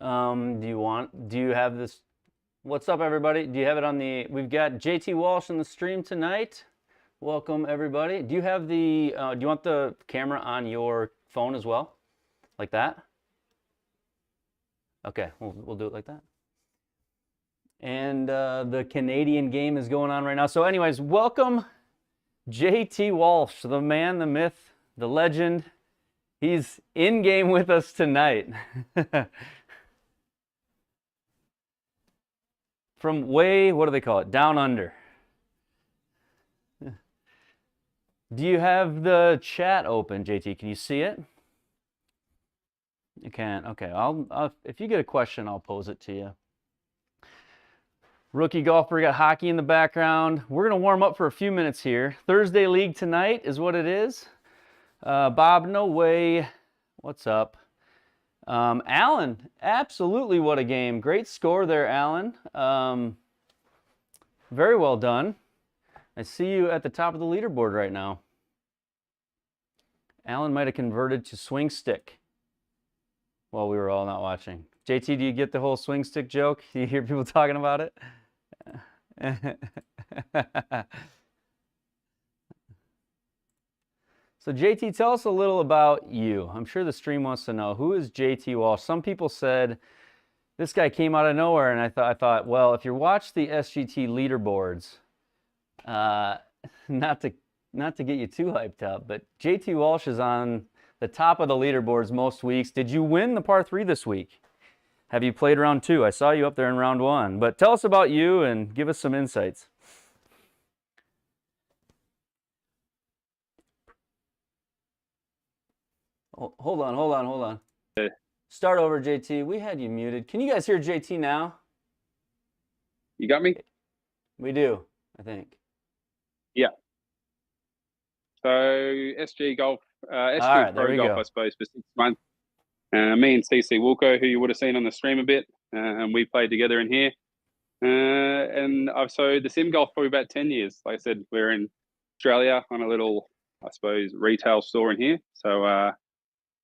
Do you have this? What's up, everybody? Do you have it on the, we've got JT Walsh in the stream tonight. Welcome, everybody. Do you have the, do you want the camera on your phone as well? Like that? Okay, we'll do it like that. And the Canadian game is going on right now. So anyways, welcome JT Walsh, the man, the myth, the legend. He's in game with us tonight. From way, what do they call it? Down under. Do you have the chat open, JT? Can you see it? You can. Okay. I'll if you get a question, I'll pose it to you. Rookie golfer, we got hockey in the background. We're gonna warm up for a few minutes here. Thursday league tonight is what it is. Bob, no way. What's up? Alan, absolutely, what a game. Great score there, Alan. Very well done. I see you at the top of the leaderboard right now. Alan might have converted to swing stick while we were all not watching. JT, do you get the whole swing stick joke? Do you hear people talking about it? So JT, tell us a little about you. I'm sure the stream wants to know, who is JT Walsh? Some people said this guy came out of nowhere, and I thought, well, if you watch the SGT leaderboards, not to get you too hyped up, but JT Walsh is on the top of the leaderboards most weeks. Did you win the par 3 this week? Have you played round 2? I saw you up there in round 1, but tell us about you and give us some insights. Hold on. Start over, JT. We had you muted. Can you guys hear JT now? You got me? We do, I think. Yeah. So SG Golf, SG All right, Pro Golf, I suppose, for 6 months. Me and CC Wilco, who you would have seen on the stream a bit, and we played together in here. So the sim golf for about 10 years. Like I said, we're in Australia on a little, I suppose, retail store in here. So,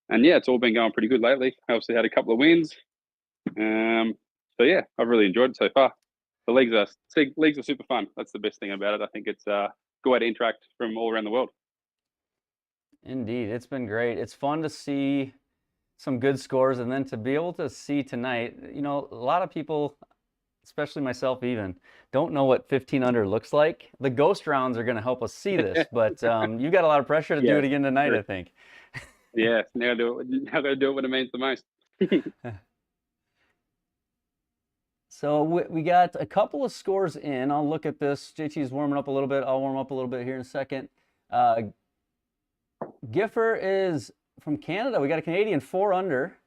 and yeah, it's all been going pretty good lately. I obviously had a couple of wins. So yeah, I've really enjoyed it so far. The leagues are super fun. That's the best thing about it. I think it's a good way to interact from all around the world. Indeed, it's been great. It's fun to see some good scores, and then to be able to see tonight, you know, a lot of people, especially myself even, don't know what 15 under looks like. The ghost rounds are going to help us see this, but you got a lot of pressure to do it again tonight, I think. Yeah, now I got to do it when it means the most. So we got a couple of scores in. I'll look at this. JT's warming up a little bit. I'll warm up a little bit here in a second. Giffer is from Canada. We got a Canadian 4 under.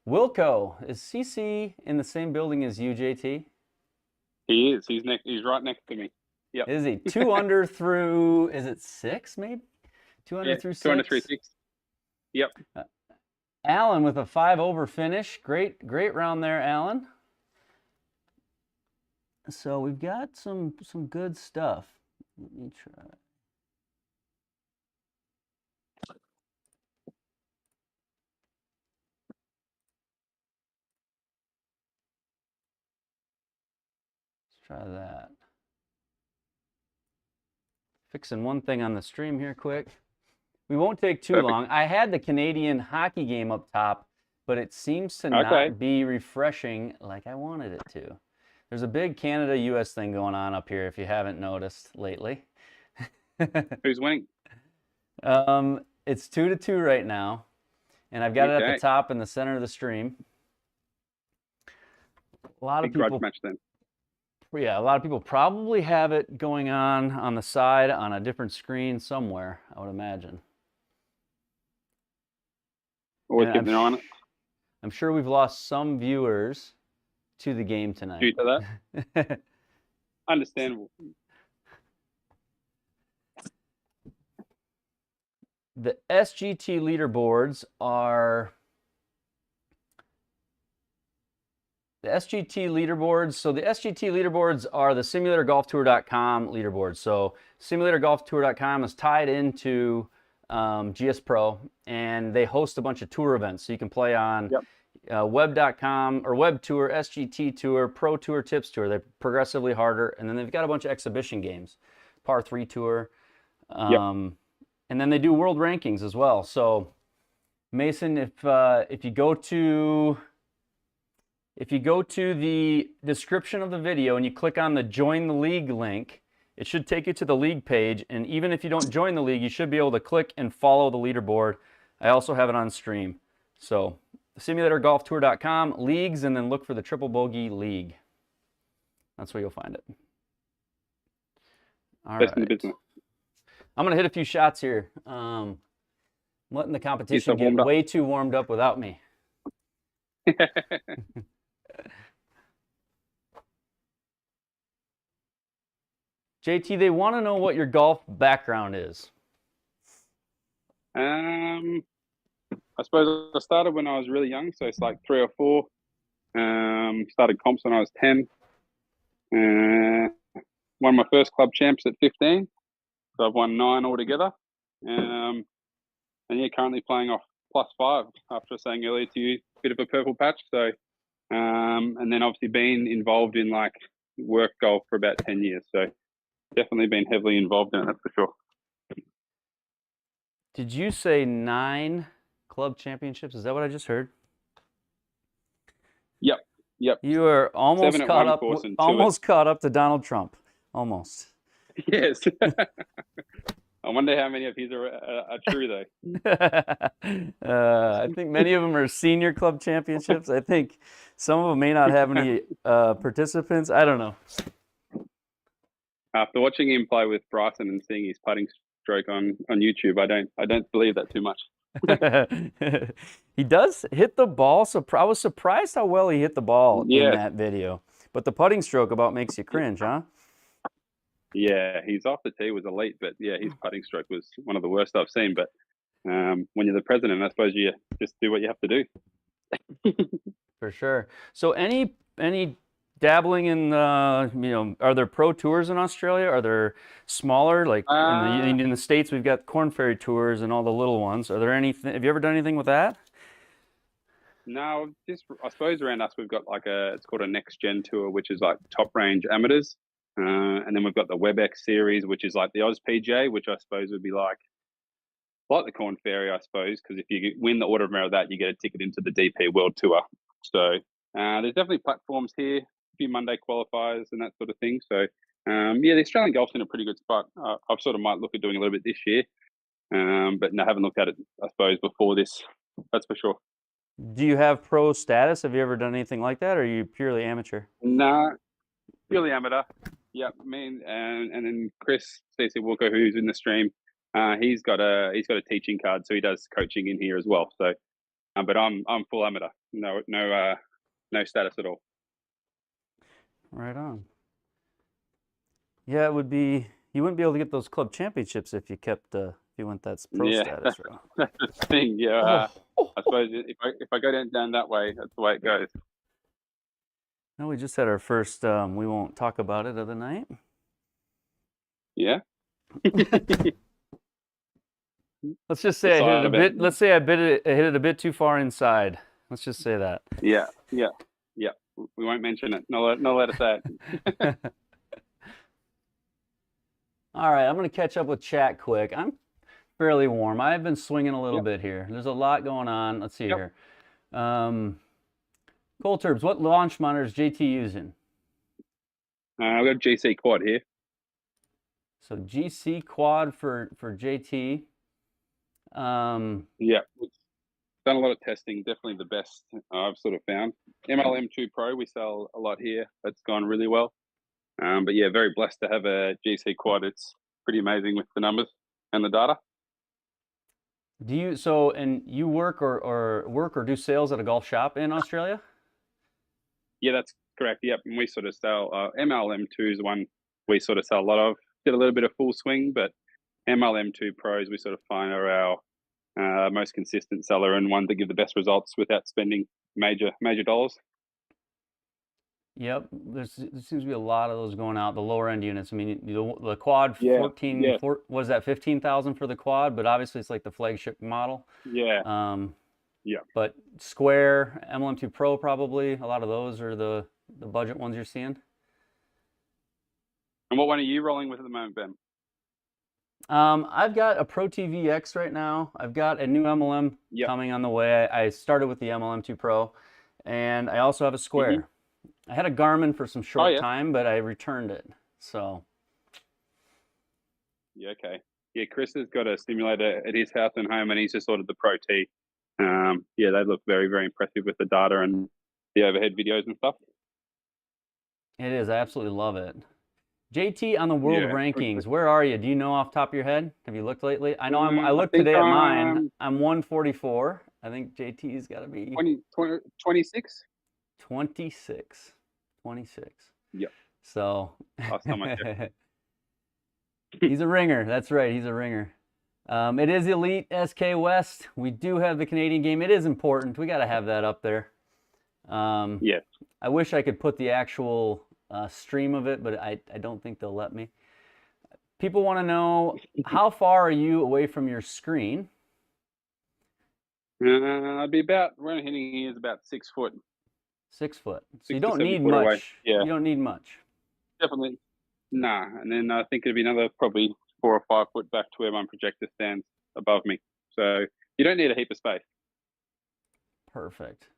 Wilco, is CC in the same building as you, JT? He is. He's right next to me. Yep. Is he 2 under through? Is it 6 maybe? 2 under through 6. 2 under through 6. Yep. Alan with a 5 over finish. Great round there, Alan. So we've got some good stuff. Let me try. Try that. Fixing one thing on the stream here quick. We won't take too long. I had the Canadian hockey game up top, but it seems to not be refreshing like I wanted it to. There's a big Canada-US thing going on up here if you haven't noticed lately. Who's winning? It's 2-2 right now, and I've got it at the top in the center of the stream. A lot of people. Match then. Yeah, a lot of people probably have it going on the side on a different screen somewhere, I would imagine. Always keeping an eye on it. I'm sure we've lost some viewers to the game tonight. Due to that? Understandable. The SGT leaderboards are... The SGT leaderboards, so the SGT leaderboards are the SimulatorGolfTour.com leaderboards. So SimulatorGolfTour.com is tied into GS Pro, and they host a bunch of tour events. So you can play on Web.com or Web Tour, SGT Tour, Pro Tour, Tips Tour. They're progressively harder. And then they've got a bunch of exhibition games, Par 3 Tour. And then they do world rankings as well. So Mason, if you go to the description of the video and you click on the Join the League link, it should take you to the league page. And even if you don't join the league, you should be able to click and follow the leaderboard. I also have it on stream. So simulatorgolftour.com, leagues, and then look for the Triple Bogey League. That's where you'll find it. All right. I'm going to hit a few shots here. I'm letting the competition get way too warmed up without me. JT, they want to know what your golf background is. I suppose I started when I was really young, so it's like 3 or 4. Started comps when I was 10. Won my first club champs at 15. So I've won 9 altogether. And yeah, currently playing off +5 after saying earlier to you, bit of a purple patch. So, and then obviously been involved in like work golf for about 10 years. So definitely been heavily involved in it, that's for sure. Did you say 9 club championships? Is that what I just heard? Yep. You are almost caught up to Donald Trump. Almost. Yes. I wonder how many of his are true, though. I think many of them are senior club championships. I think some of them may not have any participants. I don't know. After watching him play with Bryson and seeing his putting stroke on YouTube, I don't believe that too much. He does hit the ball. So I was surprised how well he hit the ball in that video. But the putting stroke about makes you cringe, huh? Yeah, he's off the tee was elite, but yeah, his putting stroke was one of the worst I've seen. But when you're the president, I suppose you just do what you have to do. For sure. So any dabbling in are there pro tours in Australia? Are there smaller, like in the States we've got Corn Ferry tours and all the little ones? Are there anything? Have you ever done anything with that? No, just I suppose around us we've got like it's called a next gen tour, which is like top range amateurs. And then we've got the WebX series, which is like the Oz PGA, which I suppose would be like the Corn Ferry, I suppose, because if you win the Order of Merit of that, you get a ticket into the DP World Tour. So there's definitely platforms here, a few Monday qualifiers and that sort of thing. So yeah, the Australian golf's in a pretty good spot. I sort of might look at doing a little bit this year, but no, I haven't looked at it, I suppose, before this. That's for sure. Do you have pro status? Have you ever done anything like that, or are you purely amateur? No, purely amateur. Yep, me and then Chris CC Walker, who's in the stream, he's got a teaching card, so he does coaching in here as well. So, but I'm full amateur, no status at all. Right on. Yeah, it would be. You wouldn't be able to get those club championships if you kept if you went that pro status route. That's the thing. Yeah, I suppose if I go down that way, that's the way it goes. No, we just had our first, we won't talk about it, of the night. Yeah. Let's just say I hit it a bit. Let's say I hit it a bit too far inside. Let's just say that. Yeah. We won't mention it. No, let us say it. All right, I'm going to catch up with chat quick. I'm fairly warm. I've been swinging a little bit here. There's a lot going on. Let's see here. Cold Turbs, what launch monitor is JT using? I've got GC Quad here. So GC Quad for JT. Yeah, done a lot of testing. Definitely the best I've sort of found. MLM2 Pro we sell a lot here. That's gone really well. But yeah, very blessed to have a GC Quad. It's pretty amazing with the numbers and the data. Do you and you work or do sales at a golf shop in Australia? Yeah, that's correct. Yep, and we sort of sell MLM2 is one we sort of sell a lot of. Did a little bit of full swing, but MLM2 Pros we sort of find are our most consistent seller and one to give the best results without spending major dollars. Yep, there seems to be a lot of those going out, the lower end units. I mean, the quad, 14, what is that, 15,000 for the quad, but obviously it's like the flagship model. Yeah. Yeah. But Square, MLM2 Pro probably, a lot of those are the budget ones you're seeing. And what one are you rolling with at the moment, Ben? I've got a Pro TV X right now. I've got a new MLM coming on the way. I started with the MLM2 Pro, and I also have a Square. I had a Garmin for some short time, but I returned it. So. Yeah, okay. Yeah, Chris has got a simulator at his house and home, and he's just ordered the Pro T. Yeah, they look very, very impressive with the data and the overhead videos and stuff. It is. I absolutely love it. JT, on the world rankings, where are you? Do you know off the top of your head? Have you looked lately? I know I looked today at mine. I'm 144. I think JT's got to be 26. 26. Yep. So last time I checked. He's a ringer. That's right. He's a ringer. It is Elite SK West. We do have the Canadian game. It is important. We got to have that up there. Yes. I wish I could put the actual stream of it, but I don't think they'll let me. People want to know, how far are you away from your screen? I'd be about, where I'm hitting here is about 6 foot. 6 foot. So you don't need much. Away. Yeah. You don't need much. Definitely. Nah. And then I think it'd be another probably 4 or 5 foot back to where my projector stands above me. So you don't need a heap of space. Perfect.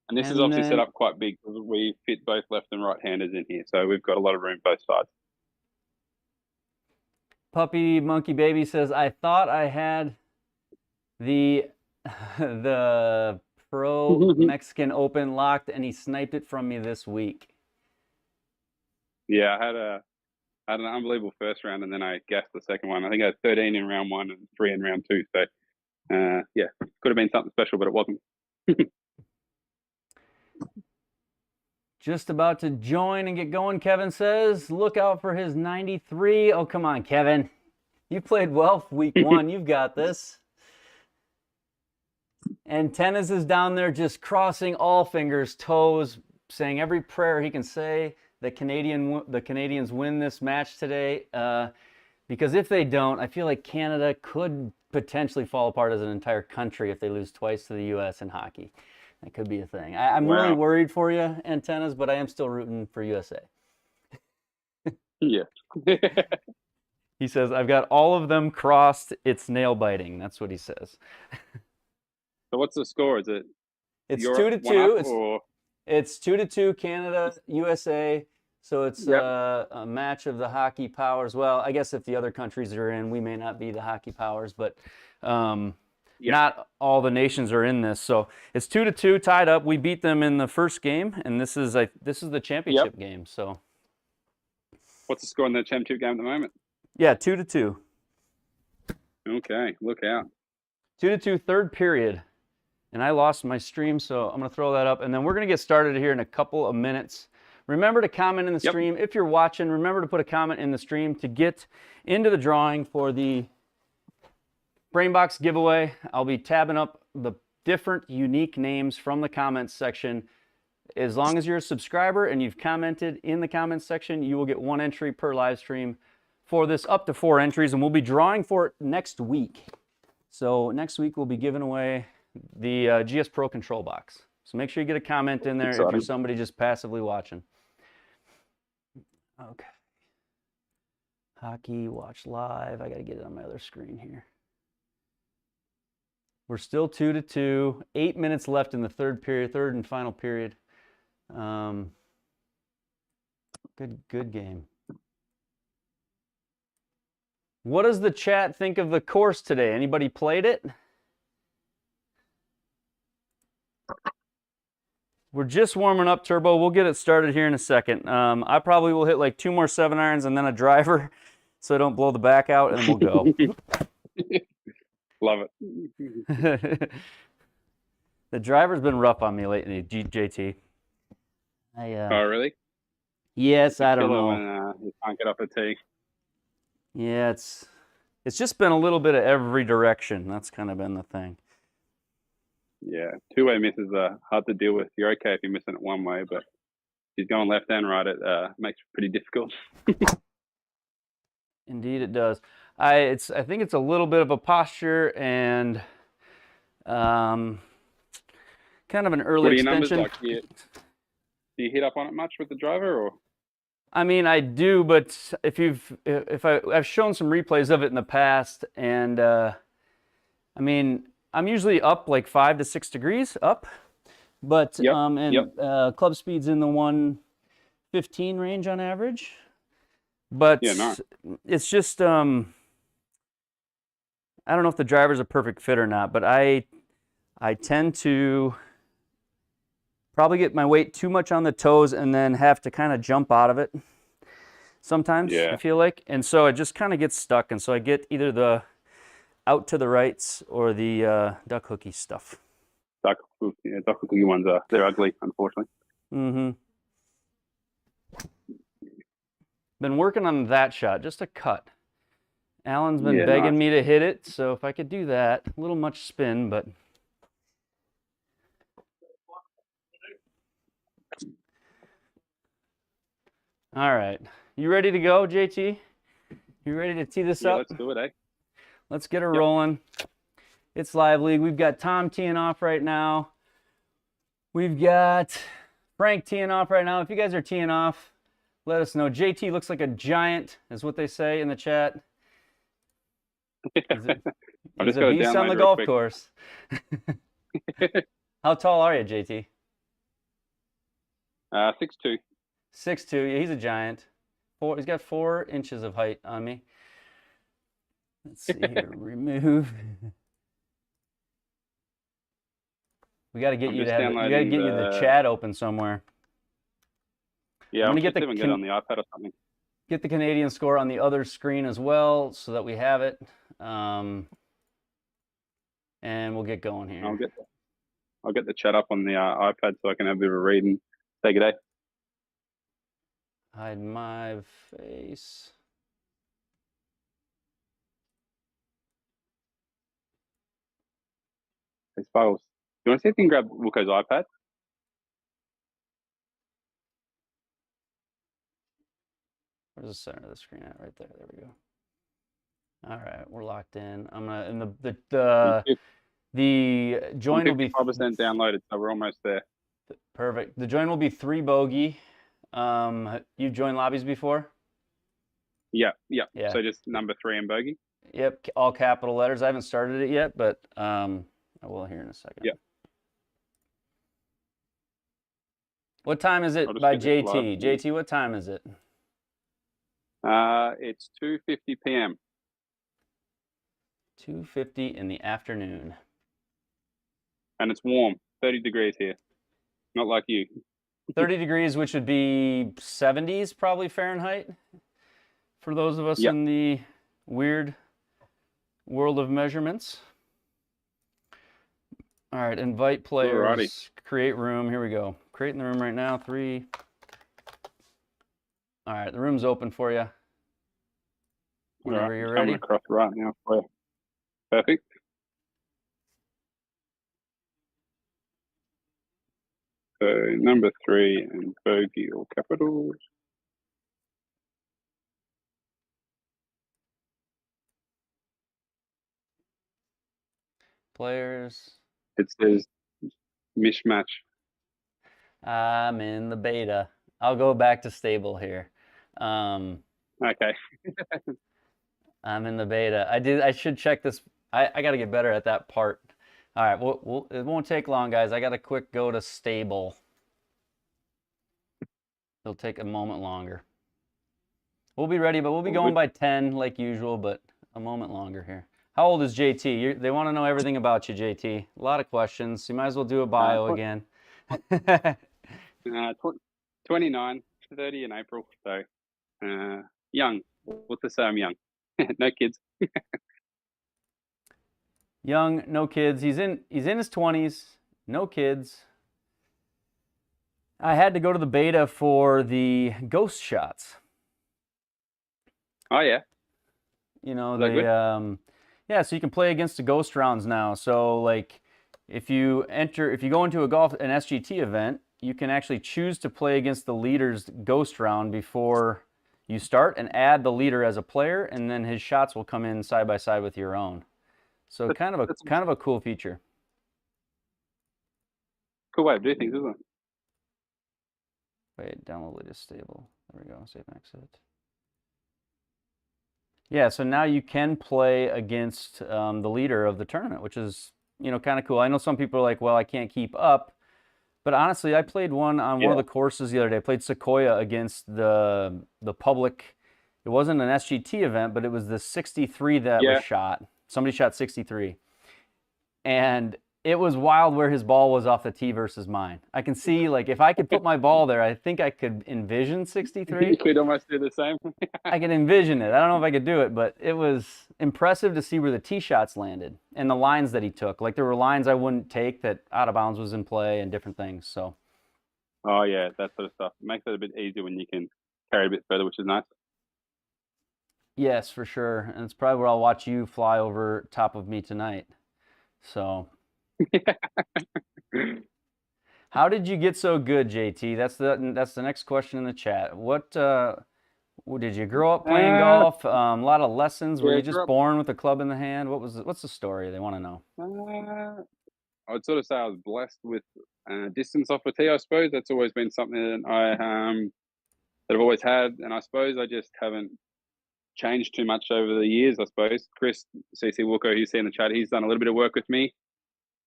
And this is obviously set up quite big because we fit both left and right handers in here. So we've got a lot of room both sides. Puppy Monkey Baby says, I thought I had the Pro Mexican Open locked and he sniped it from me this week. Yeah, I had an unbelievable first round and then I gassed the second one. I think I had 13 in round 1 and 3 in round 2. So yeah, could have been something special, but it wasn't. Just about to join and get going, Kevin says. Look out for his 93. Oh, come on, Kevin. You played well week 1. You've got this. And Tennis is down there just crossing all fingers, toes, saying every prayer he can say. The Canadians win this match today. Because if they don't, I feel like Canada could potentially fall apart as an entire country if they lose twice to the U.S. in hockey. That could be a thing. I'm really worried for you, Antennas, but I am still rooting for USA. Yeah. He says, I've got all of them crossed. It's nail biting. That's what he says. So what's the score? Is it? It's 2-2. It's 2-2 Canada, USA. So it's a match of the hockey powers. Well, I guess if the other countries are in, we may not be the hockey powers, but not all the nations are in this. So it's 2-2 tied up. We beat them in the first game, and this is the championship game. So what's the score in the championship game at the moment? Yeah, 2-2. Okay, look out. 2-2 third period. And I lost my stream, so I'm going to throw that up. And then we're going to get started here in a couple of minutes. Remember to comment in the stream. If you're watching, remember to put a comment in the stream to get into the drawing for the Brainbox giveaway. I'll be tabbing up the different unique names from the comments section. As long as you're a subscriber and you've commented in the comments section, you will get 1 entry per live stream for this, up to 4 entries, and we'll be drawing for it next week. So next week we'll be giving away the GS Pro control box. So make sure you get a comment in there if you're somebody just passively watching. Okay. Hockey Watch Live. I got to get it on my other screen here. We're still 2-2. 8 minutes left in the third and final period. Good game. What does the chat think of the course today? Anybody played it? We're just warming up, Turbo. We'll get it started here in a second. I probably will hit like 2 more 7-irons and then a driver so I don't blow the back out, and we'll go. Love it. The driver's been rough on me lately, JT. Oh, really? Yes, I don't know. When, you can't get off a tee. Yeah, it's just been a little bit of every direction. That's kind of been the thing. Yeah, 2-way misses are hard to deal with. You're okay if you're missing it one way, but if you're going left and right, it makes it pretty difficult. Indeed, it does. I think it's a little bit of a posture and kind of an early What are your numbers extension. like? Do you hit up on it much with the driver, or? I mean, I do, but I've shown some replays of it in the past, and I mean, I'm usually up like 5 to 6 degrees up, but club speed's in the 115 range on average. But Yeah, nice. it's just I don't know if the driver's a perfect fit or not, but I tend to probably get my weight too much on the toes and then have to kind of jump out of it sometimes, I feel like. And so it just kind of gets stuck. And so I get either the out to the rights or the duck hooky stuff. Duck hooky ones they're ugly, unfortunately. Mm-hmm. Been working on that shot, just a cut. Alan's been begging me to hit it, so if I could do that, a little much spin, but all right. You ready to go, JT? You ready to tee this up? Let's do it, eh? Let's get her rolling. It's live league. We've got Tom teeing off right now. We've got Frank teeing off right now. If you guys are teeing off, let us know. JT looks like a giant, is what they say in the chat. He's a beast on the golf course. How tall are you, JT? 6'2". 6'2". Yeah, he's a giant. He's got 4 inches of height on me. Let's see here. Remove. We got to get you to have. We got to get you the chat open somewhere. Yeah, I'm gonna get it on the iPad or something. Get the Canadian score on the other screen as well, so that we have it. And we'll get going here. I'll get the chat up on the iPad so I can have a bit of a read and take it, eh? Hide my face. Hey, Sparkles, you want to see if you can grab Wilco's iPad? Where's the center of the screen at? Right there. There we go. All right, we're locked in. I'm gonna, and the join will be 5% downloaded, so we're almost there. Perfect. The join will be 3 bogey. You've joined lobbies before? Yeah. So just number 3 and bogey. Yep, all capital letters. I haven't started it yet, but I will here in a second. Yeah. What time is it by JT? JT, what time is it? It's 2:50 p.m. 2:50 in the afternoon. And it's warm, 30 degrees here. Not like you. 30 degrees, which would be 70s probably Fahrenheit for those of us in the weird world of measurements. All right, invite players. Alrighty. Create room. Here we go. Creating the room right now. 3. All right, the room's open for you. Whenever you're ready. Coming across right now for you. Perfect. So number 3 and bogey all capitals. Players. It says mismatch. I'm in the beta. I'll go back to stable here. Okay. I'm in the beta. I should check this. I got to get better at that part. All right, it won't take long, guys. I got to quick go to stable. It'll take a moment longer. We'll be ready, but we'll be going by 10 like usual, but a moment longer here. How old is JT? They want to know everything about you, JT. A lot of questions. You might as well do a bio again. 29, 30 in April. So young. What's to say I'm young? No kids. Young, no kids. He's in his 20s. No kids. I had to go to the beta for the ghost shots. Oh yeah. You know, yeah, so you can play against the ghost rounds now. So like if you go into an SGT event, you can actually choose to play against the leader's ghost round before you start and add the leader as a player, and then his shots will come in side by side with your own. So kind of a cool feature. cool way to do things, isn't it? Wait, download latest stable. There we go. Save and exit. Yeah, so now you can play against the leader of the tournament, which is, you know, kind of cool. I know some people are like, well, I can't keep up. But honestly, I played one on one of the courses the other day. I played Sequoia against the public. It wasn't an SGT event, but it was the 63 that was shot. Somebody shot 63. And it was wild where his ball was off the tee versus mine. I can see, like, if I could put my ball there, I think I could envision 63. You could almost do the same. I can envision it. I don't know if I could do it, but it was impressive to see where the tee shots landed and the lines that he took. Like, there were lines I wouldn't take that out of bounds was in play and different things. So. Oh yeah, that sort of stuff. It makes it a bit easier when you can carry a bit further, which is nice. Yes, for sure. And it's probably where I'll watch you fly over top of me tonight. So. How did you get so good, JT? That's the next question in the chat. What did you grow up playing golf? A lot of lessons. Were you just born with a club in the hand? What's the story? They want to know. I would sort of say I was blessed with distance off the tee. I suppose that's always been something that I've always had, and I suppose I just haven't changed too much over the years. I suppose Chris CC Wilco, he's in the chat, he's done a little bit of work with me.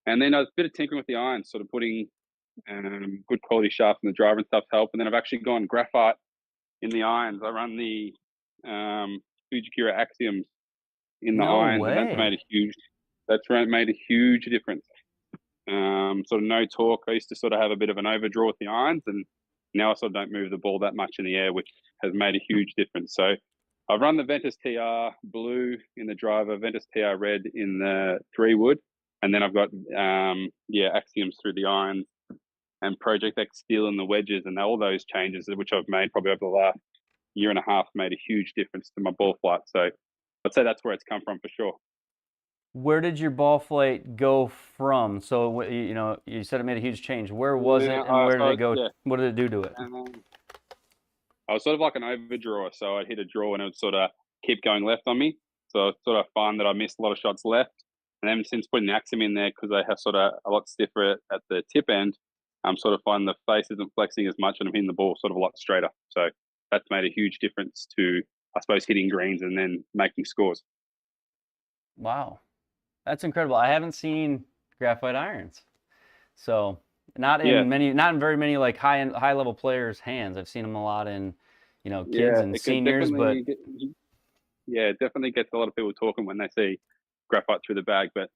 And then I was a bit of tinkering with the irons, sort of putting good quality shaft in the driver and stuff to help. And then I've actually gone graphite in the irons. I run the Fujikura Axioms in the irons, and that's made a huge difference. Sort of no torque. I used to sort of have a bit of an overdraw with the irons, and now I sort of don't move the ball that much in the air, which has made a huge difference. So I've run the Ventus TR blue in the driver, Ventus TR red in the 3-wood. And then I've got, Axioms through the irons and Project X steel in the wedges, and all those changes, which I've made probably over the last year and a half, made a huge difference to my ball flight. So I'd say that's where it's come from for sure. Where did your ball flight go from? So, you know, you said it made a huge change. Where was it, and where did it go? Yeah. What did it do to it? I was sort of like an overdrawer. So I'd hit a draw and it would sort of keep going left on me. So I sort of find that I missed a lot of shots left. And then since putting the Axiom in there, because they have sort of a lot stiffer at the tip end, I'm sort of finding the face isn't flexing as much and I'm hitting the ball sort of a lot straighter. So that's made a huge difference to, I suppose, hitting greens and then making scores. Wow. That's incredible. I haven't seen graphite irons. So not in very many like high level players' hands. I've seen them a lot in, you know, kids and seniors, but it definitely gets a lot of people talking when they see graphite through the bag, but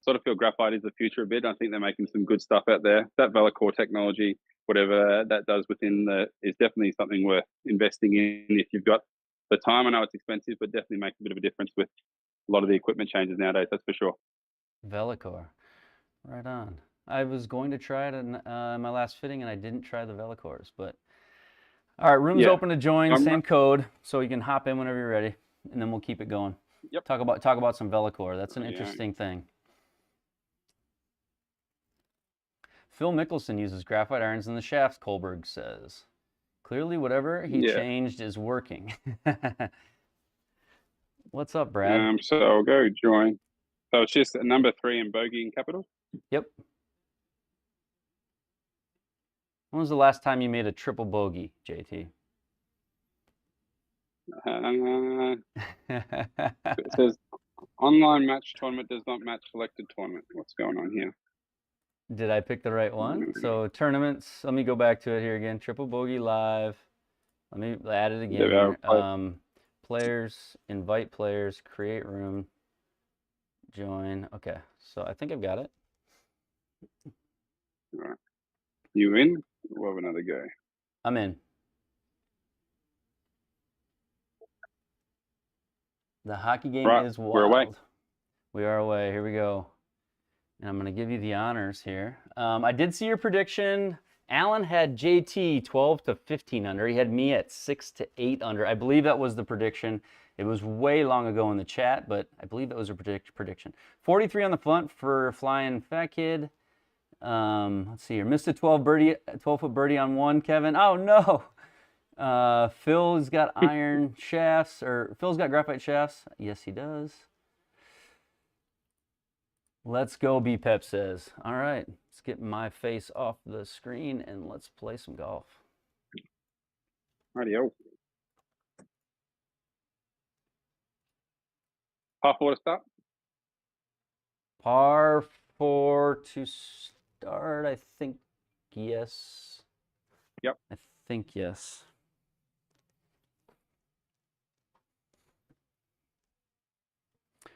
sort of feel graphite is the future a bit. I think they're making some good stuff out there. That Velocore technology, whatever that does within is definitely something worth investing in if you've got the time. I know it's expensive, but definitely makes a bit of a difference with a lot of the equipment changes nowadays, that's for sure. Velocore, right on. I was going to try it in my last fitting, and I didn't try the Velocores, but all right, room's open to join, same code, so you can hop in whenever you're ready, and then we'll keep it going. Yep. Talk about some Velocore. That's an interesting thing. Phil Mickelson uses graphite irons in the shafts, Kohlberg says. Clearly, whatever he changed is working. What's up, Brad? So I'll go join. So it's just a number 3 in Bogey in capital? Yep. When was the last time you made a triple bogey, JT? It says online match tournament does not match selected tournament. What's going on here? Did I pick the right one? So tournaments, let me go back to it here again. Triple bogey live. Let me add it again. Players, invite players, create room, join. Okay, so I think I've got it. All right. You in? We'll have another go. I'm in. The hockey game is wild. We're away. We are away. Here we go. And I'm going to give you the honors here. I did see your prediction. Alan had JT 12 to 15 under. He had me at 6 to 8 under. I believe that was the prediction. It was way long ago in the chat, but I believe that was a prediction. 43 on the front for Flying Fat Kid. Let's see here. Missed a 12-foot birdie on one, Kevin. Oh, no. Phil's got iron shafts, or Phil's got graphite shafts. Yes, he does. Let's go, B-Pep says. All right. Let's get my face off the screen and let's play some golf. Rightio. Par 4 to start. Par 4 to start, I think yes. Yep. I think yes.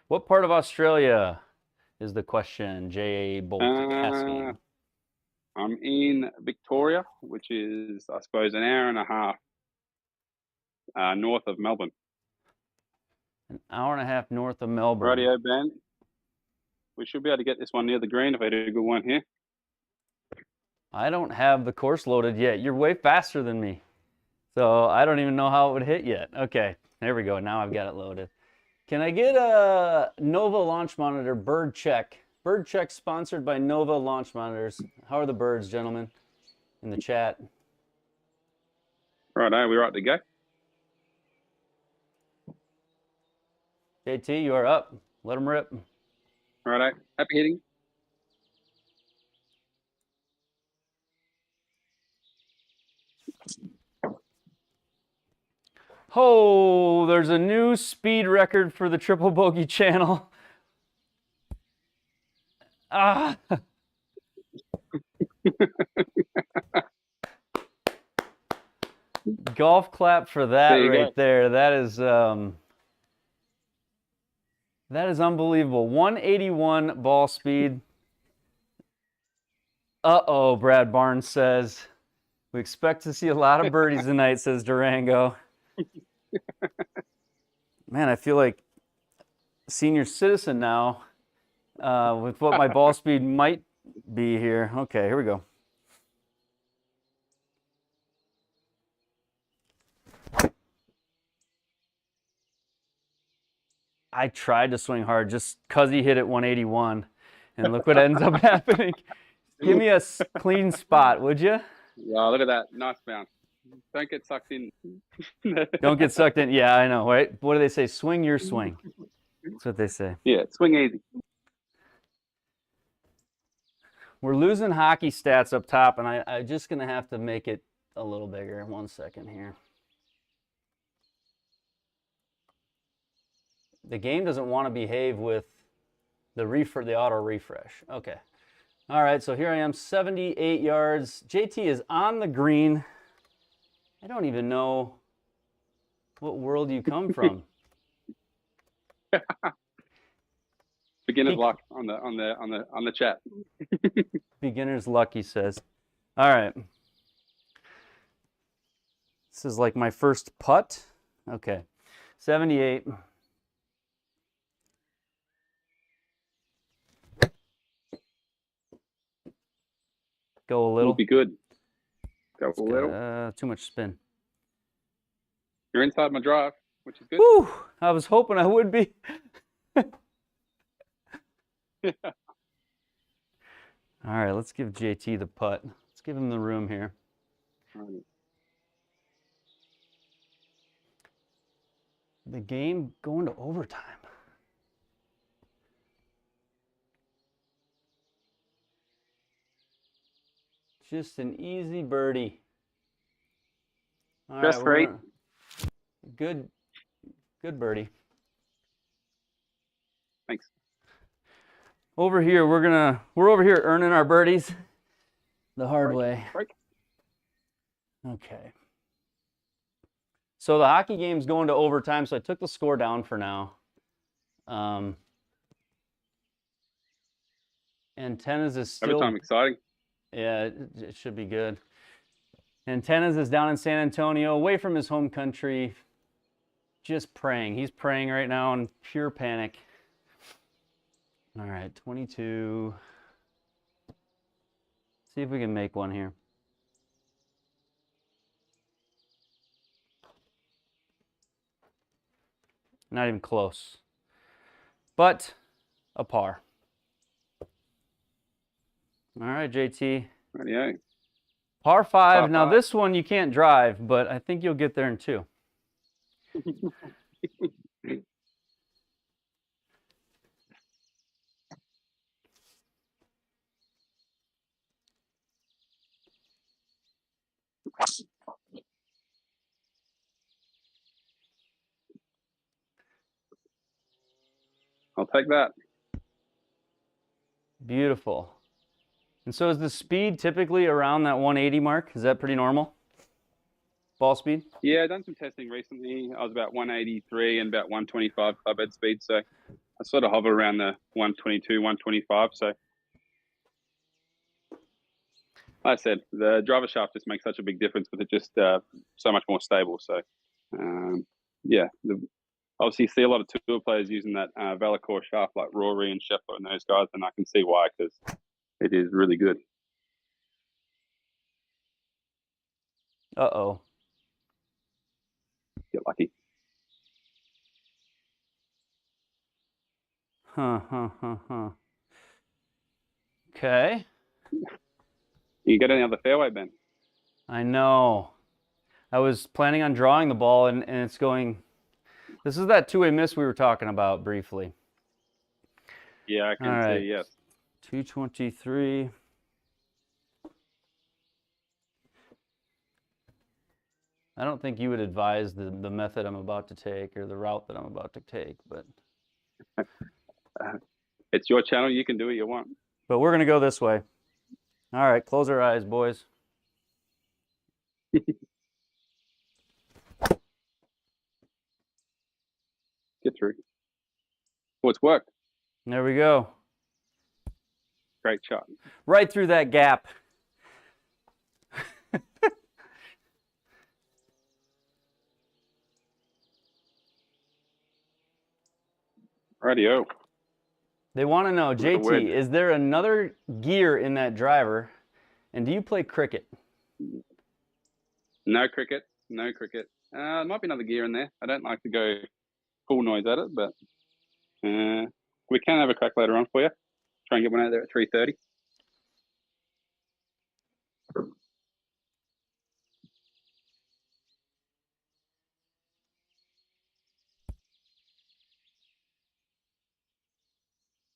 What part of Australia is the question? J.A. Bolt asking. I'm in Victoria, which is, I suppose, an hour and a half north of Melbourne. An hour and a half north of Melbourne. Rightio, Ben. We should be able to get this one near the green if I do a good one here. I don't have the course loaded yet. You're way faster than me. So I don't even know how it would hit yet. Okay, there we go. Now I've got it loaded. Can I get a Nova Launch Monitor bird check? Bird check sponsored by Nova Launch Monitors. How are the birds, gentlemen, in the chat? Righto, we right to go. JT, you are up. Let them rip. Righto, happy hitting. Oh, there's a new speed record for the Triple Bogey channel. Ah. Golf clap for that right there. That is unbelievable. 181 ball speed. Uh-oh, Brad Barnes says. We expect to see a lot of birdies tonight, says Durango. Man, I feel like a senior citizen now with what my ball speed might be here. Okay, here we go. I tried to swing hard just because he hit it 181, and look what ends up happening. Give me a clean spot, would you? Wow, look at that. Nice bounce. Don't get sucked in. Don't get sucked in. Yeah, I know, right? What do they say? Swing your swing. That's what they say. Yeah, swing easy. We're losing hockey stats up top, and I'm just going to have to make it a little bigger. 1 second here. The game doesn't want to behave with the auto refresh. Okay. All right, so here I am, 78 yards. JT is on the green. I don't even know what world you come from. Beginner's luck on the chat. Beginner's luck, he says. All right. This is like my first putt. Okay. 78. Go a little. Will be good. Go a little. Too much spin. You're inside my drive, which is good. Woo! I was hoping I would be. Yeah. All right, let's give JT the putt. Let's give him the room here. Right. The game going to overtime. Just an easy birdie. All Just right, right. Good birdie. Thanks. Over here, we're over here earning our birdies the hard way. Break. Okay. So the hockey game's going to overtime, so I took the score down for now. Antennas is still... Overtime exciting. Yeah, it should be good. Antennas is down in San Antonio, away from his home country, just praying. He's praying right now in pure panic. All right, 22. See if we can make one here. Not even close. But a par. All right, JT. Yeah. Par 5. Par Now 5. this one you can't drive, but I think you'll get there in 2. I'll take that. Beautiful. And so is the speed typically around that 180 mark? Is that pretty normal? Ball speed? Yeah, I've done some testing recently. I was about 183 and about 125 club head speed. So I sort of hover around the 122, 125. So like I said, the driver shaft just makes such a big difference with it, just so much more stable. So yeah, obviously you see a lot of tour players using that Velacore shaft like Rory and Scheffler and those guys, and I can see why, because it is really good. Uh-oh. Get lucky. Huh. Okay. You get any other fairway, Ben? I know. I was planning on drawing the ball, and it's going... This is that two-way miss we were talking about briefly. Yeah, I can see, yes. 223. I don't think you would advise the method I'm about to take or the route that I'm about to take, but... It's your channel. You can do what you want. But we're going to go this way. All right, close our eyes, boys. Get through. Well, it's worked. There we go. Great shot. Right through that gap. Rightio. They want to know, With a wedge. JT, is there another gear in that driver? And do you play cricket? No cricket. No cricket. There might be another gear in there. I don't like to go full noise at it, but we can have a crack later on for you. Try and get one out there at 3:30.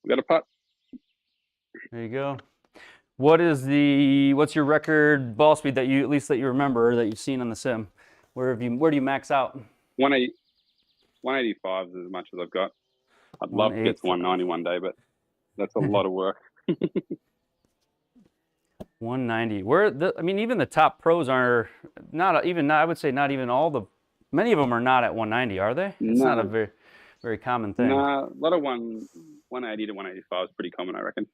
We got a putt. There you go. What's your record ball speed that you, at least that you remember, or that you've seen on the sim? Where do you max out? 185 is as much as I've got. I'd love to get to 190 one day, but that's a lot of work. 190. I mean, even the top pros are not even. I would say not even all the. Many of them are not at 190, are they? It's not a very, very common thing. Nah, a lot of 180 to 185 is pretty common, I reckon.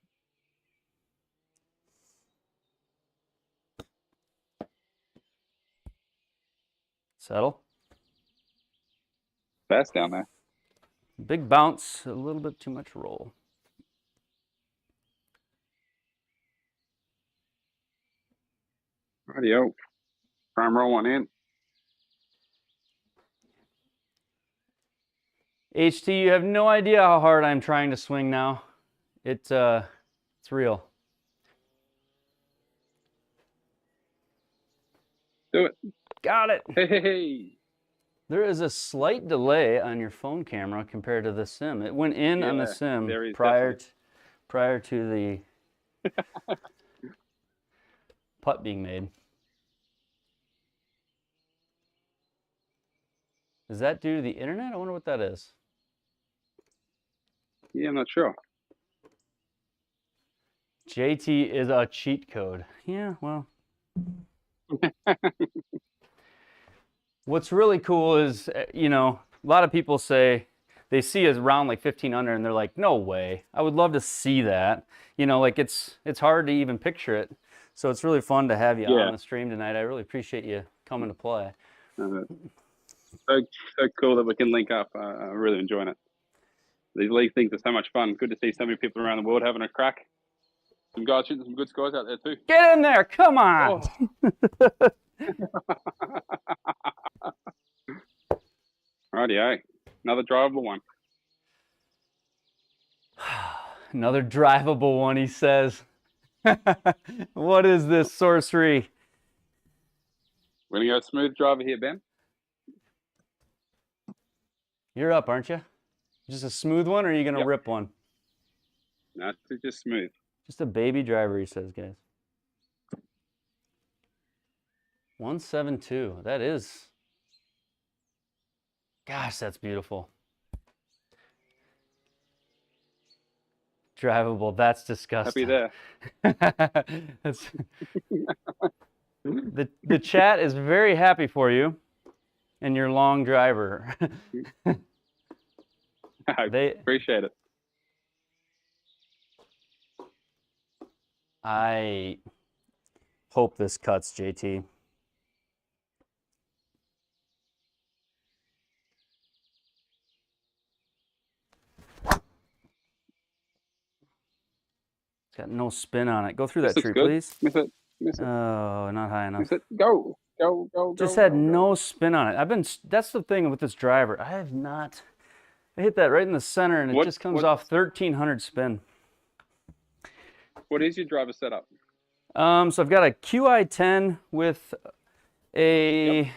Settle. Fast down there. Big bounce, a little bit too much roll. Rightio. Try and roll one in. HT, you have no idea how hard I'm trying to swing now. It's real. Do it. Got it. Hey. There is a slight delay on your phone camera compared to the sim. It went in on the sim prior to the putt being made. Is that due to the internet? I wonder what that is. Yeah, I'm not sure. JT is a cheat code. Yeah, well. What's really cool is, you know, a lot of people say they see us round like 15 under and they're like, no way. I would love to see that. You know, like it's hard to even picture it. So it's really fun to have you on the stream tonight. I really appreciate you coming to play. So cool that we can link up. I'm really enjoying it. These league things are so much fun. Good to see so many people around the world having a crack. Some guys shooting some good scores out there too. Get in there, come on. Oh. Rightio. Another drivable one. Another drivable one, he says. What is this sorcery? We're going to go smooth driver here, Ben. You're up, aren't you? Just a smooth one, or are you going to rip one? No, it's just smooth. Just a baby driver, he says, guys. 172. That is, gosh, that's beautiful. Drivable. That's disgusting. Happy there. That's, the chat is very happy for you and your long driver. I appreciate it. I hope this cuts, JT. It's got no spin on it. Go through that tree, please. Miss it. Miss it. Oh, not high enough. Miss it. Go. Go. Go. Just go, had go, no go. spin on it. That's the thing with this driver. I have not. I hit that right in the center, and it just comes off 1300 spin. What is your driver setup? So I've got a QI10 with a. Yep.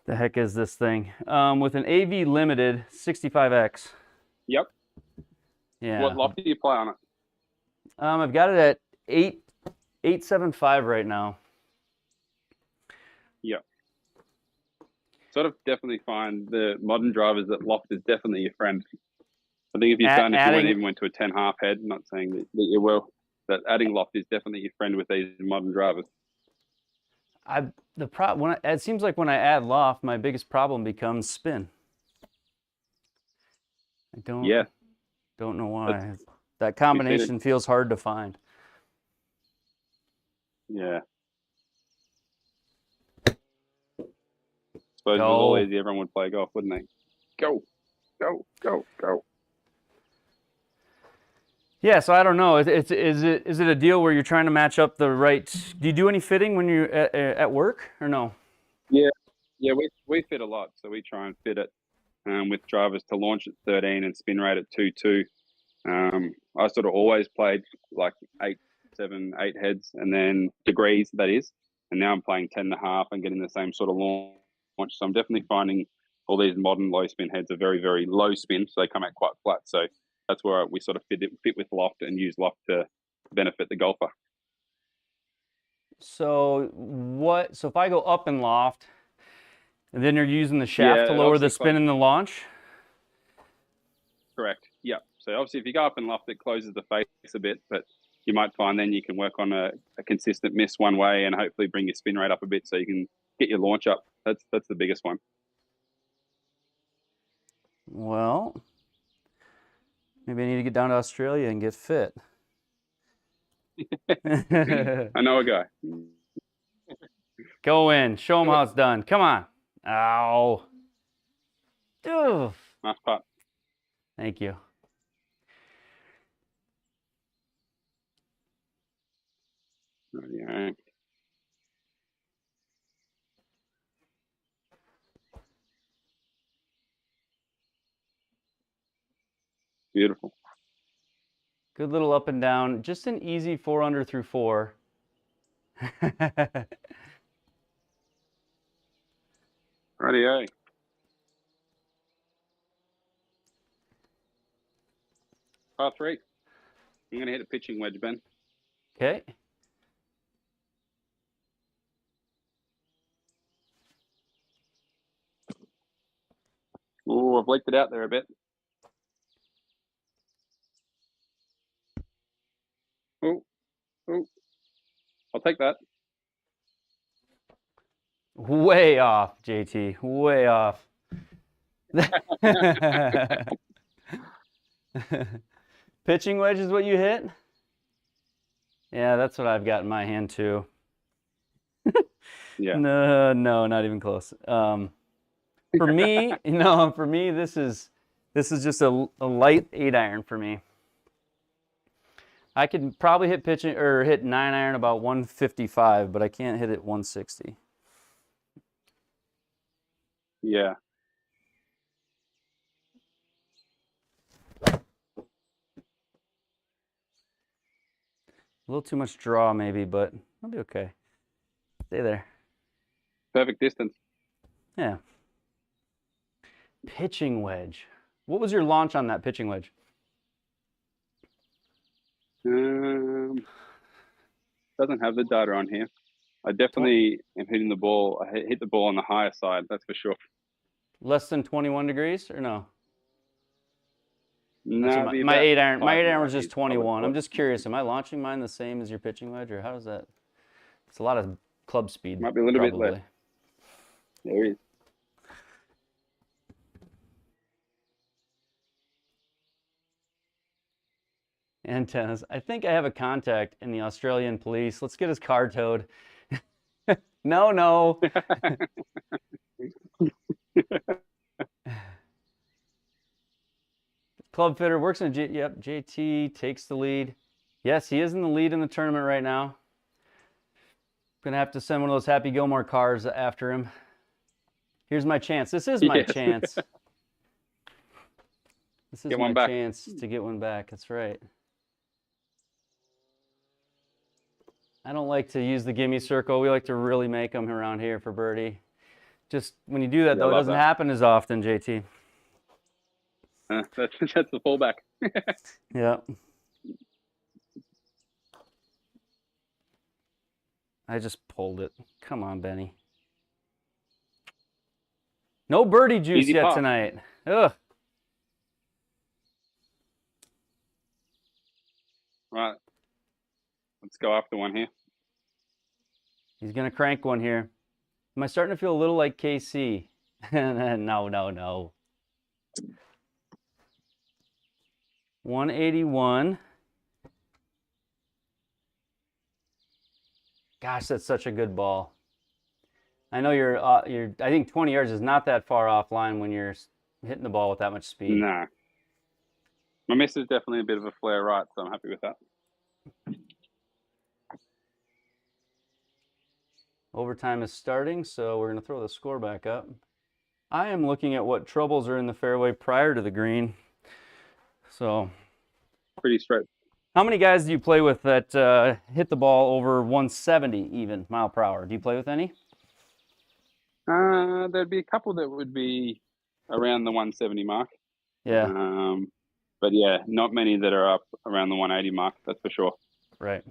The heck is this thing? With an AV limited 65X. Yep. Yeah. What loft do you play on it? I've got it at 875 right now. Yep. Sort of definitely find the modern drivers that loft is definitely your friend. I think if you went to a 10.5 head, not saying that you will, but adding loft is definitely your friend with these modern drivers. It seems like when I add loft, my biggest problem becomes spin. I don't know why. That combination feels hard to find. Yeah. Suppose if it was all easy, everyone would play golf, wouldn't they? Go, go, go, go. Yeah, so I don't know. Is it a deal where you're trying to match up the right? Do you do any fitting when you're at work or no? Yeah, we fit a lot, so we try and fit it with drivers to launch at 13 and spin rate at 2.2. I sort of always played like 8, 7, 8 heads, and then degrees, that is. And now I'm playing 10.5 and getting the same sort of launch. So I'm definitely finding all these modern low spin heads are very, very low spin, so they come out quite flat. So that's where we sort of fit with loft and use loft to benefit the golfer. So if I go up in loft, and then you're using the shaft to lower the spin in the launch? Correct. Yeah. So obviously if you go up in loft, it closes the face a bit, but you might find then you can work on a consistent miss one way and hopefully bring your spin rate up a bit so you can get your launch up. That's the biggest one. Well, maybe I need to get down to Australia and get fit. I know a guy. Go in. Show him how it's done. Come on. Ow. Oof. Nice putt. Thank you. Right. Beautiful. Good little up and down. Just an easy 4 under through 4. Rightio. Par 3. I'm going to hit a pitching wedge, Ben. Okay. Oh, I've leaked it out there a bit. Oh. I'll take that. Way off, JT. Way off. Pitching wedge is what you hit? Yeah, that's what I've got in my hand too. Yeah. No, not even close. For me, this is just a light 8-iron for me. I could probably hit pitching or hit 9-iron about 155, but I can't hit it 160. Yeah. A little too much draw maybe, but I'll be okay. Stay there. Perfect distance. Yeah. Pitching wedge. What was your launch on that pitching wedge? Doesn't have the data on here. I definitely am hitting the ball. I hit the ball on the higher side, that's for sure. Less than 21 degrees or no? No, Actually, my 8-iron was just 21. probably. I'm just curious, am I launching mine the same as your pitching wedge, or how does that? It's a lot of club speed. Might be a little bit probably. less. There is. Antennas. I think I have a contact in the Australian police. Let's get his car towed. No. Club fitter works in a yep, JT takes the lead. Yes, he is in the lead in the tournament right now. Gonna have to send one of those Happy Gilmore cars after him. Here's my chance. This is my chance. This is my chance to get one back. That's right. I don't like to use the gimme circle. We like to really make them around here for birdie. Just when you do that, though, it doesn't happen as often, JT. That's the fallback. Yeah. I just pulled it. Come on, Benny. No birdie juice yet tonight. Ugh. Right. Let's go after one here. He's going to crank one here. Am I starting to feel a little like KC? No. 181. Gosh, that's such a good ball. I know I think 20 yards is not that far offline when you're hitting the ball with that much speed. Nah. My miss is definitely a bit of a flare right, so I'm happy with that. Overtime is starting, so we're going to throw the score back up. I am looking at what troubles are in the fairway prior to the green. So, pretty straight. How many guys do you play with that hit the ball over 170 even mile per hour? Do you play with any? There'd be a couple that would be around the 170 mark. Yeah. But yeah, not many that are up around the 180 mark, that's for sure. Right.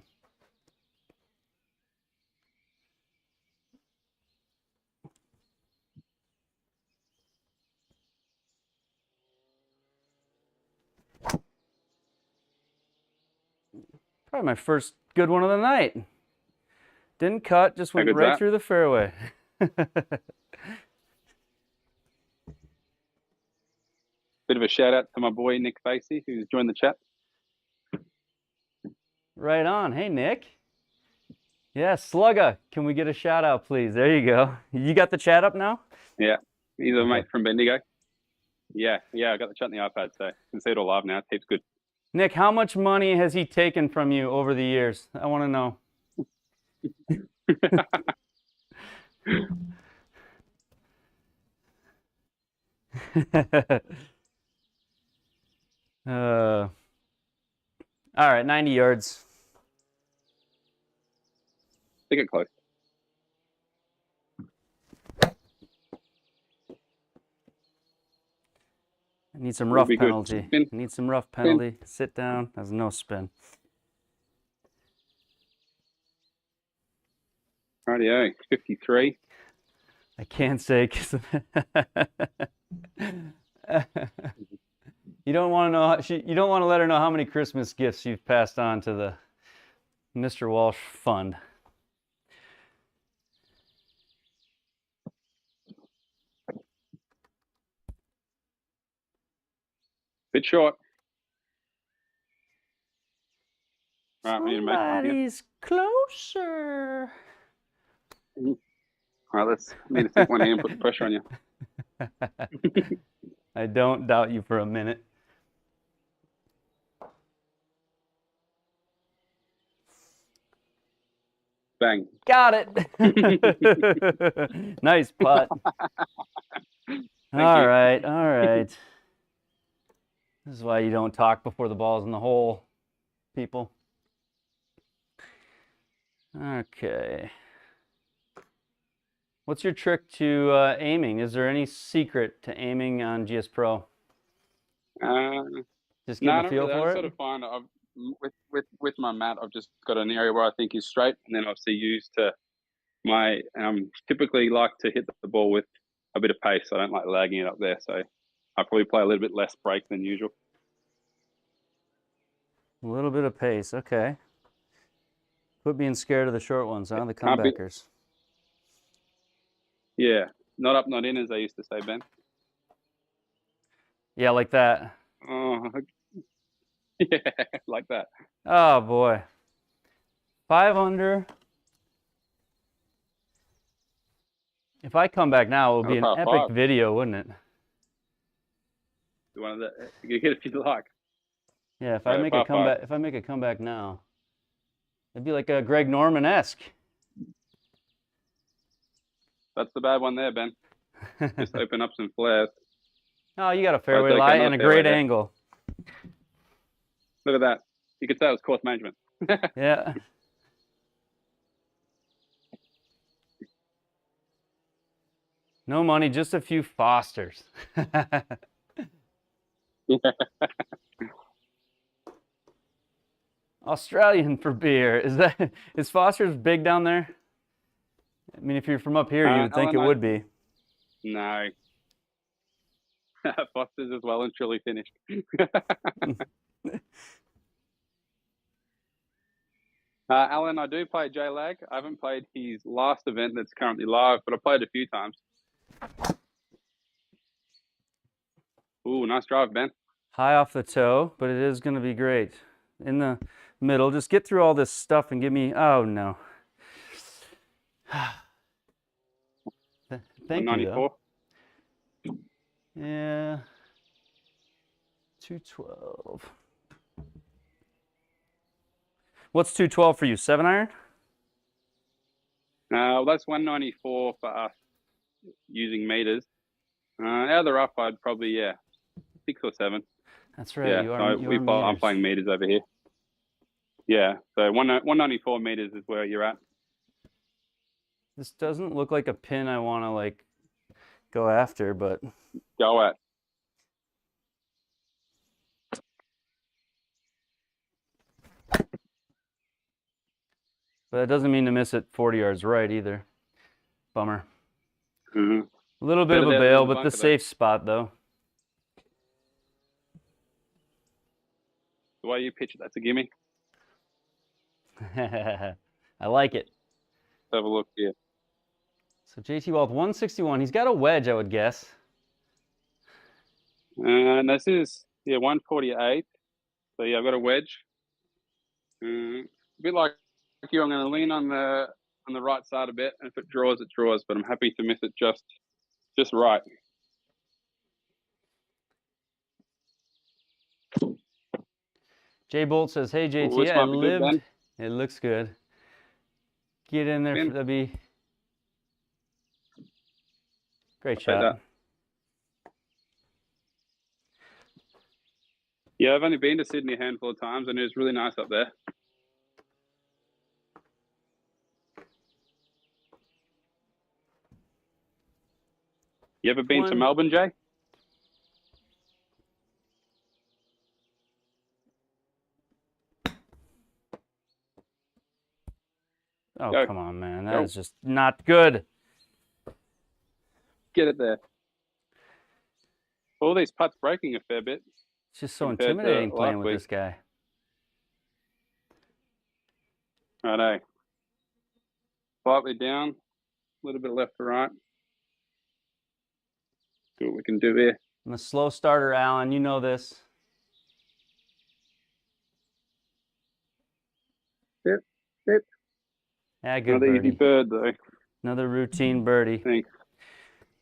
Probably my first good one of the night. Didn't cut, just went right through the fairway. Bit of a shout out to my boy Nick Facey, who's joined the chat. Right on. Hey, Nick. Yeah, Slugger. Can we get a shout out, please? There you go. You got the chat up now? Yeah. He's a mate from Bendigo. Yeah, I got the chat on the iPad, so you can see it all live now. Heaps good. Nick, how much money has he taken from you over the years? I want to know. All right, 90 yards. Take it close. I need some rough penalty. I need some rough penalty. Sit down. There's no spin. Rightio, 53. I can't say because you don't want to know. You don't want to let her know how many Christmas gifts you've passed on to the Mr. Walsh Fund. Bit short. Right, we need to make one here. Somebody's closer. All right, let's need to stick one here and put the pressure on you. I don't doubt you for a minute. Bang. Got it. Nice putt. All right. This is why you don't talk before the ball's in the hole, people. Okay. What's your trick to aiming? Is there any secret to aiming on GS Pro? Just get a feel for it? I sort of find with my mat, I've just got an area where I think is straight, and then obviously use to typically like to hit the ball with a bit of pace. I don't like lagging it up there, so I probably play a little bit less break than usual. A little bit of pace, okay. Quit being scared of the short ones, huh? The comebackers. Yeah, not up, not in, as they used to say, Ben. Yeah, like that. Oh, yeah, like that. Oh boy. 5 under. If I come back now, it will be an epic video, wouldn't it? One of the, you get if you like. Yeah, if I make a comeback now, it'd be like a Greg Norman-esque. That's the bad one there, Ben. Just open up some flares. Oh, you got a fairway lie and a great angle. Look at that. You could say it was course management. Yeah. No money, just a few Fosters. Yeah. Australian for beer. Is Foster's big down there? I mean, if you're from up here, you would think it would be. No. Foster's is well and truly finished. Alan, I do play JLAG. I haven't played his last event that's currently live, but I played a few times. Ooh, nice drive, Ben. High off the toe, but it is going to be great. In the middle, just get through all this stuff and give me, oh no. Thank you, though. Yeah. 212. What's 212 for you? 7-iron? Well, that's 194 for us using meters. Out of the rough, I'd probably 6 or 7. That's right. Yeah, you are, I'm playing meters over here. Yeah, so 194 meters is where you're at. This doesn't look like a pin I want to like go after, but go at. But that doesn't mean to miss it 40 yards right either. Bummer. Mm-hmm. A little bit of a bail, but the safe spot though. The way you pitch it, that's a gimme. I like it. Let's have a look here. So JT Walt 161. He's got a wedge, I would guess. And this is 148. So yeah, I've got a wedge. A bit like you, I'm going to lean on the right side a bit, and if it draws, it draws. But I'm happy to miss it just right. Jay Bolt says, "Hey JT, I lived." It looks good. Get in there. That'd be great shot. Yeah, I've only been to Sydney a handful of times, and it was really nice up there. You ever been to Melbourne, Jay? Oh, come on, man. That is just not good. Get it there. All these putts breaking a fair bit. It's just so intimidating playing with this guy. Righto. Slightly down, a little bit left to right. See what we can do here. I'm a slow starter, Alan. You know this. Yep. Yeah, good birdie. Another easy bird, though. Another routine birdie. Thanks.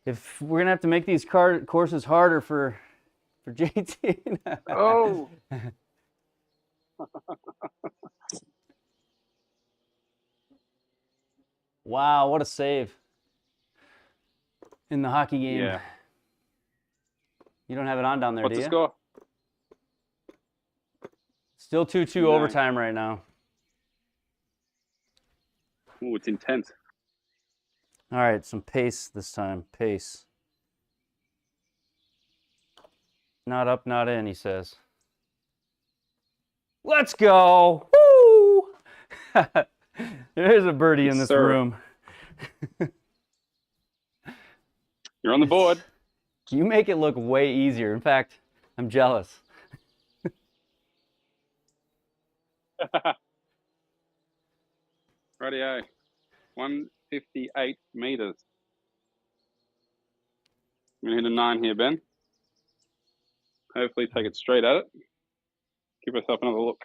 If we're going to have to make these courses harder for JT. Oh! Wow, what a save in the hockey game. Yeah. You don't have it on down there, do you? What's the score? Still 2-2 overtime right now. Oh, it's intense. All right, some pace this time. Pace. Not up, not in, he says. Let's go! Woo! There's a birdie in this room. You're on the board. You make it look way easier. In fact, I'm jealous. Rightio. 158 meters. I'm going to hit a 9 here, Ben. Hopefully take it straight at it. Give yourself another look.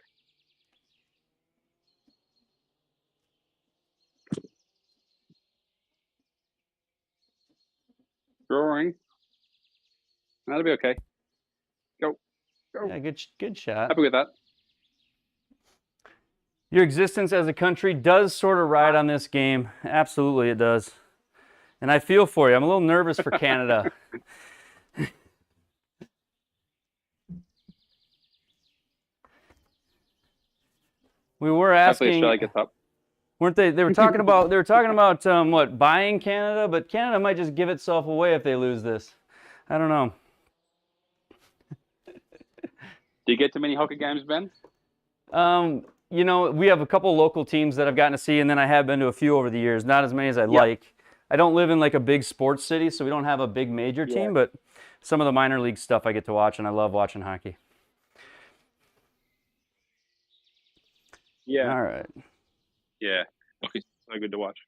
Drawing. That'll be okay. Go. Go. Yeah, good shot. Happy with that. Your existence as a country does sort of ride on this game. Absolutely, it does. And I feel for you. I'm a little nervous for Canada. We were Hopefully asking, Australia gets up. weren't they? They were talking about what, buying Canada, but Canada might just give itself away if they lose this. I don't know. Do you get to many hockey games, Ben? You know, we have a couple local teams that I've gotten to see, and then I have been to a few over the years. Not as many as I'd like. I don't live in like a big sports city, so we don't have a big major team, but some of the minor league stuff I get to watch, and I love watching hockey. Yeah. All right. Yeah. Hockey's so good to watch.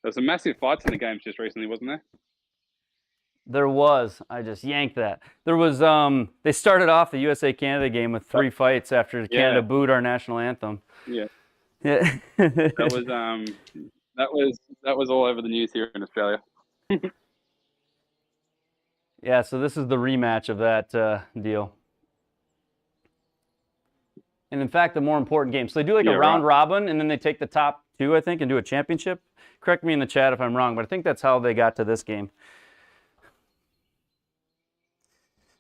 There's some massive fights in the games just recently, wasn't there? There was. I just yanked that. There was. They started off the USA-Canada game with 3 fights after Canada booed our national anthem. Yeah. Yeah. That was all over the news here in Australia. Yeah. So this is the rematch of that deal. And in fact, the more important game. So they do like a round robin, and then they take the top 2, I think, and do a championship. Correct me in the chat if I'm wrong, but I think that's how they got to this game.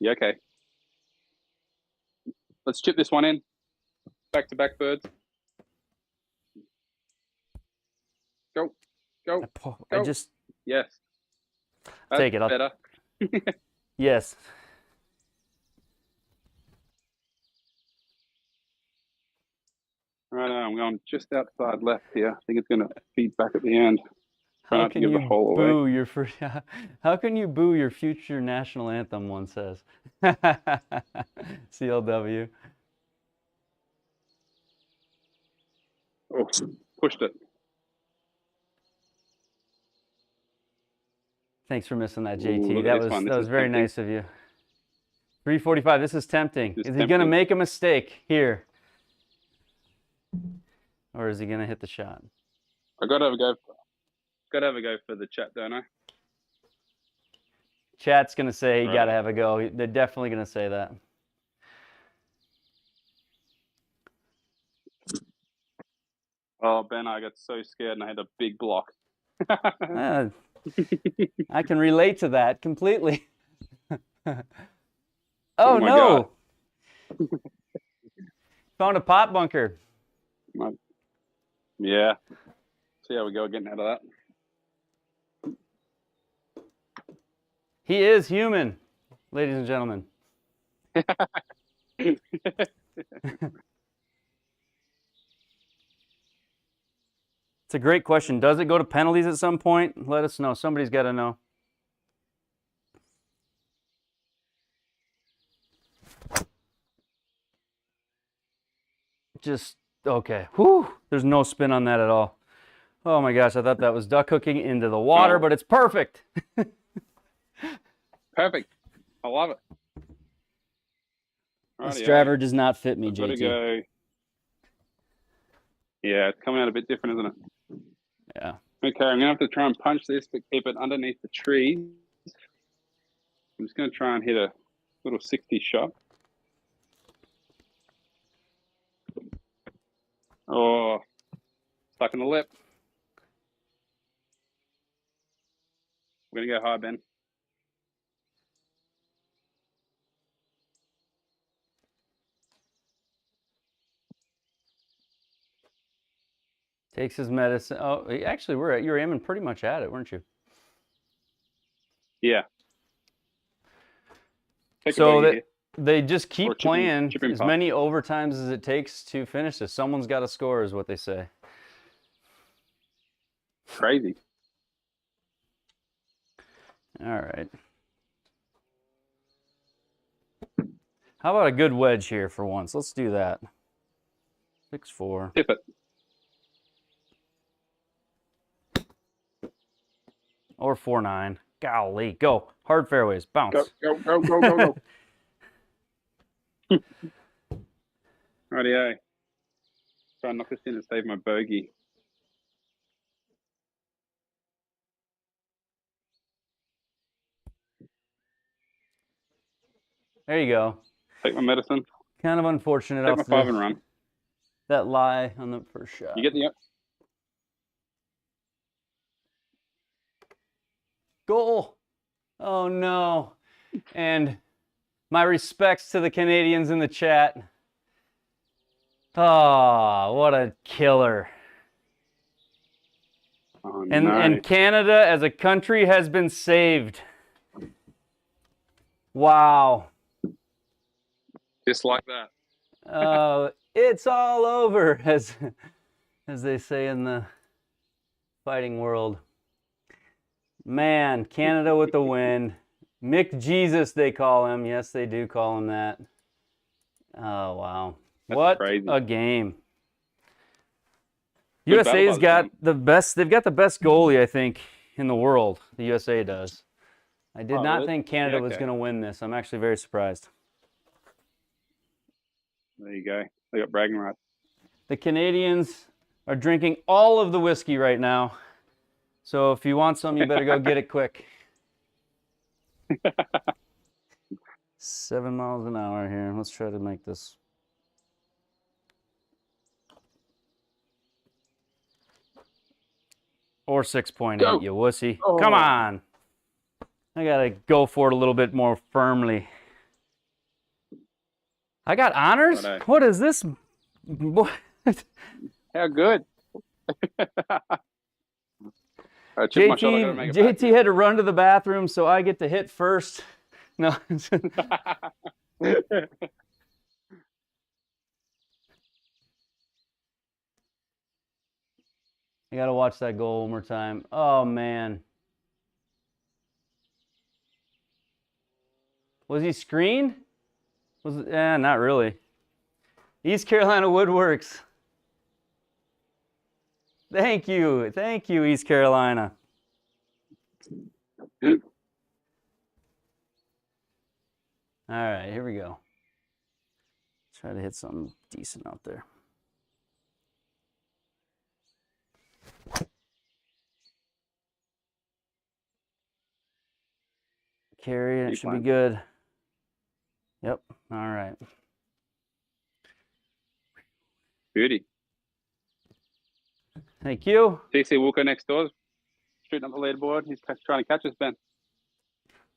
Yeah, okay. Let's chip this one in. Back-to-back birds. Go. Go. I just... Yes. That's take it. better. Yes. Right, I'm going just outside left here. I think it's going to feed back at the end. How can you boo your first? How can you boo your future national anthem? One says. CLW. Oh, pushed it. Thanks for missing that, JT. Ooh, that was very nice of you. 345. This is tempting. Is he going to make a mistake here? Or is he going to hit the shot? I got to have a go. Got to have a go for the chat, don't I? Chat's going to say you got to have a go. They're definitely going to say that. Oh, Ben, I got so scared and I had a big block. I can relate to that completely. Oh, no. Found a pot bunker. Yeah. See how we go getting out of that. He is human, ladies and gentlemen. It's a great question. Does it go to penalties at some point? Let us know. Somebody's got to know. Just, okay. Whew. There's no spin on that at all. Oh my gosh, I thought that was duck hooking into the water, but it's perfect. Perfect. I love it. This driver does not fit me, JT. Go. Yeah, it's coming out a bit different, isn't it? Yeah. Okay, I'm going to have to try and punch this, but keep it underneath the tree. I'm just going to try and hit a little 60 shot. Oh, stuck in the lip. We're going to go high, Ben. Takes his medicine. Oh, actually, you were aiming pretty much at it, weren't you? Yeah. So they just keep playing as many overtimes as it takes to finish this. Someone's got to score, is what they say. Crazy. All right. How about a good wedge here for once? Let's do that. 6-4. Tip it. Or 4-9. Golly, go. Hard fairways. Bounce. Go. Rightio. Try and knock this in and save my bogey. There you go. Take my medicine. Kind of unfortunate Take my off 5 and run. that lie on the first shot. You get the Goal. Oh no. And my respects to the Canadians in the chat. Oh, what a killer. Oh, And Canada as a country has been saved. Wow. Just like that. It's all over, as they say in the fighting world. Man, Canada with the win. Mick Jesus, they call him. Yes, they do call him that. Oh, wow. That's what crazy. a game. Good USA's battle got team. the best, they've got the best goalie, I think, in the world. The USA does. I did not really? think Canada Yeah, was okay. going to win this. I'm actually very surprised. There you go. They got bragging rights. The Canadians are drinking all of the whiskey right now. So if you want some, you better go get it quick. 7 miles an hour here. Let's try to make this. Or 6.8, Go. you wussy. Oh. Come on. I got to go for it a little bit more firmly. I got honors? Righto. What is this? What? How good. I chipped my shot, I gotta make it JT had to run to the bathroom, so I get to hit first. No. back. I got to watch that goal one more time. Oh, man. Was he screened? Not really. East Carolina Woodworks. Thank you, East Carolina. All right, here we go. Try to hit something decent out there. Carry it, should be good. Yep, all right. Beauty. Thank you. TC Walker next door, shooting up the leaderboard. He's trying to catch us, Ben.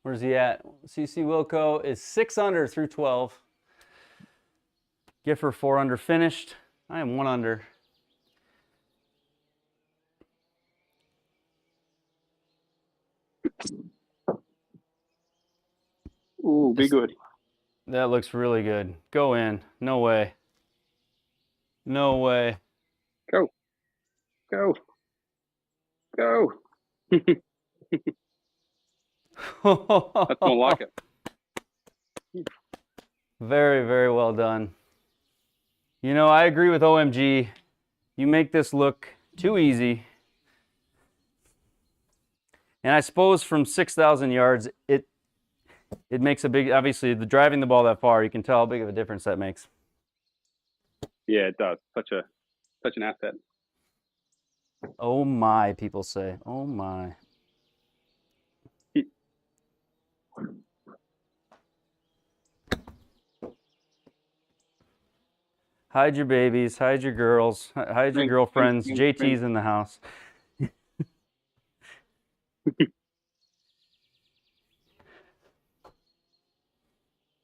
Where's he at? CC Wilco is 6 under through 12. Giffer 4 under finished. I am 1 under. Ooh, be good. That looks really good. Go in. No way. No way. Go. Go. Go. That's more like it. Very, very well done. You know, I agree with OMG. You make this look too easy. And I suppose from 6,000 yards, it makes a big, obviously, driving the ball that far, you can tell how big of a difference that makes. Yeah, it does. Such an asset. Oh my, people say. Oh my. Hide your babies, hide your girls, hide your girlfriends. JT's in the house.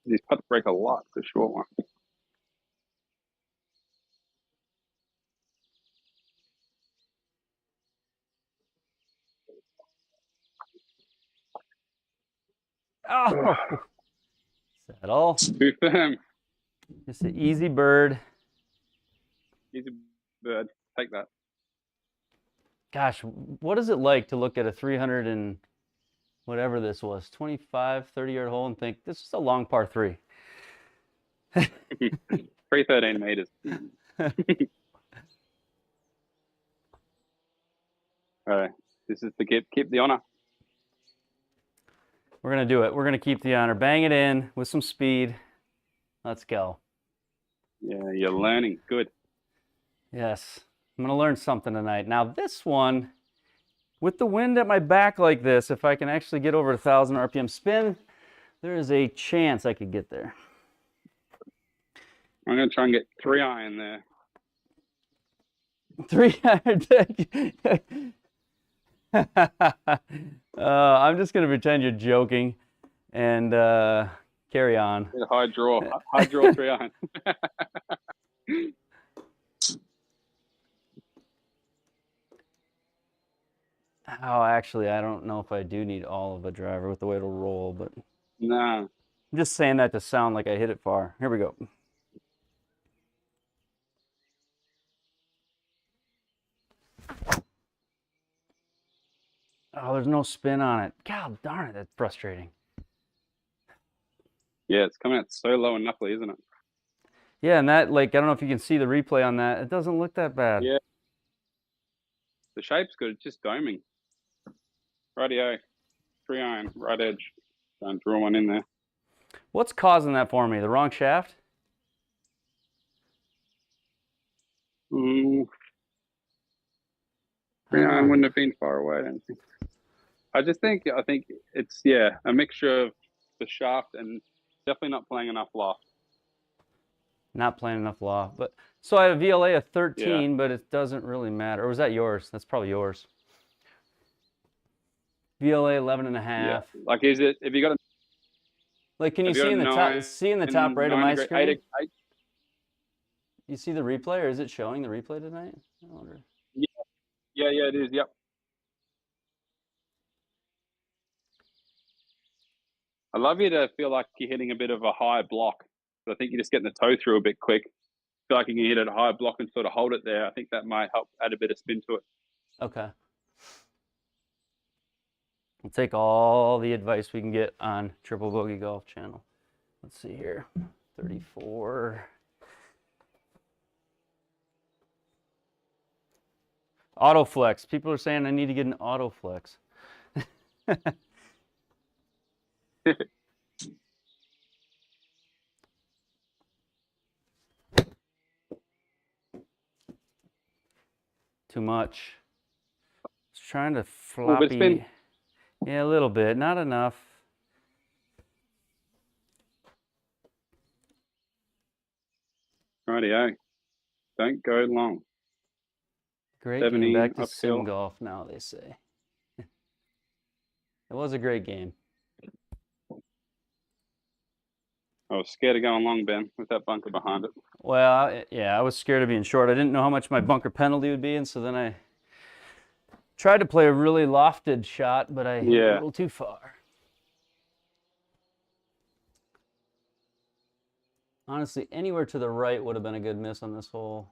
These putts break a lot, the short one. Oh, is that all? Too firm. Just an easy bird. Easy bird. Take that. gosh, what is it like to look at a 300 and whatever this was, 25, 30-yard hole and think, this is a long par 3? 313 meters. All right, this is to keep the honor. We're going to do it. We're going to keep the honor. Bang it in with some speed. Let's go. Yeah, you're learning. Good. Yes. I'm going to learn something tonight. Now, this one, with the wind at my back like this, if I can actually get over 1,000 RPM spin, there is a chance I could get there. I'm going to try and get 3-iron there. 300. I'm just going to pretend you're joking and carry on. Get a high draw 3-iron. Oh, actually, I don't know if I do need all of a driver with the way it'll roll, but Nah. I'm just saying that to sound like I hit it far. Here we go. Oh, there's no spin on it. God darn it, that's frustrating. Yeah, it's coming out so low and knuckly, isn't it? Yeah, and that, like, I don't know if you can see the replay on that. It doesn't look that bad. Yeah. The shape's good. It's just doming. Rightio. 3-iron, right edge. Don't draw one in there. What's causing that for me? The wrong shaft? Ooh. 3-iron wouldn't have been far away, I don't think. I think it's, yeah, a mixture of the shaft and definitely not playing enough loft. Not playing enough loft. But so I have a VLA of 13, Yeah. but it doesn't really matter. Or was that yours? That's probably yours. VLA 11 and a half. Yeah. Like, is it, if you got a, like, can you have you got see in the top right of my screen? 8, You see the replay, or is it showing the replay tonight? I wonder. Yeah, it is. Yep. I love you to feel like you're hitting a bit of a high block. I think you're just getting the toe through a bit quick. Feel like you can hit a high block and sort of hold it there. I think that might help add a bit of spin to it. Okay. We'll take all the advice we can get on Triple Bogey Golf Channel. Let's see here. 34. Autoflex. People are saying I need to get an autoflex. Too much. Just trying to floppy. Spin. Yeah, a little bit. Not enough. Rightio. Don't go long. Great 17 game. Back to uphill. sim golf now, they say. It was a great game. I was scared of going long, Ben, with that bunker behind it. Well, yeah, I was scared of being short. I didn't know how much my bunker penalty would be, and so then I tried to play a really lofted shot, but I hit it a little too far. Honestly, anywhere to the right would have been a good miss on this hole.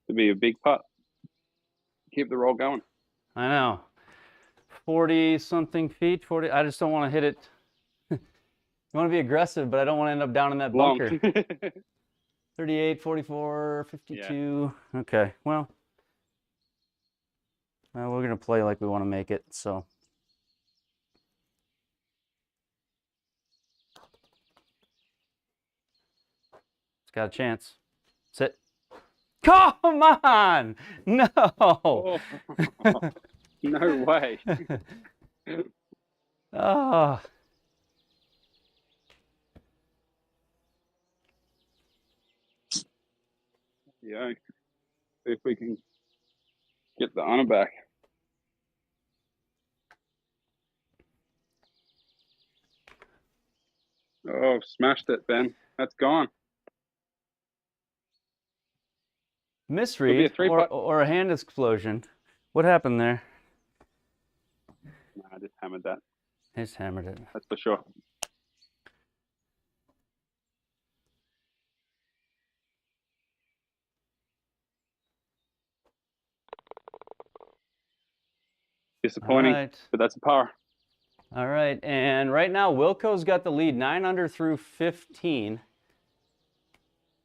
It'd be a big putt. Keep the roll going. I know. 40-something feet, 40. I just don't want to hit it. You want to be aggressive, but I don't want to end up down in that bunker. 38, 44, 52. Yeah. Okay, well, we're going to play like we want to make it, so. It's got a chance. Sit. Come on! No! Oh, no way. Oh. Yeah. See if we can get the honor back. Oh, smashed it, Ben. That's gone. Misread or a hand explosion. What happened there? No, I just hammered that. Just hammered it. That's for sure. Disappointing, right. but that's a par. All right, and right now Wilco's got the lead, 9 under through 15.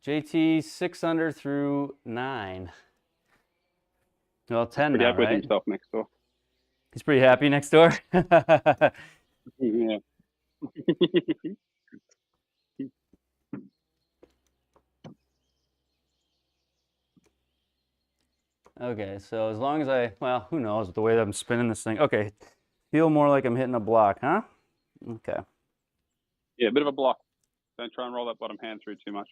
JT 6 under through 9. Well, 10 Pretty now, happy with right? himself next door. He's pretty happy next door. Yeah. Okay, so as long as well, who knows with the way that I'm spinning this thing. Okay, feel more like I'm hitting a block, huh? Okay. Yeah, a bit of a block. Don't try and roll that bottom hand through too much.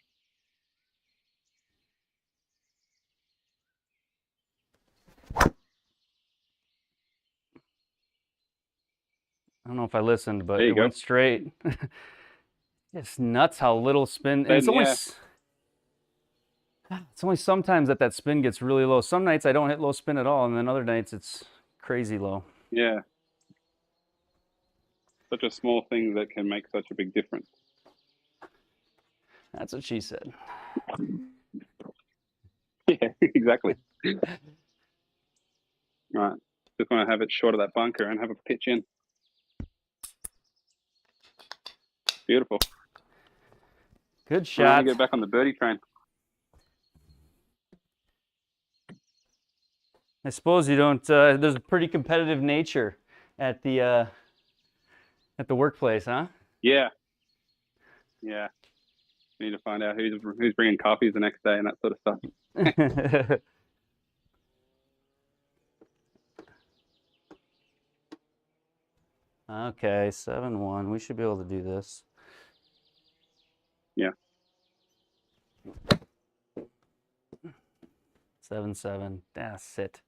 I don't know if I listened, but There you it go. went straight. It's nuts how little spin. And it's only, it's only sometimes that spin gets really low. Some nights I don't hit low spin at all, and then other nights it's crazy low. Yeah. Such a small thing that can make such a big difference. That's what she said. Yeah, exactly. Right. Just want to have it short of that bunker and have a pitch in. Beautiful. Good I'm shot. going to get back on the birdie train. I suppose you don't. There's a pretty competitive nature at the workplace, huh? Yeah. Yeah. Need to find out who's bringing coffees the next day and that sort of stuff. Okay, 7-1. We should be able to do this. Yeah. 7-7. That's it.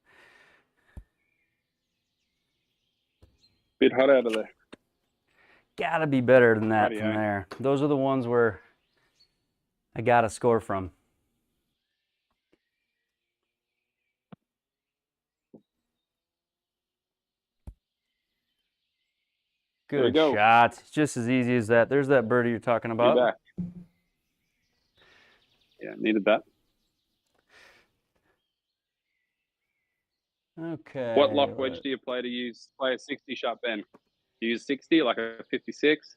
Bit hot out of there. Gotta be better than that Rightio. from there. Those are the ones where I gotta score from. There we Good go. shot. It's just as easy as that. There's that birdie you're talking You're about. back. Yeah, needed that. Okay. What loft wedge do you play a 60 shot bend? Do you use 60, like a 56?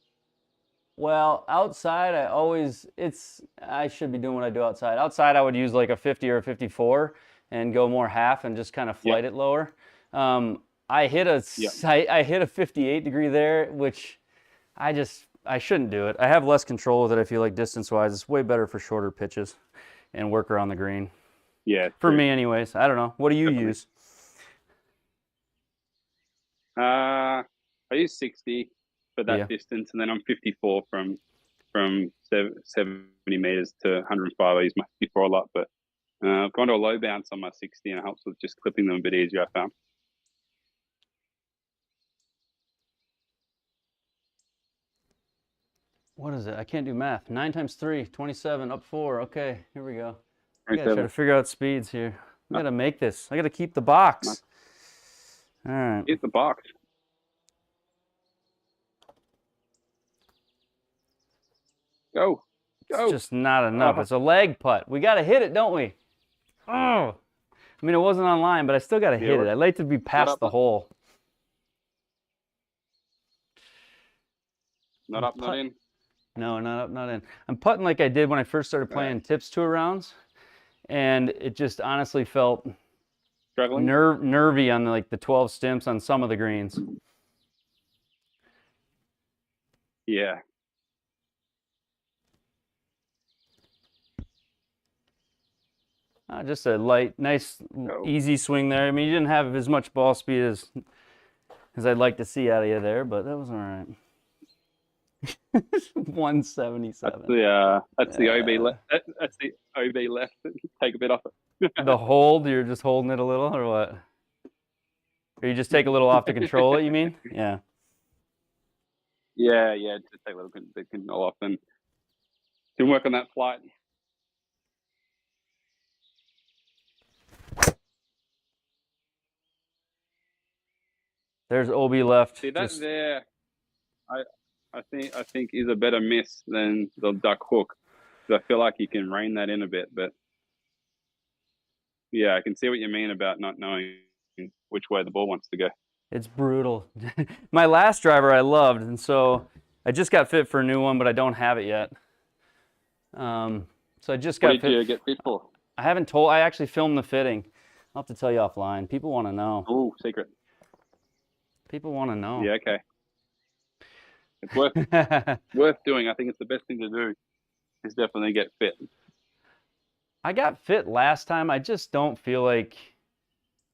Well, outside I should be doing what I do outside. Outside I would use like a 50 or a 54 and go more half and just kind of flight it lower. I hit a 58 degree there, which I shouldn't do it. I have less control with it, I feel like, distance-wise. It's way better for shorter pitches and work around the green. Yeah. For me anyways. I don't know. What do you use? I use 60 for that distance, and then I'm 54 from 70 meters to 105. I use my 54 a lot, but I've gone to a low bounce on my 60, and it helps with just clipping them a bit easier, I found. What is it? I can't do math. 9 times 3, 27, up 4. Okay, here we go. I gotta 27. try to figure out speeds here. We gotta make this. I gotta keep the box. All right. Hit the box. Go. It's just not enough. It's a leg putt. We gotta hit it, don't we? Oh. I mean, it wasn't on line, but I still gotta hit it. I'd like to be past the hole. Not up, not in. No, not up, not in. I'm putting like I did when I first started playing Tips Tour rounds, and it just honestly felt nervy on the 12 stimps on some of the greens. Yeah. Just a light, nice, easy swing there. I mean, you didn't have as much ball speed as I'd like to see out of you there, but that was all right. 177. That's the OB left. That's the OB left. Take a bit off it. The hold, you're just holding it a little, or what? Or you just take a little off to control it, you mean? Yeah. Yeah, just take a little bit control off and can work on that flight. There's OB left. See that there? I think is a better miss than the duck hook. I feel like you can rein that in a bit, but yeah, I can see what you mean about not knowing which way the ball wants to go. It's brutal. My last driver I loved, and so I just got fit for a new one, but I don't have it yet. So I just got What did you get fit for? I haven't told. I actually filmed the fitting. I'll have to tell you offline. People want to know. Oh, secret. People want to know. Yeah, okay. It's worth doing. I think it's the best thing to do. Is definitely get fit. I got fit last time. I just don't feel like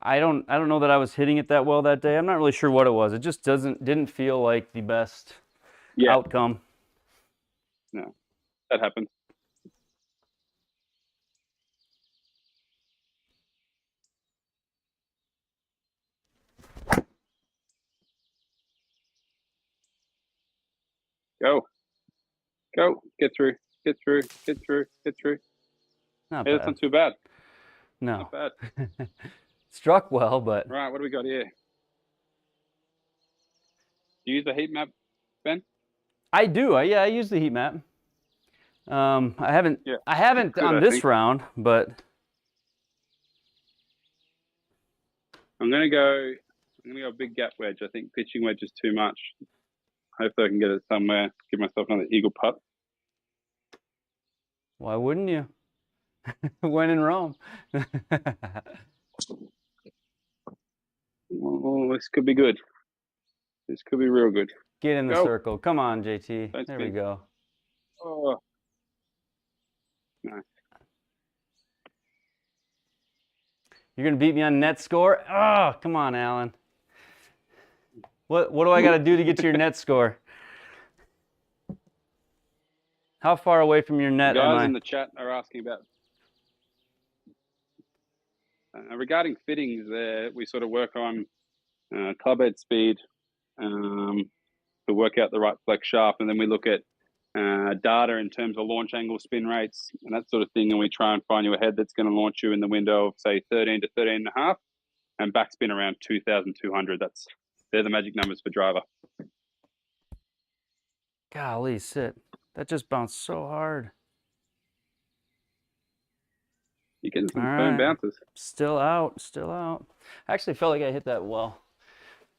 I don't know that I was hitting it that well that day. I'm not really sure what it was. It just didn't feel like the best outcome. No, that happens. Go. Go. Get through. Get through. Get through. Get through. Not Hey, bad. that's not too bad. No. Not bad. Struck well, but. Right, what do we got here? Do you use the heat map, Ben? I do. I use the heat map. I haven't on this round, but I'm gonna go big gap wedge. I think pitching wedge is too much. Hopefully I can get it somewhere. Give myself another eagle putt. Why wouldn't you? When in Rome. Oh, this could be good. This could be real good. Get in the circle. Come on, JT. Don't there spin. We go. Oh. Nice. You're going to beat me on net score? Oh, come on, Alan. What do I got to do to get to your net score? How far away from your net am I? Guys in the chat are asking about regarding fittings. We sort of work on club head speed to work out the right flex shaft, and then we look at data in terms of launch angle, spin rates, and that sort of thing, and we try and find you a head that's going to launch you in the window of say 13 to 13 and a half, and backspin around 2,200. They're the magic numbers for driver. Golly, sit. That just bounced so hard. You're getting some firm bounces. Still out. I actually felt like I hit that well.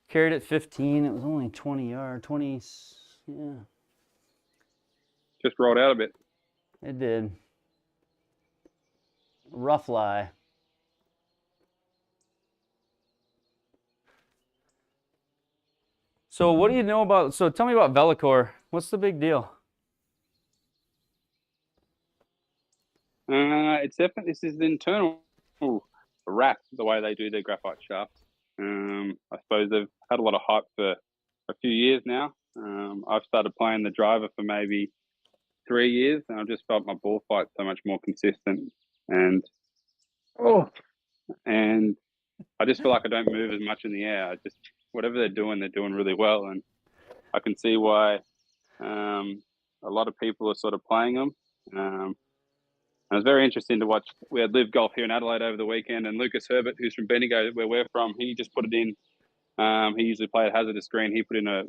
Carried it 15. It was only 20 yards. 20, yeah. Just rolled out a bit. It did. Rough lie. So what do you know about, so tell me about Velicor. What's the big deal? It's definitely, this is the internal wrap, the way they do their graphite shafts. I suppose they've had a lot of hype for a few years now. I've started playing the driver for maybe 3 years, and I've just felt my ball flight so much more consistent. And I just feel like I don't move as much in the air. Whatever they're doing really well, and I can see why a lot of people are sort of playing them. It was very interesting to watch. We had Live Golf here in Adelaide over the weekend, and Lucas Herbert, who's from Bendigo, where we're from, he just put it in. He usually played hazardous green. He put in a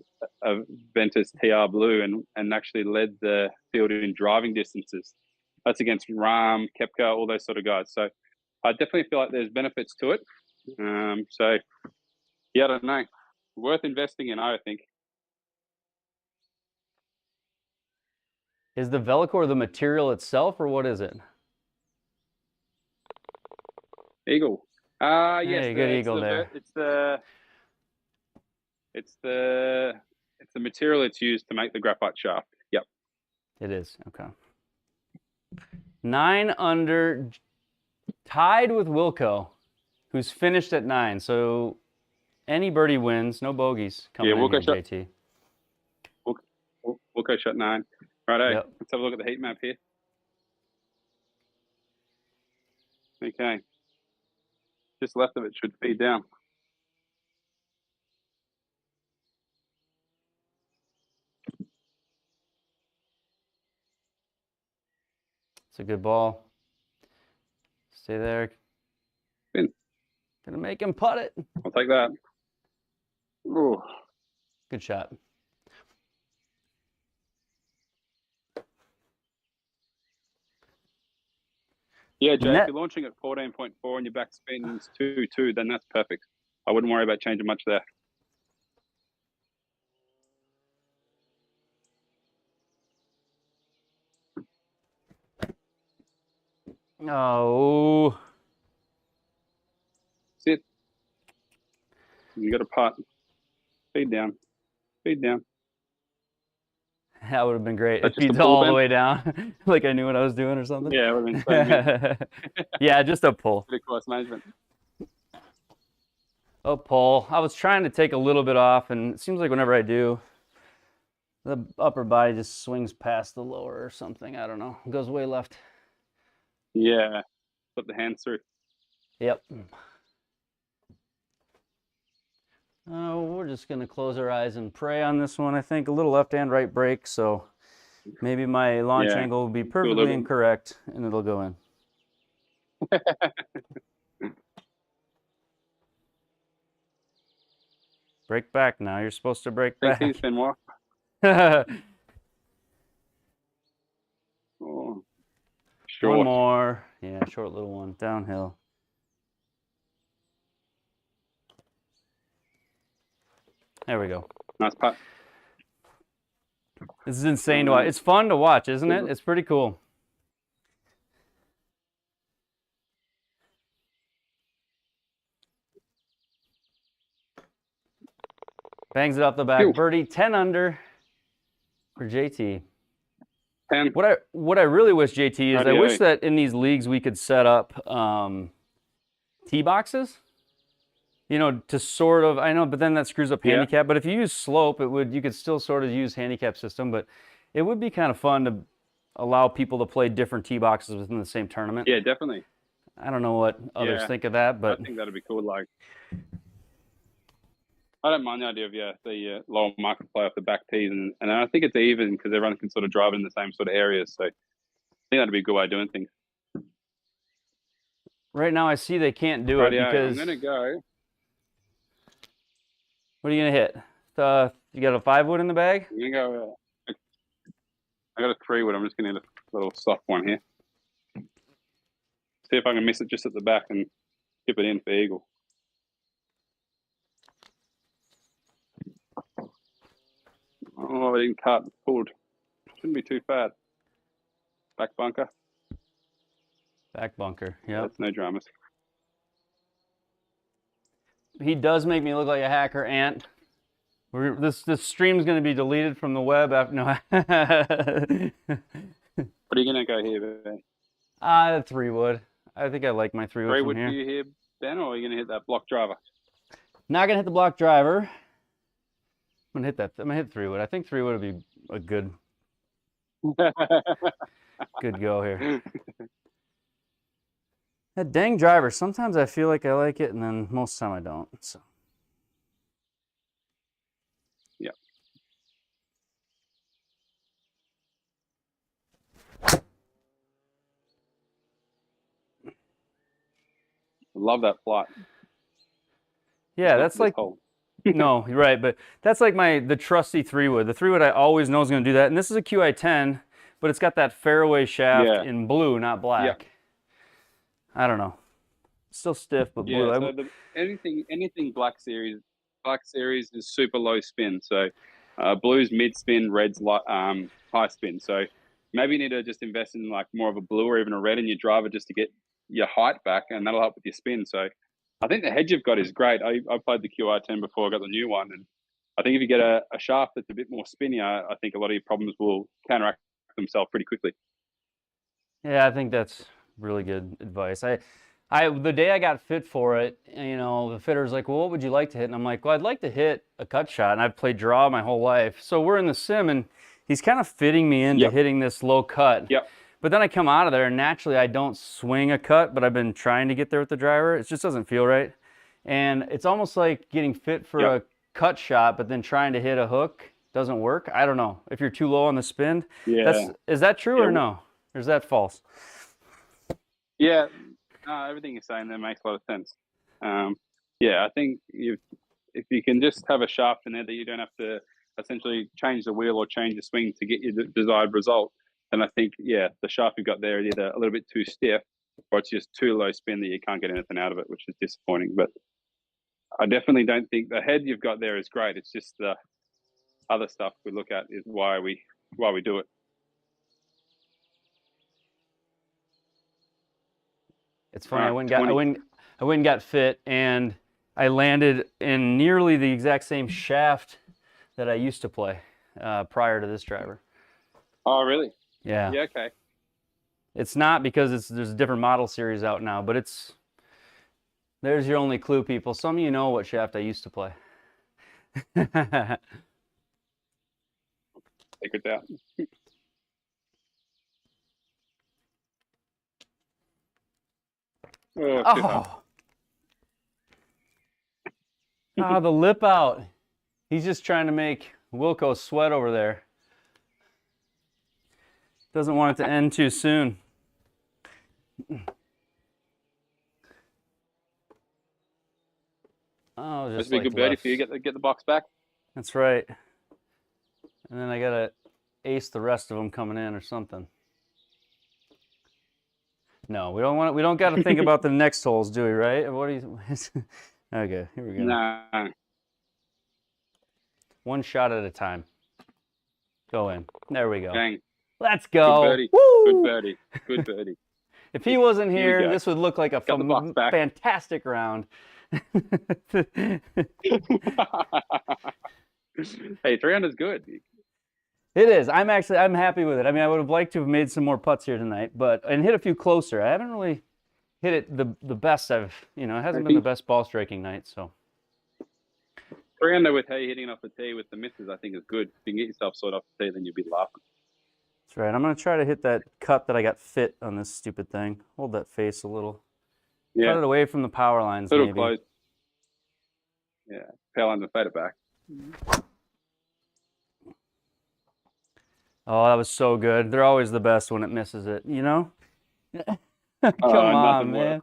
Ventus TR Blue and actually led the field in driving distances. That's against Rahm, Koepka, all those sort of guys. So I definitely feel like there's benefits to it. So, yeah, I don't know. Worth investing in, I think. Is the Velicor the material itself, or what is it? Eagle. Yes, hey, good eagle there. It's the material it's used to make the graphite shaft. Yep. It is. Okay. 9 under, tied with Wilco, who's finished at 9. So any birdie wins, no bogeys coming in here, JT. Wilco shot 9. Righto. Yep. Let's have a look at the heat map here. Okay. Just left of it should feed down. It's a good ball. Stay there. Spin. Gonna make him putt it. I'll take that. Ooh. Good shot. Yeah, Jay, if you're launching at 14.4 and your backspin is 2.2, then that's perfect. I wouldn't worry about changing much there. Oh, Sit. You got a putt. Feed down. Feed down. that would have been great. That's It just a feeds pull, all the Ben? way down, like I knew what I was doing or something. Yeah, it would have been so easy. Yeah, just a pull. Bit of course management. A pull. I was trying to take a little bit off, and it seems like whenever I do, the upper body just swings past the lower or something. I don't know. It goes way left. Yeah. Put the hands through. Yep. We're just going to close our eyes and pray on this one. I think a little left hand right break, so maybe my launch angle will be perfectly incorrect and it'll go in. Break back now. You're supposed to break back. Thanks, Benoit. Oh, short. One more. Yeah, short little one. Downhill. There we go. Nice putt. This is insane to watch. It's fun to watch, isn't it? It's pretty cool. Bangs it off the back. Birdie, 10 under for JT. 10. What I really wish, JT, is I wish that in these leagues we could set up tee boxes. You know, to sort of, I know, but then that screws up handicap. But if you use slope, you could still sort of use handicap system. But it would be kind of fun to allow people to play different tee boxes within the same tournament. Yeah, definitely. I don't know what others think of that, but I think that'd be cool. Like, I don't mind the idea of the lower market play off the back tees, and I think it's even because everyone can sort of drive in the same sort of areas. So I think that'd be a good way of doing things. Right now, I see they can't do it because I'm gonna go. What are you gonna hit? You got a 5-wood in the bag? I'm gonna go. I got a 3-wood. I'm just gonna hit a little soft one here. See if I can miss it just at the back and tip it in for eagle. Oh, I didn't cut. Pulled. Shouldn't be too bad. Back bunker. Back bunker. Yeah. That's no dramas. He does make me look like a hacker ant. This stream's going to be deleted from the web after. No. What are you gonna go here, Ben? 3-wood. I think I like my 3-wood. 3-wood for you here, Ben, or are you gonna hit that block driver? Not gonna hit the block driver. I'm gonna hit that. I'm gonna hit 3-wood. I think 3-wood would be a good go here. That dang driver. Sometimes I feel like I like it, and then most of the time I don't. So. Yeah. Love that flight. Yeah, that's like no, you're right, but that's like the trusty 3-wood. The 3-wood I always know is going to do that, and this is a QI10, but it's got that fairway shaft in blue, not black. I don't know. Still stiff, but blue. Yeah, so anything black series is super low spin. So blue's mid spin, red's high spin. So maybe you need to just invest in like more of a blue or even a red in your driver just to get your height back, and that'll help with your spin. So I think the head you've got is great. I played the QI10 before I got the new one, and I think if you get a shaft that's a bit more spinny, I think a lot of your problems will counteract themselves pretty quickly. Yeah, I think that's really good advice. The day I got fit for it, you know, the fitter's like, well, what would you like to hit? And I'm like, well, I'd like to hit a cut shot. And I've played draw my whole life. So we're in the sim, and he's kind of fitting me into hitting this low cut. Yep. But then I come out of there, and naturally I don't swing a cut, but I've been trying to get there with the driver. It just doesn't feel right. And it's almost like getting fit for a cut shot, but then trying to hit a hook doesn't work. I don't know. If you're too low on the spin. Yeah. Is that true or no? Or is that false? Yeah. Everything you're saying there makes a lot of sense. I think if you can just have a shaft in there that you don't have to essentially change the wheel or change the swing to get your desired result, then I think, the shaft you've got there is either a little bit too stiff or it's just too low spin that you can't get anything out of it, which is disappointing. But I definitely don't think the head you've got there is great. It's just the other stuff we look at is why we do it. It's funny. Alright, 20. I went and got fit, and I landed in nearly the exact same shaft that I used to play prior to this driver. Oh, really? Yeah. Yeah, okay. It's not because there's a different model series out now, but there's your only clue, people. Some of you know what shaft I used to play. Take it out. Oh, too hard. Ah, the lip out. He's just trying to make Wilco sweat over there. Doesn't want it to end too soon. Oh, This just would be a like good birdie left. for you. Get the box back. That's right. And then I gotta ace the rest of them coming in or something. No, we don't want. We don't got to think about the next holes, do we? Right? What do you? Okay, here we go. Nah. One shot at a time. Go in. There we go. Dang. Let's go. Good birdie. Woo! Good birdie. Good birdie. If he wasn't Here we here, go. this would look like a Got the box back. fantastic round. Hey, 300 is good. It is. I'm happy with it. I mean, I would have liked to have made some more putts here tonight, and hit a few closer. I haven't really hit it the best it hasn't been the best ball striking night, so. 300 with how you're hitting off the tee with the misses, I think is good. If you can get yourself sorted off the tee, then you'll be laughing. That's right. I'm going to try to hit that cut that I got fit on this stupid thing. Hold that face a little. Yeah. Cut it away from the power lines, A little maybe. close. Yeah. Power lines and fade it back. Oh, that was so good. They're always the best when it misses it, you know? Come on, man.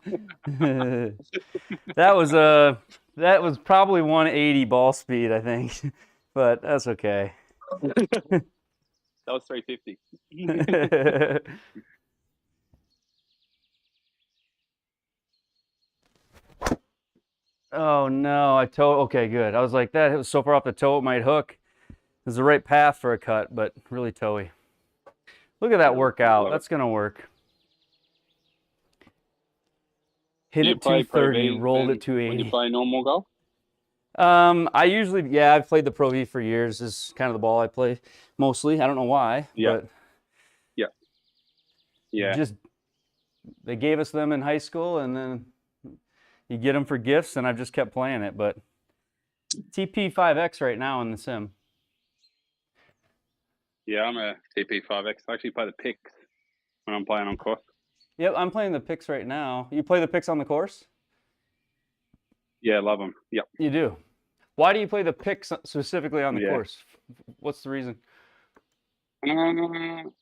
That was probably 180 ball speed, I think. But that's okay. That was 350. Oh no, okay, good. I was like, that it was so far off the toe it might hook. It was the right path for a cut, but really toey. Look at that workout. That's gonna work. Hit it 230, rolled it 280. When you play normal golf? I usually, I've played the Pro V for years. This is kind of the ball I play mostly. I don't know why, but just they gave us them in high school, and then you get them for gifts, and I've just kept playing it. But TP5X right now in the sim. Yeah, I'm a TP5X. I actually play the picks when I'm playing on course. Yep, I'm playing the picks right now. You play the picks on the course? Yeah, I love them. Yep. You do. Why do you play the picks specifically on the course? What's the reason? I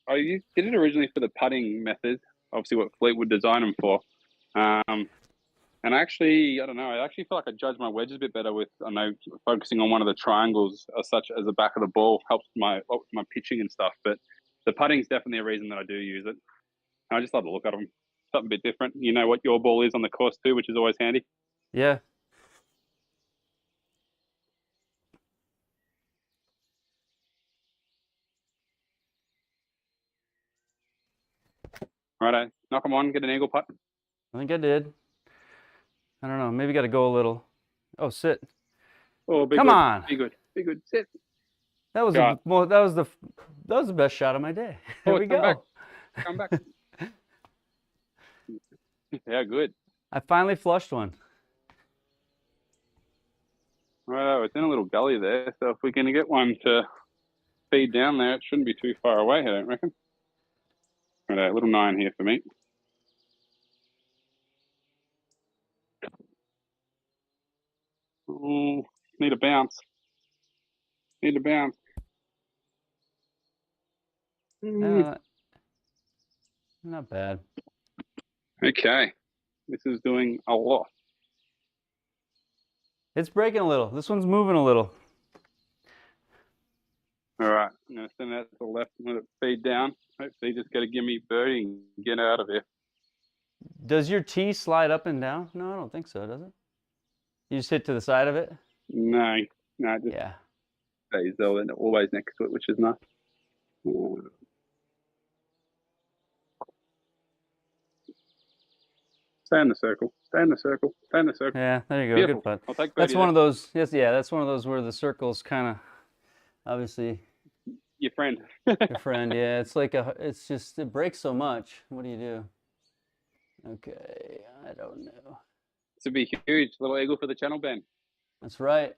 did it originally for the putting method, obviously what Fleetwood designed them for. And actually, I don't know, I actually feel like I judge my wedges a bit better with, I know, focusing on one of the triangles such as the back of the ball helps my pitching and stuff. But the putting is definitely a reason that I do use it. And I just love to look at them. Something a bit different. You know what your ball is on the course too, which is always handy. Yeah. Righto, knock them on, get an eagle putt. I think I did. I don't know. Maybe got to go a little. Oh, sit. Oh, be Come good. on. Be good. Be good. Sit. That was that was the best shot of my day. There we go. Back. Come back. Yeah, good. I finally flushed one. Right, it's in a little gully there, so if we're going to get one to feed down there, it shouldn't be too far away, I don't reckon. Right, a little 9 here for me. Oh, need a bounce. Need a bounce. Not bad. Okay, this is doing a lot. It's breaking a little. This one's moving a little. All right, I'm going to send that to the left and let it feed down. Hopefully, just got to give me birdie and get out of here. Does your tee slide up and down? No, I don't think so, does it? You just hit to the side of it? No, it just stays there and always next to it, which is nice. Stay in the circle. Stay in the circle. Stay in the circle. Yeah, there you go. Beautiful. Good putt. I'll take That's birdie one of those. Yes, yeah, that's one of those where the circle's kind of obviously your friend. your friend. Yeah, it's like it's just it breaks so much. What do you do? Okay, I don't know. This would be huge. Little eagle for the channel, Ben. That's right.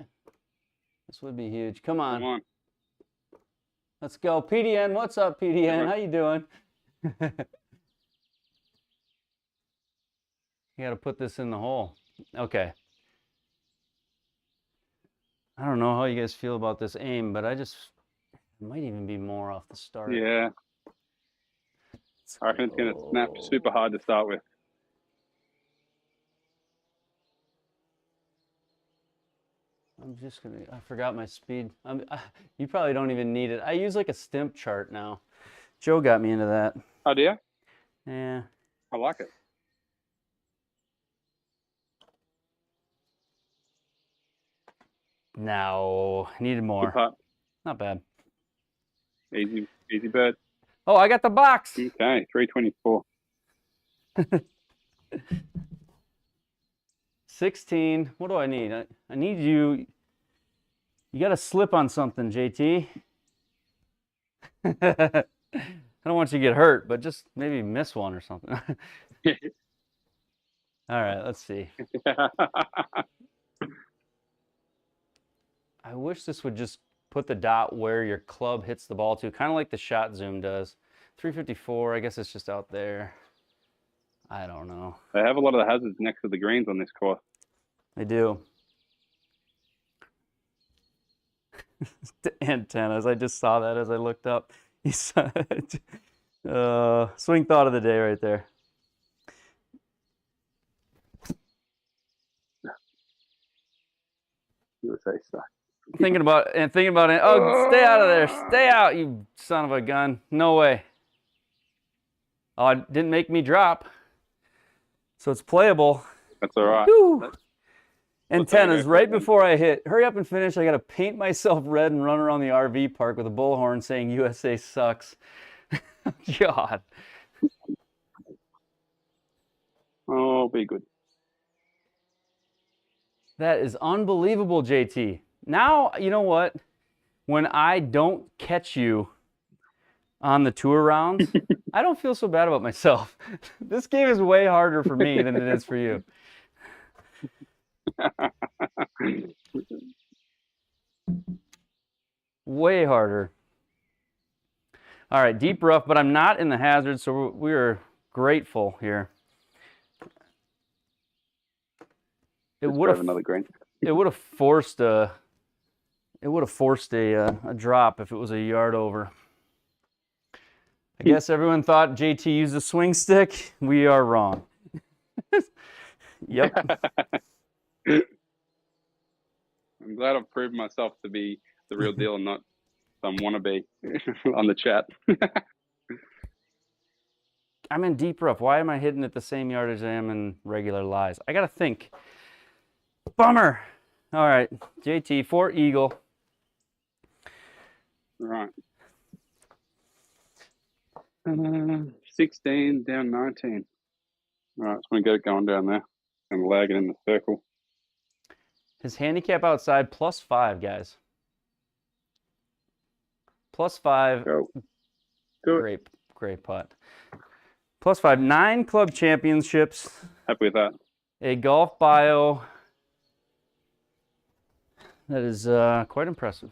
This would be huge. Come on. Come on. Let's go. PDN, what's up, PDN? How you doing? You got to put this in the hole. Okay. I don't know how you guys feel about this aim, but it might even be more off the start. Yeah. I reckon it's going to snap super hard to start with. I'm just going to, I forgot my speed. You probably don't even need it. I use like a stimp chart now. Joe got me into that. Oh, do you? Yeah. I like it. No, needed more. Good putt. Not bad. Easy bird. Oh, I got the box. Okay, 324. 16. What do I need? I need you. You got to slip on something, JT. I don't want you to get hurt, but just maybe miss one or something. All right, let's see. I wish this would just put the dot where your club hits the ball to, kind of like the shot zoom does. 354, I guess it's just out there. I don't know. They have a lot of the hazards next to the greens on this course. They do. Antennas, I just saw that as I looked up. Swing thought of the day right there. USA stuff. Thinking about it. Oh, stay out of there. Stay out, you son of a gun. No way. Oh, it didn't make me drop. So it's playable. That's all right. Antennas right before I hit. Hurry up and finish. I got to paint myself red and run around the RV park with a bullhorn saying USA sucks. God. Oh, be good. That is unbelievable, JT. Now, you know what? When I don't catch you on the tour rounds, I don't feel so bad about myself. This game is way harder for me than it is for you. Way harder. All right, deep rough, but I'm not in the hazard, so we're grateful here. It would have another green. It would have forced a drop if it was a yard over. I guess everyone thought JT used a swing stick. We are wrong. Yep. I'm glad I've proved myself to be the real deal and not some wannabe on the chat. I'm in deep rough. Why am I hitting at the same yardage I am in regular lies? I got to think. Bummer. All right, JT, for eagle. Right. 16 down 19. All right, so I'm going to get it going down there and lag it in the circle. His handicap outside +5, guys. +5. Go. Do it. Great putt. +5. 9 club championships. Happy with that. A golf bio. That is quite impressive.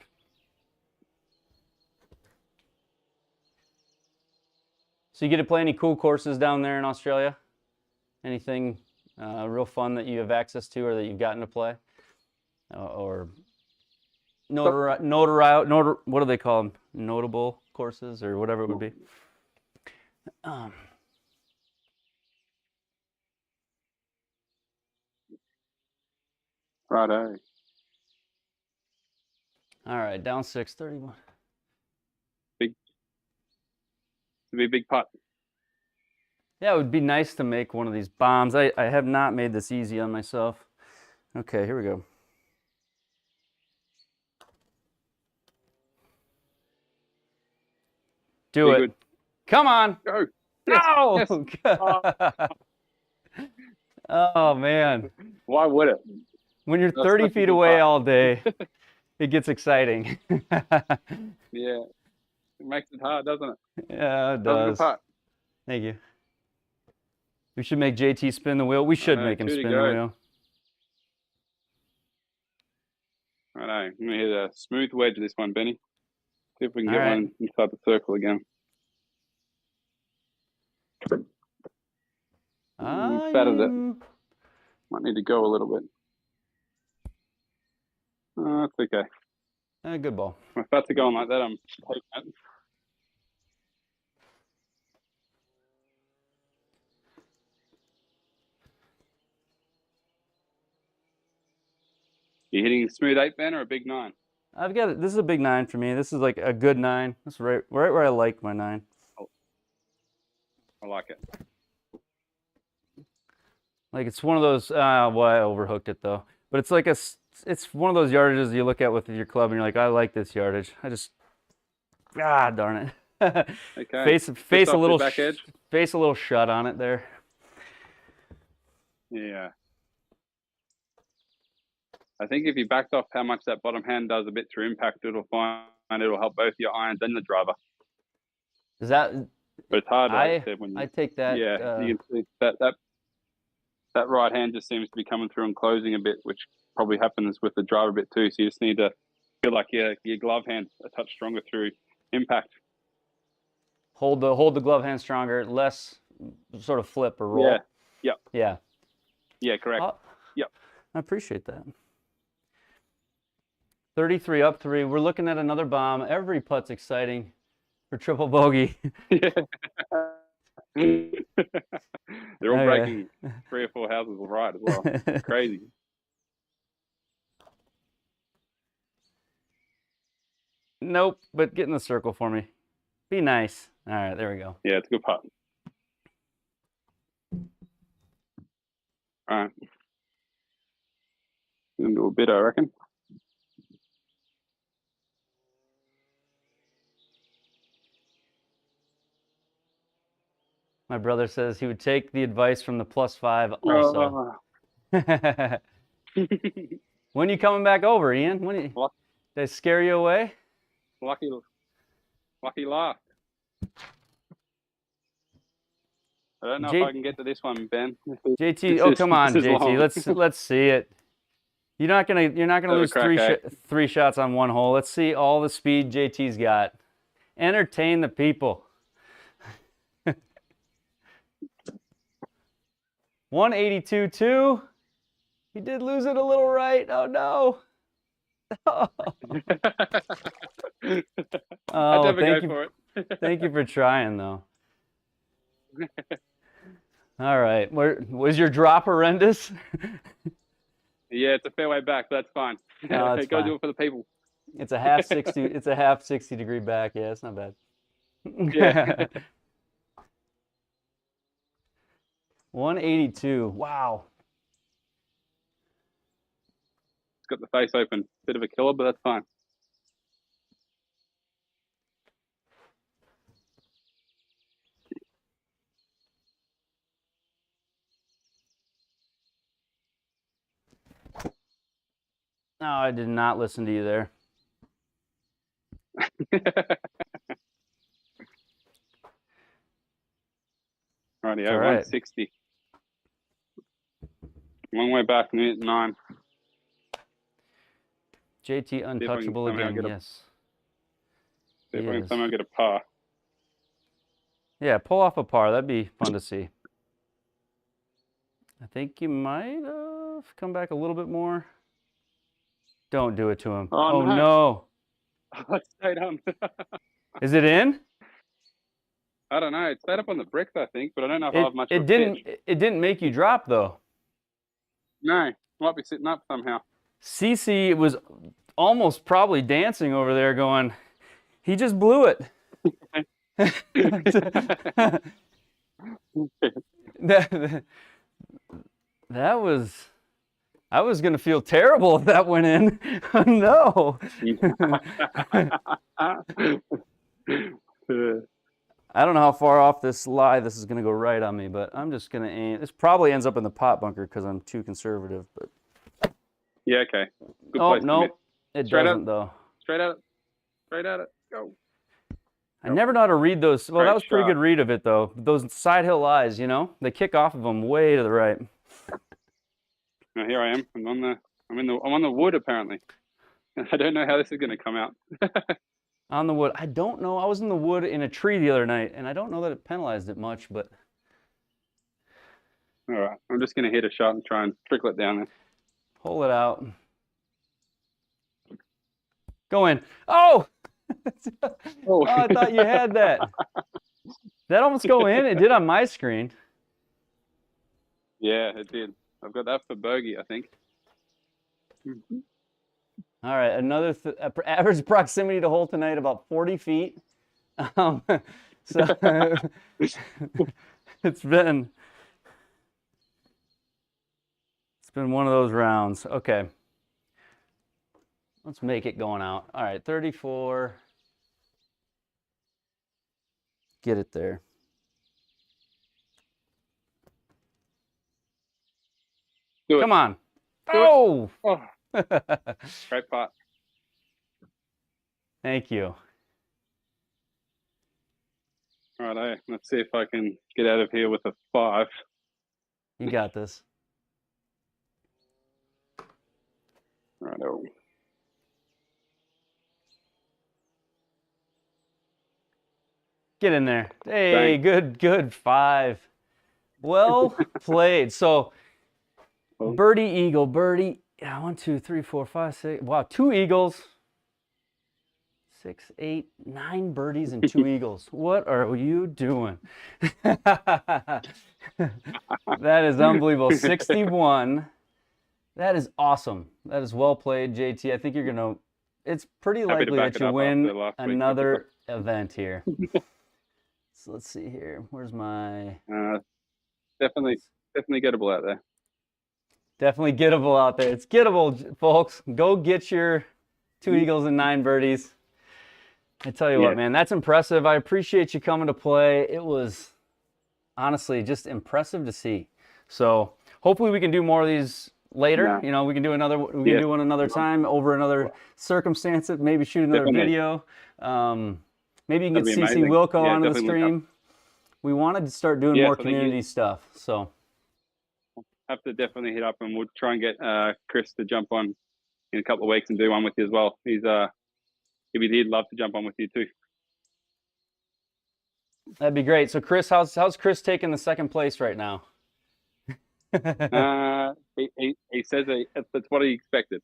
So you get to play any cool courses down there in Australia? Anything real fun that you have access to or that you've gotten to play? Or what do they call them? Notable courses or whatever it would be. Righto. All right, down 6, 31. It'd be a big putt. Yeah, it would be nice to make one of these bombs. I have not made this easy on myself. Okay, here we go. Do it. Good. Come on. Go. No! Yes. Oh man. Why would it? When you're That's 30 such a feet good away putt. all day, it gets exciting. Yeah, it makes it hard, doesn't it? Yeah, it That was a good does. putt. Thank you. We should make JT spin the wheel. We I should know, make him 2 to spin the go. wheel. I know. I'm gonna hit a smooth wedge this one, Benny. See if we can All get right. one inside the circle again. Battered it. Might need to go a little bit. That's okay. Good ball. If that's going like that, I'm taking it. You hitting a smooth 8, Ben, or a big 9? I've got it. This is a big 9 for me. This is like a good 9. This is right where I like my 9. I like it. Like it's one of those. Well, I overhooked it though. But it's like it's one of those yardages you look at with your club and you're like, I like this yardage. I just, darn it. Okay. Face a off the little back edge. face a little shut on it there. Yeah. I think if you backed off how much that bottom hand does a bit through impact, it'll help both your irons and the driver. Is that? But it's hard, like I said, when you, I take that. yeah, you can see that right hand just seems to be coming through and closing a bit, which probably happens with the driver a bit too. So you just need to feel like your glove hand's a touch stronger through impact. Hold the glove hand stronger, less sort of flip or roll. Yeah. Yep. Yeah. Yeah. Correct. Yep. I appreciate that. 33 up 3. We're looking at another bomb. Every putt's exciting for triple bogey. They're all breaking 3 or 4 houses right as well. It's crazy. Nope, but get in the circle for me. Be nice. All right, there we go. Yeah, it's a good putt. All right. Gonna do a bit, I reckon. My brother says he would take the advice from the +5 also. When you coming back over, Ian? Did I scare you away? Lucky laugh. I don't know if I can get to this one, Ben. JT, come on, JT. Let's see it. You're not gonna lose three shots on one hole. Let's see all the speed JT's got. Entertain the people. 182.2. He did lose it a little right. Oh no. Oh, thank you for trying though. All right. Was your drop horrendous? Yeah, it's a fair way back. That's fine. No, Go do it for the people. It's a half 60. It's a half 60-degree back. Yeah, it's not bad. Yeah. 182. Wow. It's got the face open. Bit of a killer, but that's fine. No, I did not listen to you there. Righty, All right. 160. Long way back, minute 9. JT untouchable again, yes. See if I can somehow get a par. Yeah, pull off a par. That'd be fun to see. I think you might have come back a little bit more. Don't do it to him. Oh no. I stayed on. Is it in? I don't know. It stayed up on the bricks, I think, but I don't know if I have much of a pitch. pitch. It didn't make you drop though. No, might be sitting up somehow. CC was almost probably dancing over there going, he just blew it. That was, I was going to feel terrible if that went in. No. I don't know how far off this lie this is going to go right on me, but I'm just going to aim. This probably ends up in the pot bunker because I'm too conservative. But Yeah, okay. Good oh, place to no, miss. it Straight doesn't, up. though. Straight at it. Straight at it. Go. I never know how to read those. Well, Great that was a pretty shot. good read of it, though. Those side hill lies, you know, they kick off of them way to the right. Now, here I am. I'm on the wood apparently. I don't know how this is going to come out. On the wood. I don't know. I was in the wood in a tree the other night, and I don't know that it penalized it much, but. All right. I'm just going to hit a shot and try and trickle it down there. Pull it out. Go in. Oh! Oh, I thought you had that. Did that almost go in? It did on my screen. Yeah, it did. I've got that for bogey, I think. All right, another average proximity to hole tonight, about 40 feet. So it's been one of those rounds. Okay, let's make it going out. All right, 34. Get it there. Do it. Come on. Do Oh! Oh, great putt. Thank you. All right, let's see if I can get out of here with a 5. You got this. Righto. Get in there. Hey, good 5. Well played. So, birdie, eagle, birdie. Yeah, 1, 2, 3, 4, 5, 6. Wow, 2 eagles. 6, 8, 9 birdies and 2 eagles. What are you doing? That is unbelievable. 61. That is awesome. That is well played, JT. I think you're going to, it's pretty likely that you win another event here. So let's see here. Where's my... Definitely gettable out there. Definitely gettable out there. It's gettable, folks. Go get your 2 eagles and 9 birdies. I tell you what, man, that's impressive. I appreciate you coming to play. It was honestly just impressive to see. So hopefully we can do more of these later. Yeah. You know, we can do another. We can do one another time over another circumstances. Maybe shoot another video. Maybe you can get CC Wilco onto the stream. We wanted to start doing more community stuff. So have to definitely hit up, and we'll try and get Chris to jump on in a couple of weeks and do one with you as well. He'd love to jump on with you too. That'd be great. So Chris, how's Chris taking the second place right now? He says that's what he expected.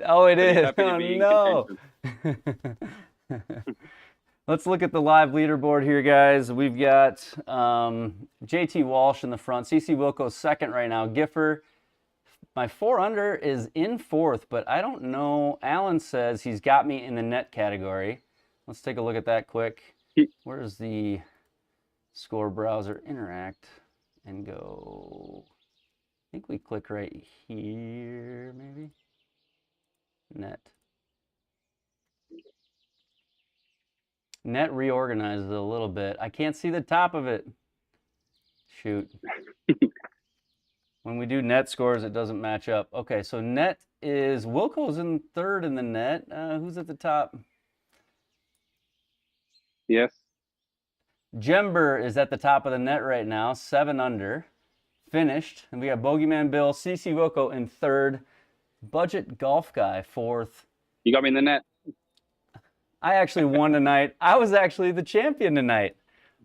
Oh, it is. Oh, no. Let's look at the live leaderboard here, guys. We've got JT Walsh in the front. CC Wilco's second right now. Giffer, my 4 under is in 4th, but I don't know. Alan says he's got me in the net category. Let's take a look at that quick. Where's the score browser? Interact and go. I think we click right here, maybe. Net. Net reorganizes it a little bit. I can't see the top of it. Shoot. When we do net scores, it doesn't match up. Okay, so net is Wilco's in 3rd in the net. Who's at the top? Yes. Jember is at the top of the net right now, 7 under. Finished. And we got Bogeyman Bill, CC Wilco in 3rd. Budget Golf Guy 4th. You got me in the net. I actually won tonight. I was actually the champion tonight.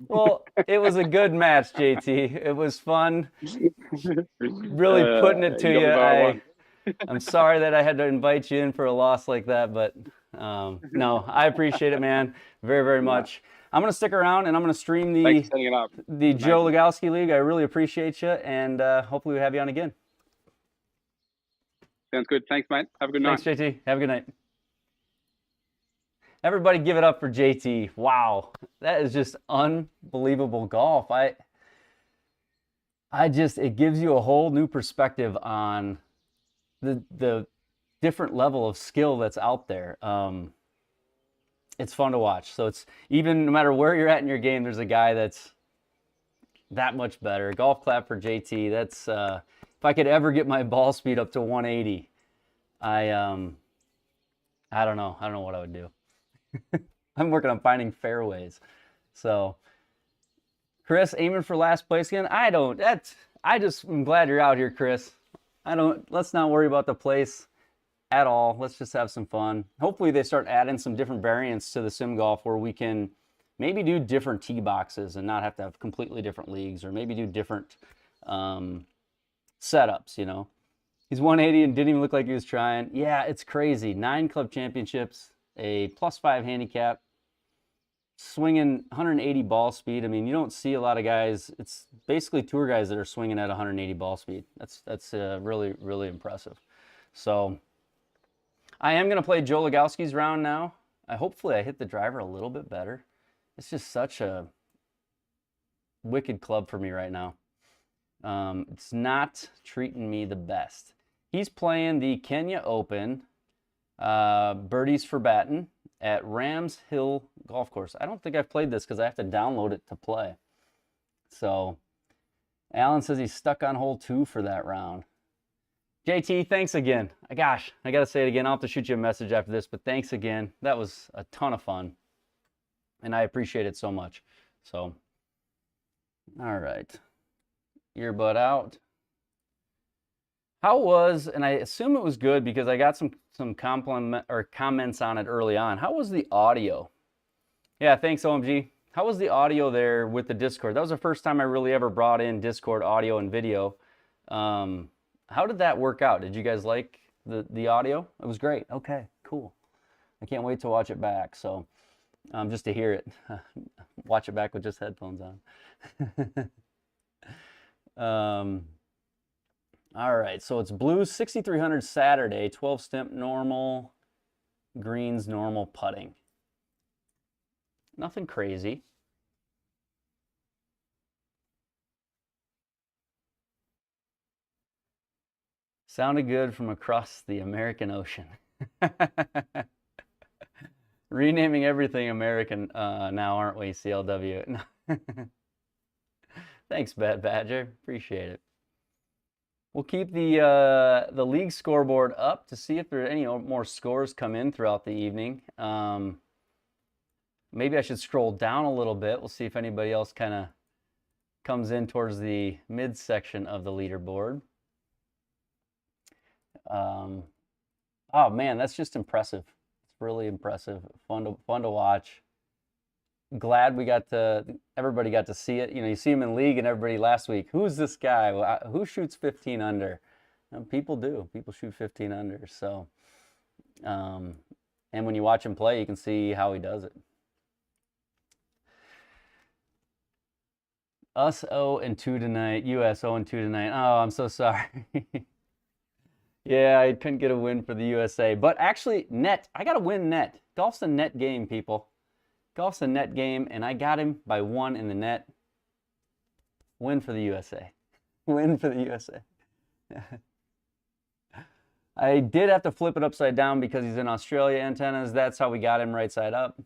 Well, it was a good match, JT. It was fun. Really putting it to you. I'm sorry that I had to invite you in for a loss like that, but no, I appreciate it, man, very, very much. I'm going to stick around and I'm going to stream the JLAG League. I really appreciate you, and hopefully we have you on again. Sounds good. Thanks, mate. Have a good night. Thanks, JT. Have a good night. Everybody give it up for JT. Wow. That is just unbelievable golf. It gives you a whole new perspective on the different level of skill that's out there. it's fun to watch. So it's even no matter where you're at in your game, there's a guy that's that much better. Golf clap for JT. That's if I could ever get my ball speed up to 180, I don't know. I don't know what I would do. I'm working on finding fairways. So Chris, aiming for last place again. I just am glad you're out here, Chris. Let's not worry about the place at all. Let's just have some fun. Hopefully they start adding some different variants to the sim golf where we can maybe do different tee boxes and not have to have completely different leagues, or maybe do different setups, you know. He's 180 and didn't even look like he was trying. Yeah, it's crazy. 9 club championships, a +5 handicap, swinging 180 ball speed. I mean, you don't see a lot of guys. It's basically tour guys that are swinging at 180 ball speed. That's really, really impressive. So I am going to play Joe Legowski's round now. Hopefully I hit the driver a little bit better. It's just such a wicked club for me right now. It's not treating me the best. He's playing the Kenya Open, Birdies for Baton at Rams Hill Golf Course. I don't think I've played this because I have to download it to play. So Alan says he's stuck on hole 2 for that round. JT, thanks again. Gosh, I got to say it again. I'll have to shoot you a message after this, but thanks again. That was a ton of fun, and I appreciate it so much. So, all right. Earbud out. How was, and I assume it was good because I got some compliment or comments on it early on. How was the audio? Yeah, thanks, OMG. How was the audio there with the Discord? That was the first time I really ever brought in Discord audio and video. How did that work out? Did you guys like the audio? It was great. Okay, cool. I can't wait to watch it back. So just to hear it, watch it back with just headphones on. All right, so it's blues 6,300 Saturday, 12 stimp normal, greens normal putting. Nothing crazy. Sounded good from across the American Ocean. Renaming everything American now, aren't we, CLW? Thanks, Bad Badger. Appreciate it. We'll keep the league scoreboard up to see if there are any more scores come in throughout the evening. Maybe I should scroll down a little bit. We'll see if anybody else kind of comes in towards the midsection of the leaderboard. Oh man, that's just impressive. It's really impressive. Fun to watch. Glad everybody got to see it. You know, you see him in league and everybody last week, who's this guy? Who shoots 15 under? And people do. People shoot 15 under. So, and when you watch him play, you can see how he does it. Us 0-2 tonight. US 0-2 tonight. Oh, I'm so sorry. Yeah, I couldn't get a win for the USA. But actually, net. I got to win net. Golf's a net game, people. Golf's a net game, and I got him by 1 in the net. Win for the USA. Win for the USA. I did have to flip it upside down because he's in Australia antennas. That's how we got him right side up.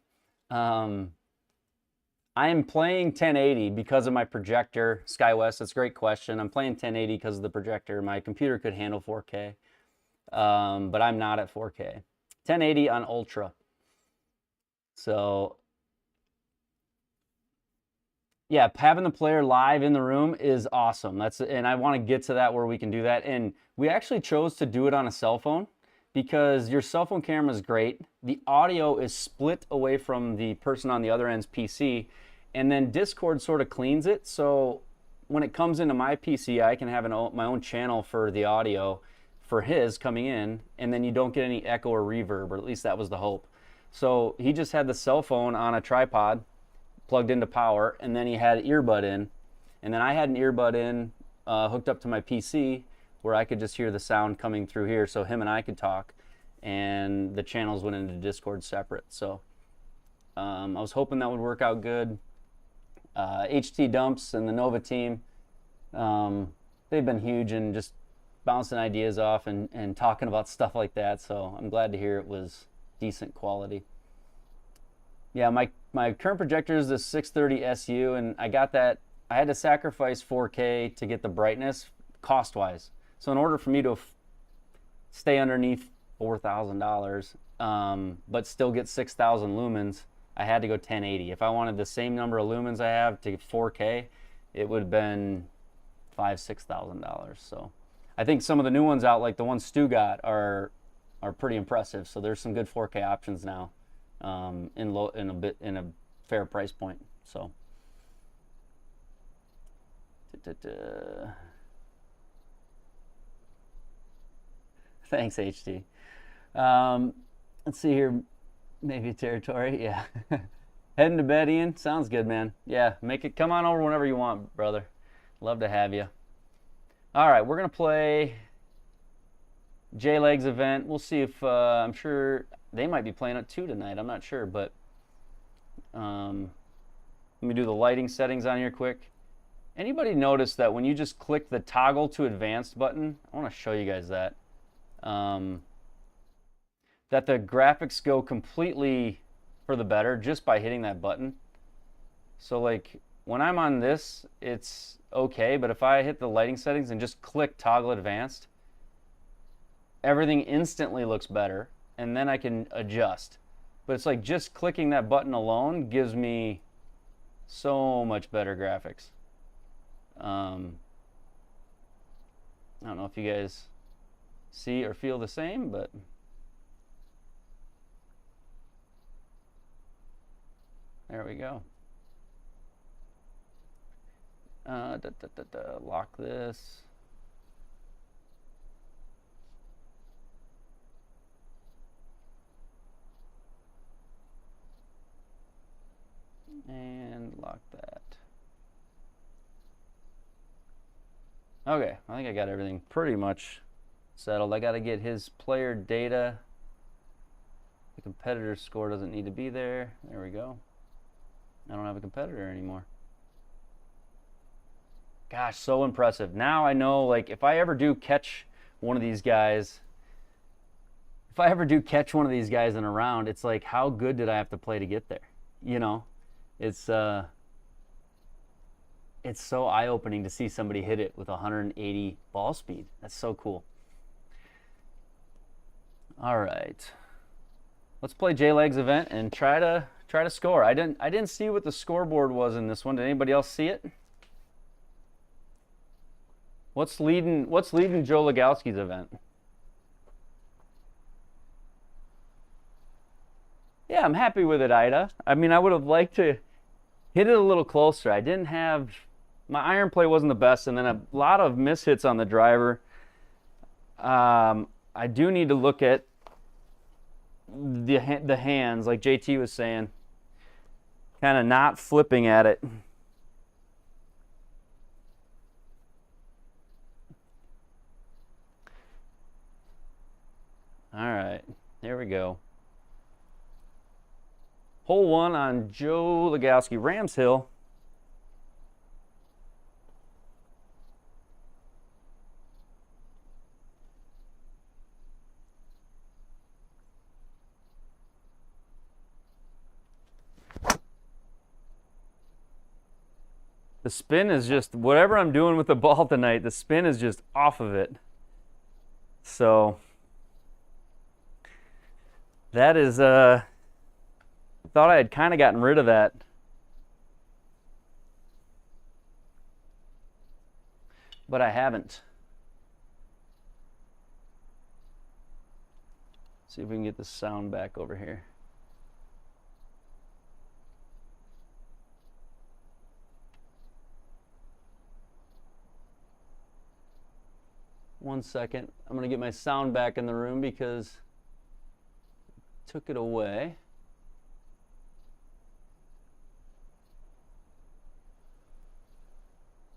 I am playing 1080 because of my projector. SkyWest, that's a great question. I'm playing 1080 because of the projector. My computer could handle 4K, but I'm not at 4K. 1080 on Ultra. So, yeah, having the player live in the room is awesome. And I want to get to that where we can do that. And we actually chose to do it on a cell phone because your cell phone camera is great. The audio is split away from the person on the other end's PC, and then Discord sort of cleans it. So when it comes into my PC, I can have my own channel for the audio for his coming in, and then you don't get any echo or reverb, or at least that was the hope. So he just had the cell phone on a tripod plugged into power, and then he had an earbud in, and then I had an earbud in hooked up to my PC where I could just hear the sound coming through here, so him and I could talk, and the channels went into Discord separate. So I was hoping that would work out good. HT Dumps and the Nova team, they've been huge in just bouncing ideas off and talking about stuff like that, so I'm glad to hear it was decent quality. Yeah, my current projector is the 630 SU, and I got that. I had to sacrifice 4K to get the brightness cost-wise. So in order for me to stay underneath $4,000, but still get 6,000 lumens, I had to go 1080. If I wanted the same number of lumens I have to get 4K, it would have been $5,000-6,000. So I think some of the new ones out, like the ones Stu got, are pretty impressive. So there's some good 4K options now, in a fair price point. So thanks, HT. Let's see here. Maybe territory. Yeah. Heading to bed, Ian. Sounds good, man. Yeah, come on over whenever you want, brother. Love to have you. All right, we're gonna play JLAG's event. We'll see if I'm sure they might be playing it too tonight. I'm not sure, but let me do the lighting settings on here quick. Anybody notice that when you just click the toggle to advanced button, I want to show you guys that, that the graphics go completely for the better just by hitting that button. So like when I'm on this, it's okay, but if I hit the lighting settings and just click toggle advanced, everything instantly looks better, and then I can adjust. But it's like just clicking that button alone gives me so much better graphics. I don't know if you guys see or feel the same, but there we go. Lock this. And lock that. Okay, I think I got everything pretty much settled. I got to get his player data. The competitor score doesn't need to be there. There we go. I don't have a competitor anymore. Gosh, so impressive. Now I know, like, if I ever do catch one of these guys, in a round, it's like, how good did I have to play to get there? You know, it's so eye-opening to see somebody hit it with 180 ball speed. That's so cool. All right, let's play JLAG's event and try to score. I didn't see what the scoreboard was in this one. Did anybody else see it? What's leading Joe Legowski's event? Yeah, I'm happy with it, Ida. I mean, I would have liked to hit it a little closer. I didn't have, my iron play wasn't the best, and then a lot of mishits on the driver. I do need to look at the hands, like JT was saying, kind of not flipping at it. All right, here we go. Hole 1 on Joe Legowski, Rams Hill. The spin is just, whatever I'm doing with the ball tonight, the spin is just off of it. So that is, thought I had kind of gotten rid of that. But I haven't. See if we can get the sound back over here. One second. I'm going to get my sound back in the room because I took it away.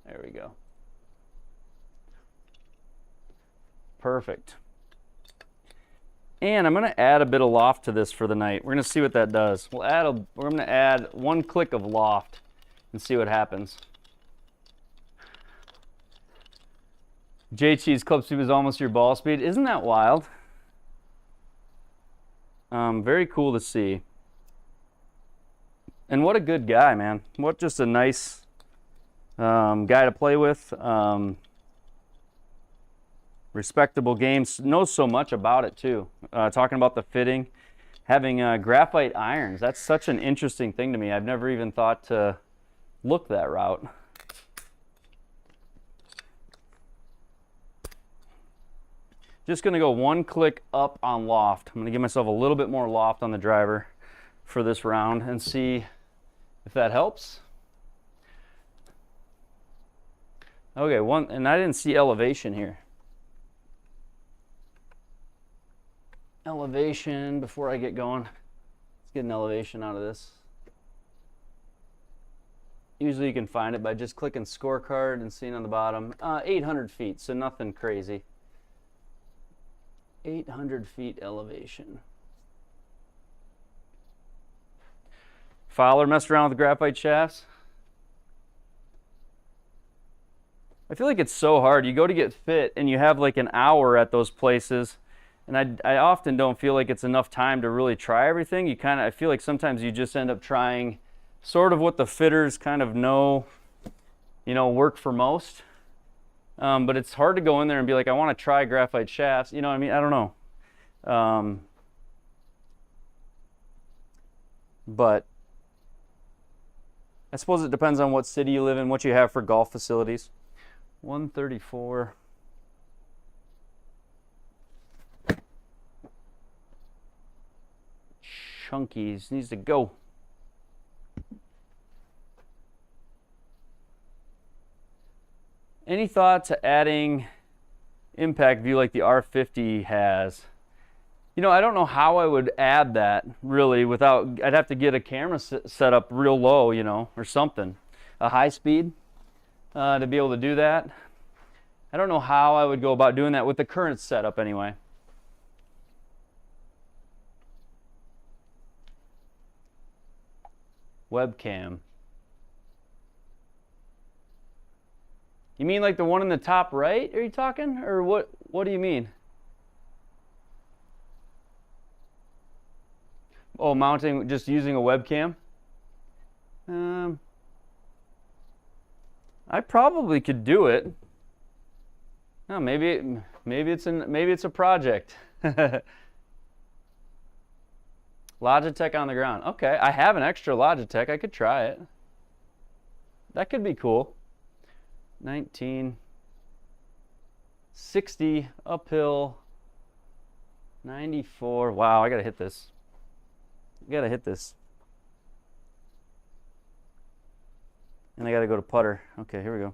There we go. Perfect. And I'm going to add a bit of loft to this for the night. We're going to see what that does. We're going to add 1 click of loft and see what happens. JT's club speed was almost your ball speed. Isn't that wild? Very cool to see. And what a good guy, man. What just a nice guy to play with. Respectable games. Knows so much about it too. Talking about the fitting. Having graphite irons. That's such an interesting thing to me. I've never even thought to look that route. Just going to go one click up on loft. I'm going to give myself a little bit more loft on the driver for this round and see if that helps. Okay, and I didn't see elevation here. Elevation before I get going. Let's get an elevation out of this. Usually you can find it by just clicking scorecard and seeing on the bottom. 800 feet, so nothing crazy. 800 feet elevation. Fowler messed around with graphite shafts. I feel like it's so hard. You go to get fit and you have like an hour at those places, and I often don't feel like it's enough time to really try everything. I feel like sometimes you just end up trying sort of what the fitters kind of know, work for most. But it's hard to go in there and be like, I want to try graphite shafts. You know what I mean? I don't know. But I suppose it depends on what city you live in, what you have for golf facilities. 134. Chunkies needs to go. Any thought to adding impact view like the R50 has? I don't know how I would add that really without, I'd have to get a camera set up real low, or something. A high speed to be able to do that. I don't know how I would go about doing that with the current setup anyway. Webcam. You mean like the one in the top right? Are you talking? Or what do you mean? Oh, mounting, just using a webcam? I probably could do it. No, maybe it's a project. Logitech on the ground. Okay, I have an extra Logitech. I could try it. That could be cool. 1960 uphill. 94. Wow, I gotta hit this. And I gotta go to putter. Okay, here we go.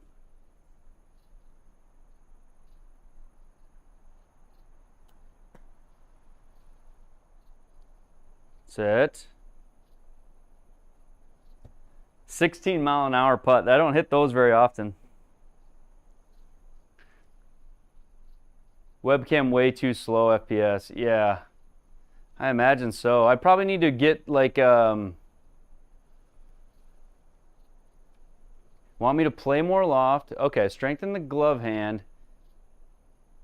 Set. 16-mile-an-hour putt. I don't hit those very often. Webcam way too slow FPS. Yeah, I imagine so. I probably need to get like want me to play more loft. Okay, strengthen the glove hand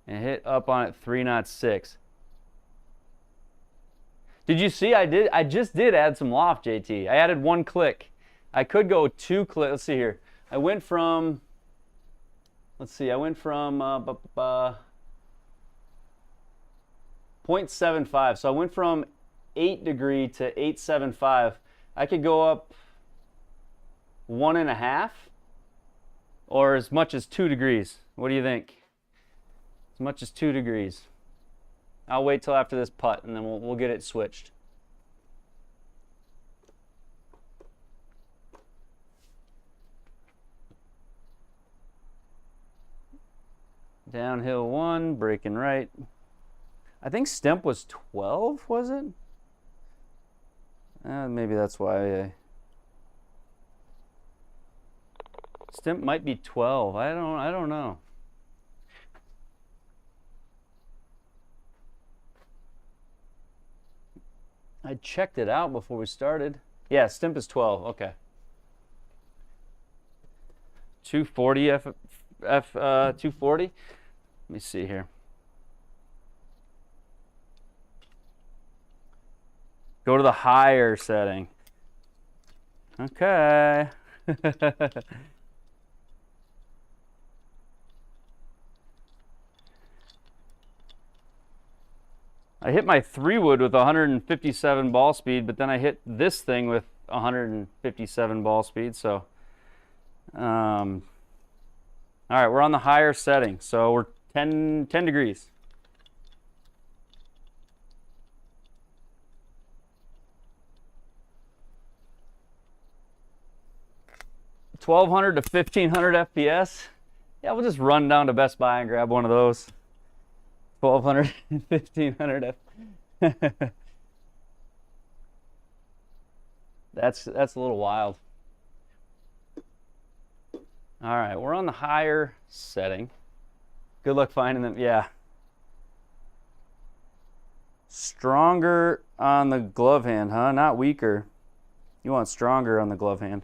and hit up on it 3.06. Did you see I just did add some loft, JT. I added one click. I could go 2 clicks. Let's see here. I went from 0.75. So I went from 8 degree to 875. I could go up 1.5 or as much as 2 degrees. What do you think? As much as 2 degrees. I'll wait till after this putt and then we'll get it switched. Downhill 1, breaking right. I think stemp was 12, was it? Maybe that's why. Stemp might be 12. I don't know. I checked it out before we started. Yeah, stemp is 12. Okay. 240 240. Let me see here. Go to the higher setting. Okay. I hit my 3-wood with 157 ball speed, but then I hit this thing with 157 ball speed. So, all right, we're on the higher setting. So we're 10 degrees. $1,200 to $1,500 FPS. Yeah, we'll just run down to Best Buy and grab one of those. 1,200 and 1,500 FPS. That's a little wild. All right, we're on the higher setting. Good luck finding them. Yeah. Stronger on the glove hand, huh? Not weaker. You want stronger on the glove hand.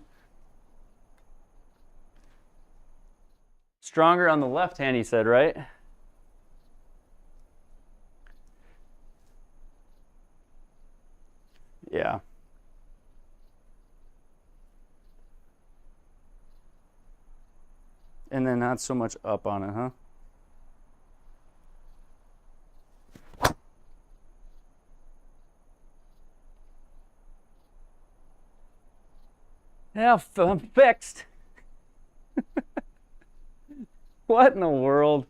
Stronger on the left hand, he said, right? Yeah. And then not so much up on it, huh? Yeah, I'm fixed. What in the world?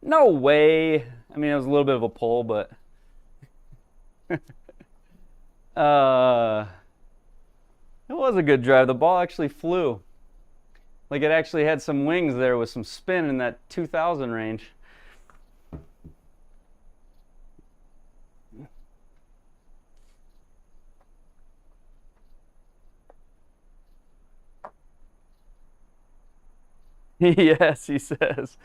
No way. I mean, it was a little bit of a pull, but it was a good drive. The ball actually flew. Like it actually had some wings there with some spin in that 2000 range. Yes, he says.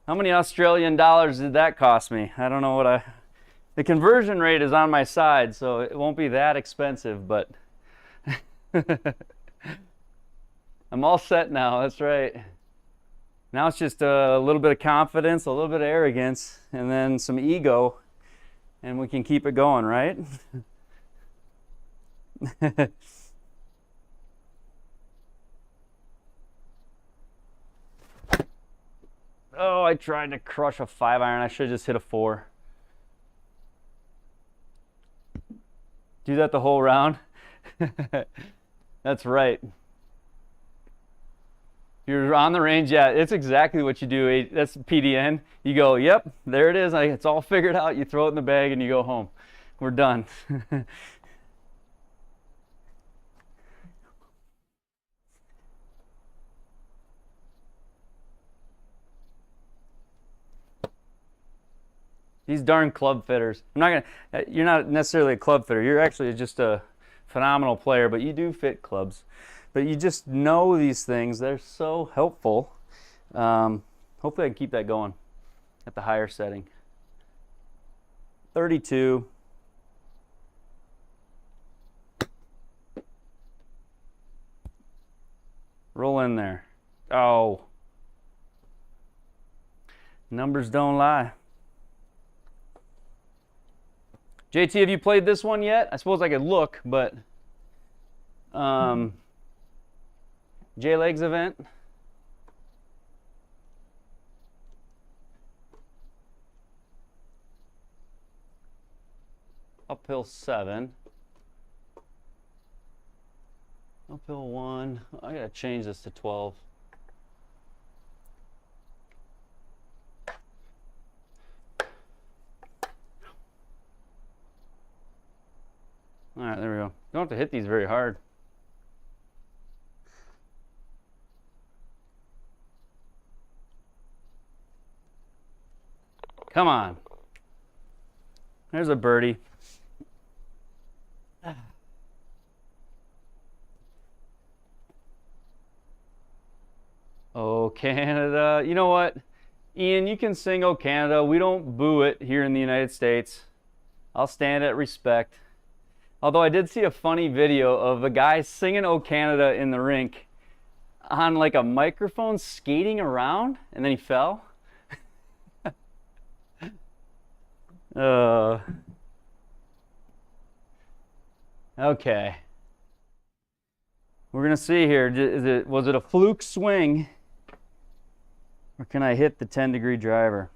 How many Australian dollars did that cost me? I don't know what the conversion rate is on my side, so it won't be that expensive, but I'm all set now. That's right. Now it's just a little bit of confidence, a little bit of arrogance, and then some ego, and we can keep it going, right? Oh, I tried to crush a 5-iron. I should have just hit a 4. Do that the whole round? That's right. If you're on the range, yeah, it's exactly what you do. That's PDN. You go, yep, there it is. It's all figured out. You throw it in the bag and you go home. We're done. These darn club fitters. You're not necessarily a club fitter. You're actually just a phenomenal player, but you do fit clubs. But you just know these things. They're so helpful. Hopefully I can keep that going at the higher setting. 32. Roll in there. Oh. Numbers don't lie. JT, have you played this one yet? I suppose I could look, but JLAG's event. Uphill 7. Uphill 1. I gotta change this to 12. All right, there we go. Don't have to hit these very hard. Come on. There's a birdie. Oh, Canada. You know what? Ian, you can sing Oh Canada. We don't boo it here in the United States. I'll stand at respect. Although I did see a funny video of a guy singing Oh Canada in the rink on like a microphone skating around, and then he fell. Okay. We're gonna see here. Was it a fluke swing, or can I hit the 10-degree driver?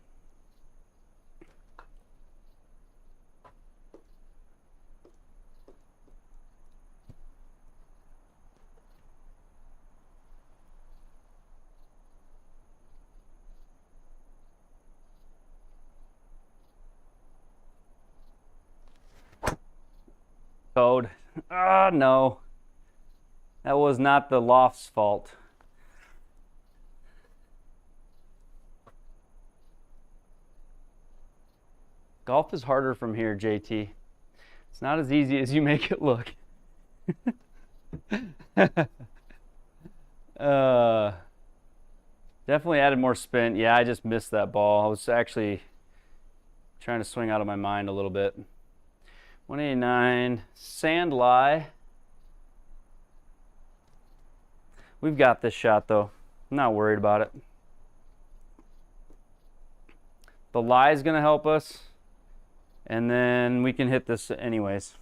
Code. Ah, no. That was not the loft's fault. Golf is harder from here, JT. It's not as easy as you make it look. Definitely added more spin. Yeah, I just missed that ball. I was actually trying to swing out of my mind a little bit. 189, sand lie. We've got this shot though. I'm not worried about it. The lie is gonna help us, and then we can hit this anyways.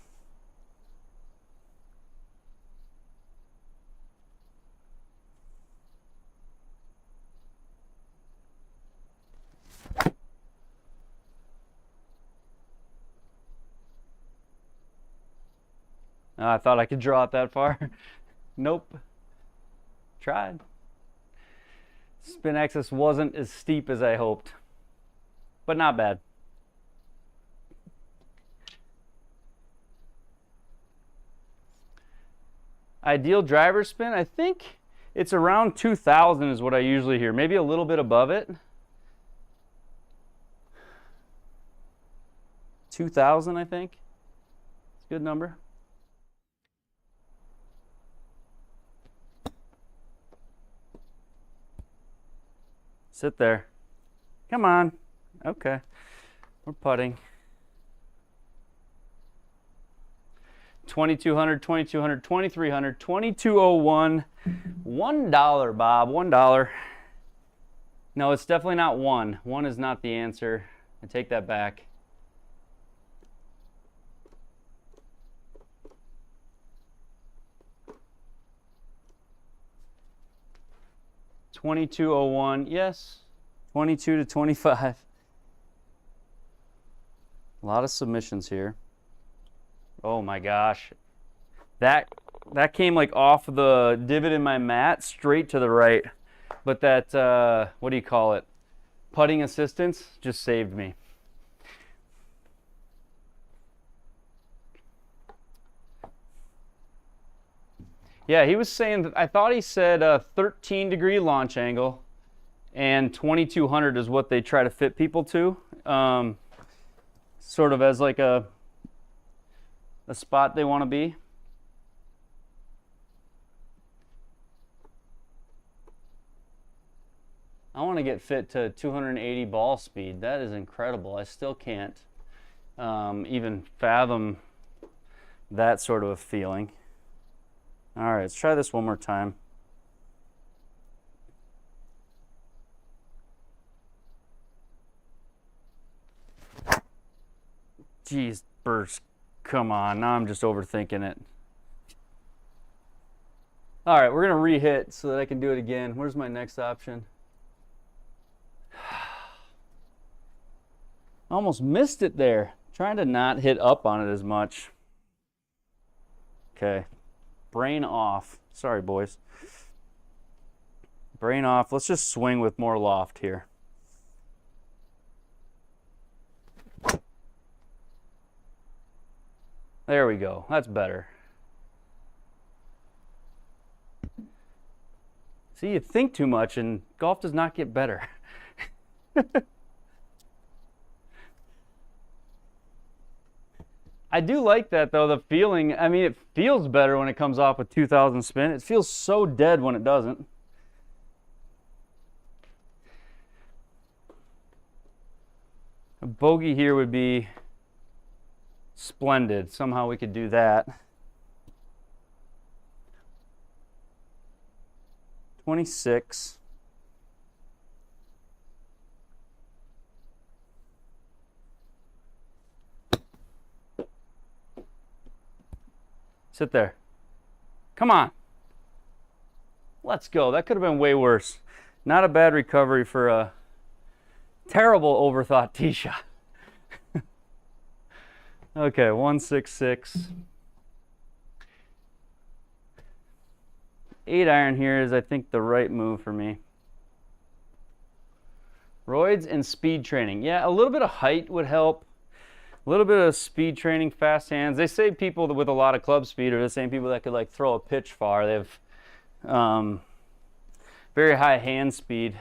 I thought I could draw it that far. Nope. Tried. Spin axis wasn't as steep as I hoped, but not bad. Ideal driver spin, I think it's around 2,000 is what I usually hear. Maybe a little bit above it. 2,000, I think. It's a good number. Sit there. Come on. Okay. We're putting. 2,200, 2,200, 2,300, 2,201. $1, Bob. $1. No, it's definitely not 1. 1 is not the answer. I take that back. $22.01, yes. 22 to 25. A lot of submissions here. Oh my gosh. That came like off the divot in my mat straight to the right. But that, what do you call it? Putting assistance just saved me. Yeah, he was saying that, I thought he said a 13-degree launch angle, and 2,200 is what they try to fit people to, sort of as like a spot they want to be. I want to get fit to 280 ball speed. That is incredible. I still can't even fathom that sort of a feeling. All right, let's try this one more time. Jeez, burst. Come on, now I'm just overthinking it. All right, we're gonna re-hit so that I can do it again. Where's my next option? Almost missed it there. Trying to not hit up on it as much. Okay. Brain off. Sorry, boys. Brain off. Let's just swing with more loft here. There we go. That's better. See, you think too much and golf does not get better. I do like that though, the feeling. I mean, it feels better when it comes off with 2,000 spin. It feels so dead when it doesn't. A bogey here would be splendid. Somehow we could do that. 26. Sit there. Come on. Let's go. That could have been way worse. Not a bad recovery for a terrible overthought tee shot. Okay, 166. 8 iron here is, I think, the right move for me. Roids and speed training. Yeah, a little bit of height would help. A little bit of speed training, fast hands. They say people with a lot of club speed are the same people that could like throw a pitch far. They have very high hand speed.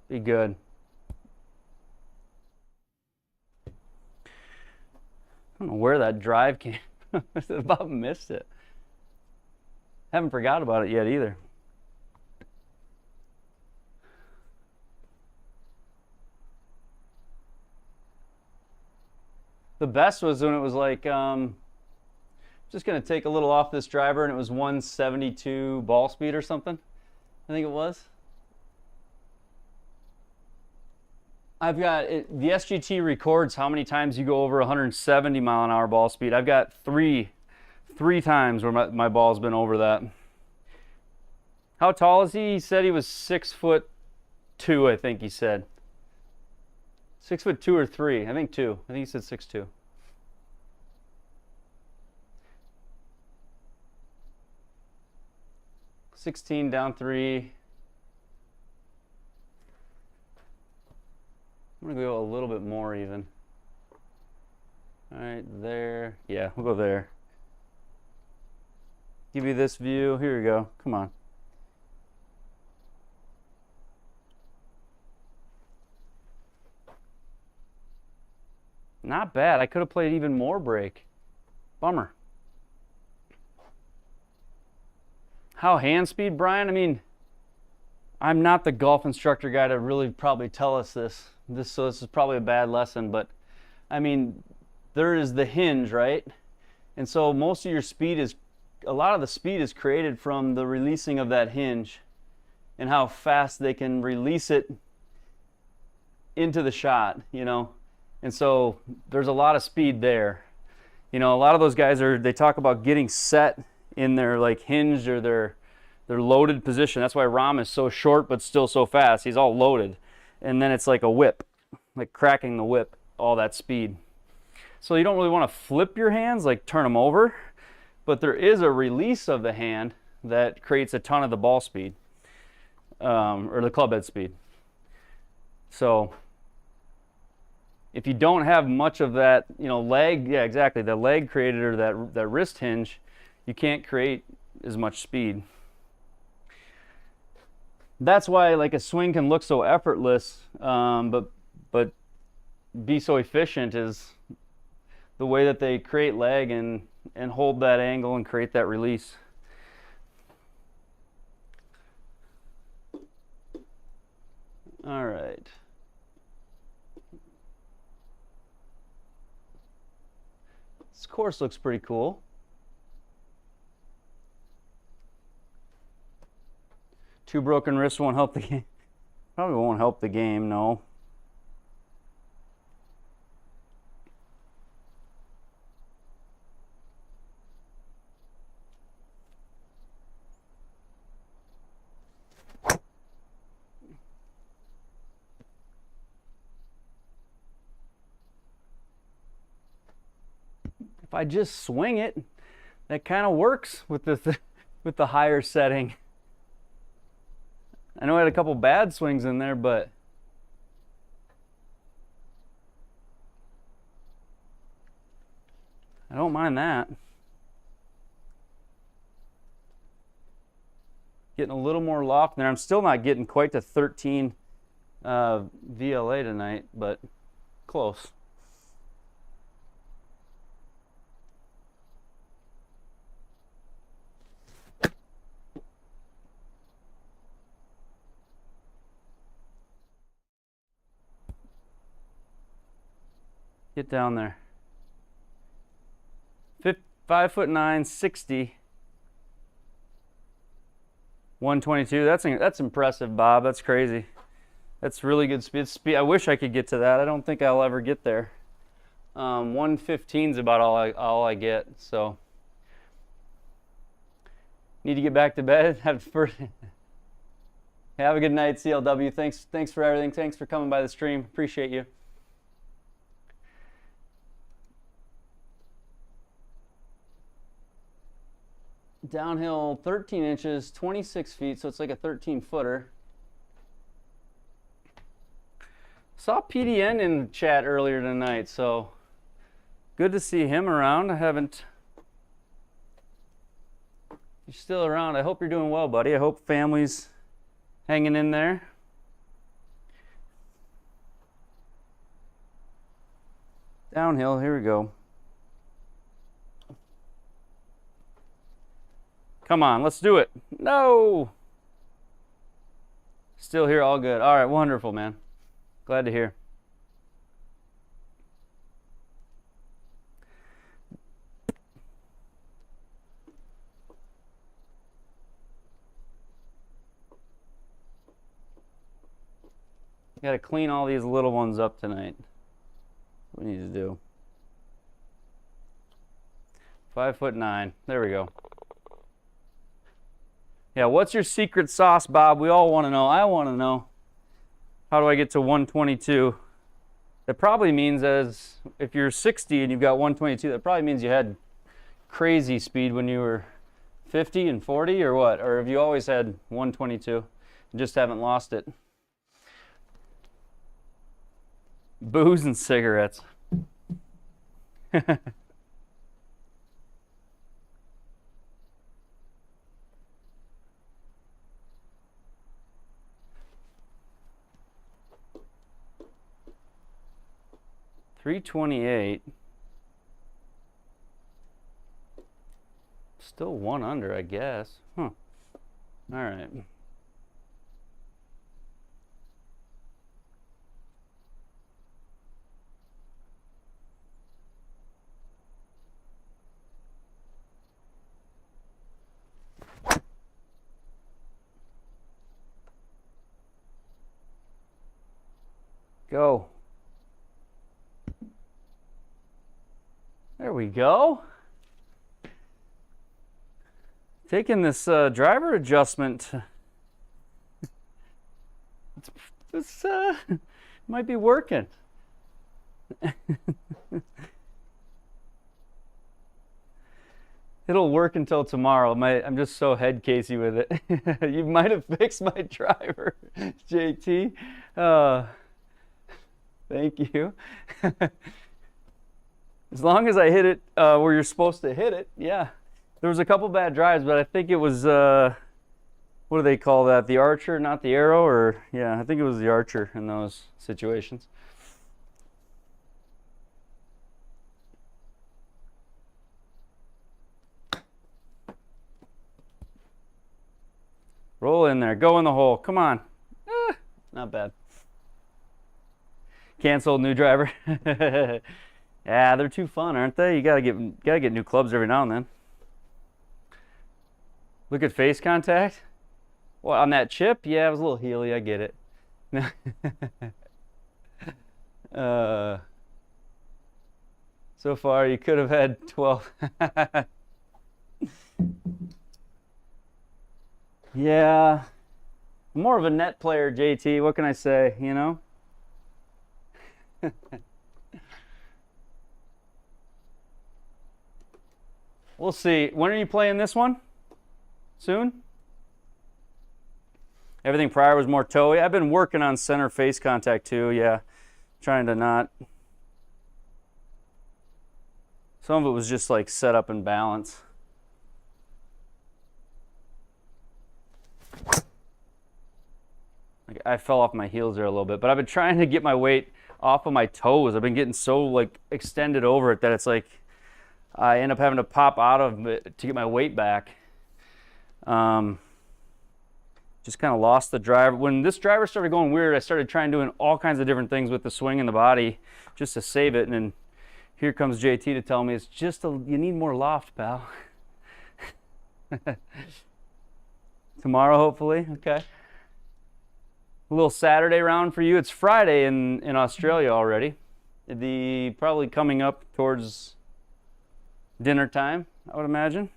Be good. I don't know where that drive came. I about missed it. Haven't forgot about it yet either. The best was when it was like, just gonna take a little off this driver and it was 172 ball speed or something. I think it was. I've got it, the SGT records how many times you go over 170 mile an hour ball speed. I've got three times where my ball's been over that. How tall is he? He said he was 6'2", I think he said. 6'2" or 3. I think 2. I think he said 6'2". $16 down 3. I'm gonna go a little bit more even. All right, there. Yeah, we'll go there. Give you this view. Here we go. Come on. Not bad. I could have played even more break. Bummer. How hand speed, Brian? I mean, I'm not the golf instructor guy to really probably tell us this. So this is probably a bad lesson, but I mean, there is the hinge, right? And so most of your speed is, a lot of the speed is created from the releasing of that hinge and how fast they can release it into the shot, you know? And so there's a lot of speed there. You know, a lot of those guys they talk about getting set in their like hinge or their loaded position. That's why Rahm is so short but still so fast. He's all loaded. And then it's like a whip, like cracking the whip, all that speed. So you don't really want to flip your hands, like turn them over, but there is a release of the hand that creates a ton of the ball speed, or the club head speed. So if you don't have much of that, you know, leg, yeah, exactly, the leg created or that wrist hinge, you can't create as much speed. That's why like a swing can look so effortless, but be so efficient is the way that they create leg and hold that angle and create that release. All right. This course looks pretty cool. Two broken wrists won't help the game. Probably won't help the game, no. If I just swing it, that kind of works with the higher setting. I know I had a couple bad swings in there, but I don't mind that. Getting a little more loft there. I'm still not getting quite to 13 VLA tonight, but close. Get down there. 5'9", 60. 122. That's impressive, Bob. That's crazy. That's really good speed. I wish I could get to that. I don't think I'll ever get there. 115 is about all I get. So need to get back to bed. Have a good night, CLW. Thanks for everything. Thanks for coming by the stream. Appreciate you. Downhill 13 inches, 26 feet, so it's like a 13-footer. Saw PDN in chat earlier tonight, so good to see him around. You're still around. I hope you're doing well, buddy. I hope family's hanging in there. Downhill, here we go. Come on, let's do it. No! Still here, all good. All right, wonderful, man. Glad to hear. Got to clean all these little ones up tonight. What we need to do. 5'9". There we go. Yeah, what's your secret sauce, Bob? We all want to know. I want to know. How do I get to 122? That probably means if you're 60 and you've got 122, that probably means you had crazy speed when you were 50 and 40 or what? Or have you always had 122 and just haven't lost it? Booze and cigarettes. 328. Still one under, I guess. Huh. All right. Go. There we go. Taking this driver adjustment. This might be working. It'll work until tomorrow. I'm just so head casey with it. You might have fixed my driver, JT. Thank you. As long as I hit it where you're supposed to hit it, yeah. There was a couple bad drives, but I think it was, what do they call that? The archer, not the arrow? Or yeah, I think it was the archer in those situations. Roll in there. Go in the hole. Come on. Not bad. Canceled new driver. Yeah, they're too fun, aren't they? You gotta get new clubs every now and then. Look at face contact. Well, on that chip, yeah, it was a little heely. I get it. So far, you could have had 12. Yeah, I'm more of a net player, JT. What can I say? You know. We'll see. When are you playing this one? Soon? Everything prior was more toey. I've been working on center face contact too, yeah. Trying to not. Some of it was just like set up and balance. Like I fell off my heels there a little bit, but I've been trying to get my weight off of my toes. I've been getting so like extended over it that it's like I end up having to pop out of it to get my weight back. Just kind of lost the driver. When this driver started going weird, I started trying doing all kinds of different things with the swing and the body just to save it, and then Here comes JT to tell me it's just you need more loft, pal. Tomorrow, hopefully. Okay. A little Saturday round for you. It's Friday in Australia already. Probably coming up towards dinner time, I would imagine.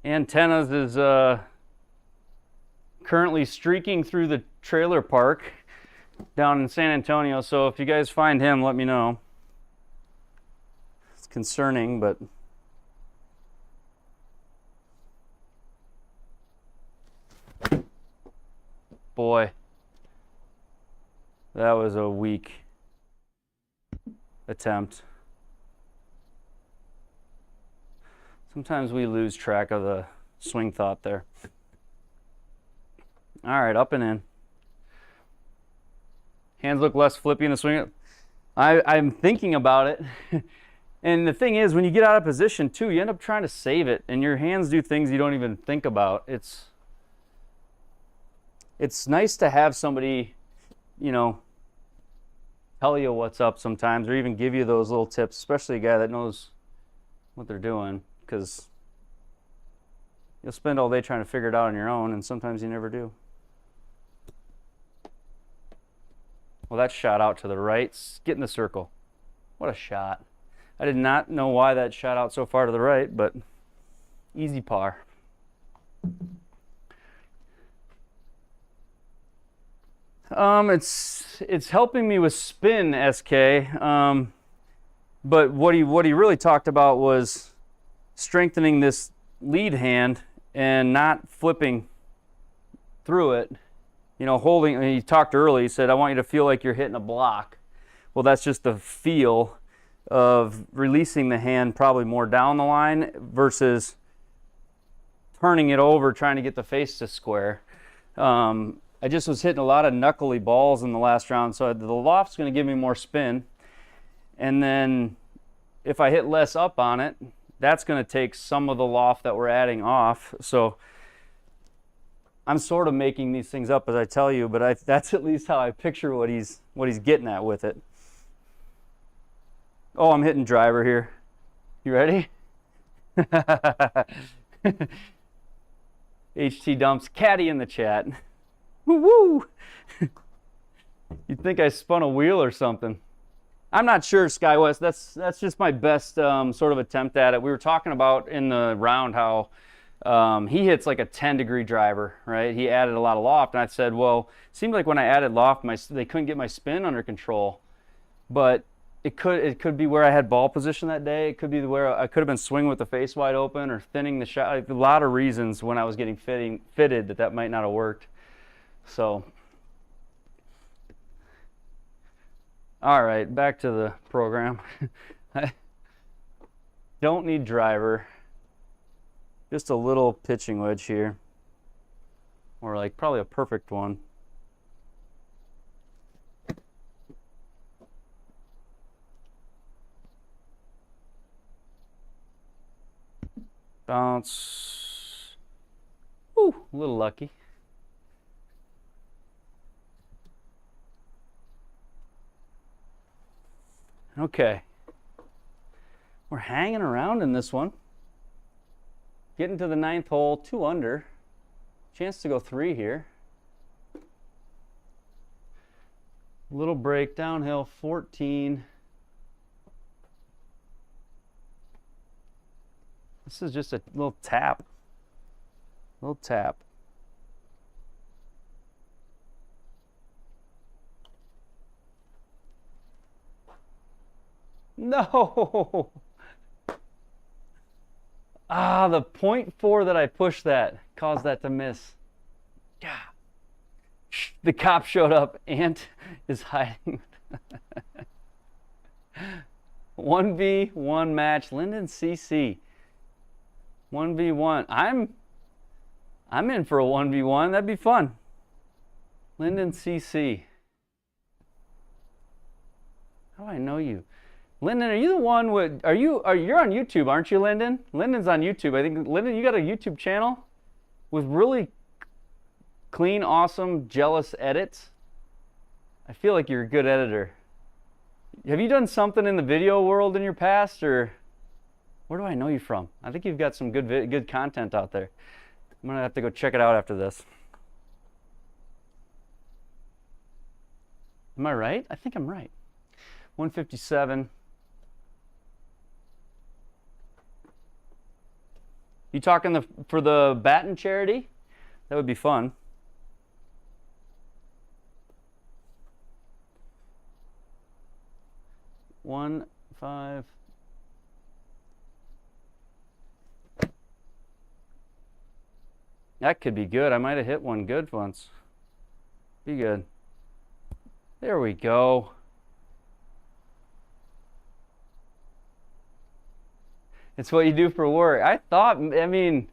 Antennas is currently streaking through the trailer park down in San Antonio, so if you guys find him, let me know. It's concerning, but boy, that was a weak attempt. Sometimes we lose track of the swing thought there. All right, up and in. Hands look less flippy in the swing. I'm thinking about it. And the thing is, when you get out of position too, you end up trying to save it, and your hands do things you don't even think about. It's nice to have somebody, you know, tell you what's up sometimes, or even give you those little tips, especially a guy that knows what they're doing, because you'll spend all day trying to figure it out on your own, and sometimes you never do. Well, that shot out to the right. Get in the circle. What a shot. I did not know why that shot out so far to the right, but easy par. It's helping me with spin, SK. But what he really talked about was strengthening this lead hand and not flipping through it. You know, holding, he talked early, he said, I want you to feel like you're hitting a block. Well, that's just the feel of releasing the hand probably more down the line versus turning it over, trying to get the face to square. I just was hitting a lot of knuckly balls in the last round, so the loft's going to give me more spin. And then if I hit less up on it, that's going to take some of the loft that we're adding off. So I'm sort of making these things up as I tell you, but that's at least how I picture what he's getting at with it. Oh, I'm hitting driver here. You ready? HT dumps caddy in the chat. Woo! You'd think I spun a wheel or something. I'm not sure, SkyWest. That's just my best sort of attempt at it. We were talking about in the round how he hits like a 10-degree driver, right? He added a lot of loft, and I said, well, it seemed like when I added loft, they couldn't get my spin under control. But it could be where I had ball position that day. It could be where I could have been swinging with the face wide open or thinning the shot. Like, a lot of reasons when I was getting fitted that might not have worked. So, all right, back to the program. I don't need driver. Just a little pitching wedge here, or like probably a perfect one. Bounce. Ooh, a little lucky. Okay. We're hanging around in this one. Getting to the 9th hole, 2 under. Chance to go 3 here. Little break downhill, 14. This is just a little tap. Little tap. No! Ah, the 0.4 that I pushed that caused that to miss. Yeah. The cop showed up. Ant is hiding. 1v1 match. Lyndon CC. 1v1. I'm in for a 1v1. That'd be fun. Lyndon CC. How do I know you? Lyndon, are you the one with, you're on YouTube, aren't you, Lyndon? Lyndon's on YouTube. I think, Lyndon, you got a YouTube channel? with really clean, awesome, jealous edits. I feel like you're a good editor. Have you done something in the video world in your past, or where do I know you from? I think you've got some good content out there. I'm gonna have to go check it out after this. Am I right? I think I'm right. 157. You talking for the Baton charity? That would be fun. 1, 5. That could be good. I might have hit one good once. Be good. There we go. It's what you do for work. I mean,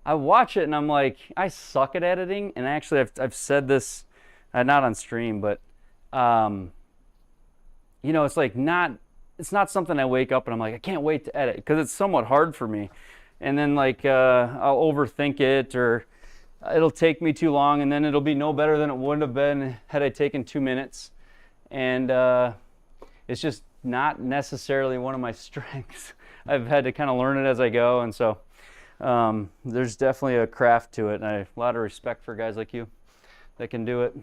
I watch it and I'm like, I suck at editing. And actually, I've said this, not on stream, but you know, it's like it's not something I wake up and I'm like, I can't wait to edit, because it's somewhat hard for me. And then like I'll overthink it, or it'll take me too long, and then it'll be no better than it would have been had I taken 2 minutes. And it's just not necessarily one of my strengths. I've had to kind of learn it as I go, and so there's definitely a craft to it, and I have a lot of respect for guys like you that can do it.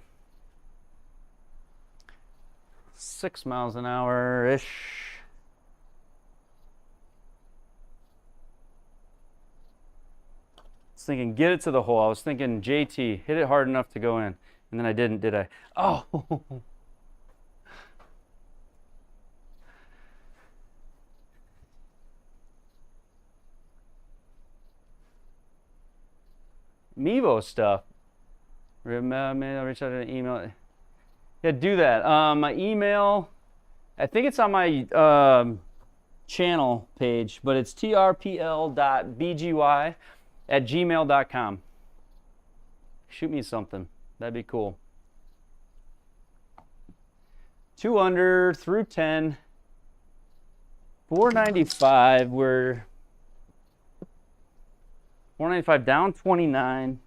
6 miles an hour-ish. I was thinking, get it to the hole. I was thinking, JT, hit it hard enough to go in. And then I didn't, did I? Oh! Mevo stuff. Remember, I'll reach out to an email. Yeah, do that. My email, I think it's on my channel page, but it's trpl.bgy@gmail.com. Shoot me something. That'd be cool. 2 under through 10. 495. We're 495 down 29.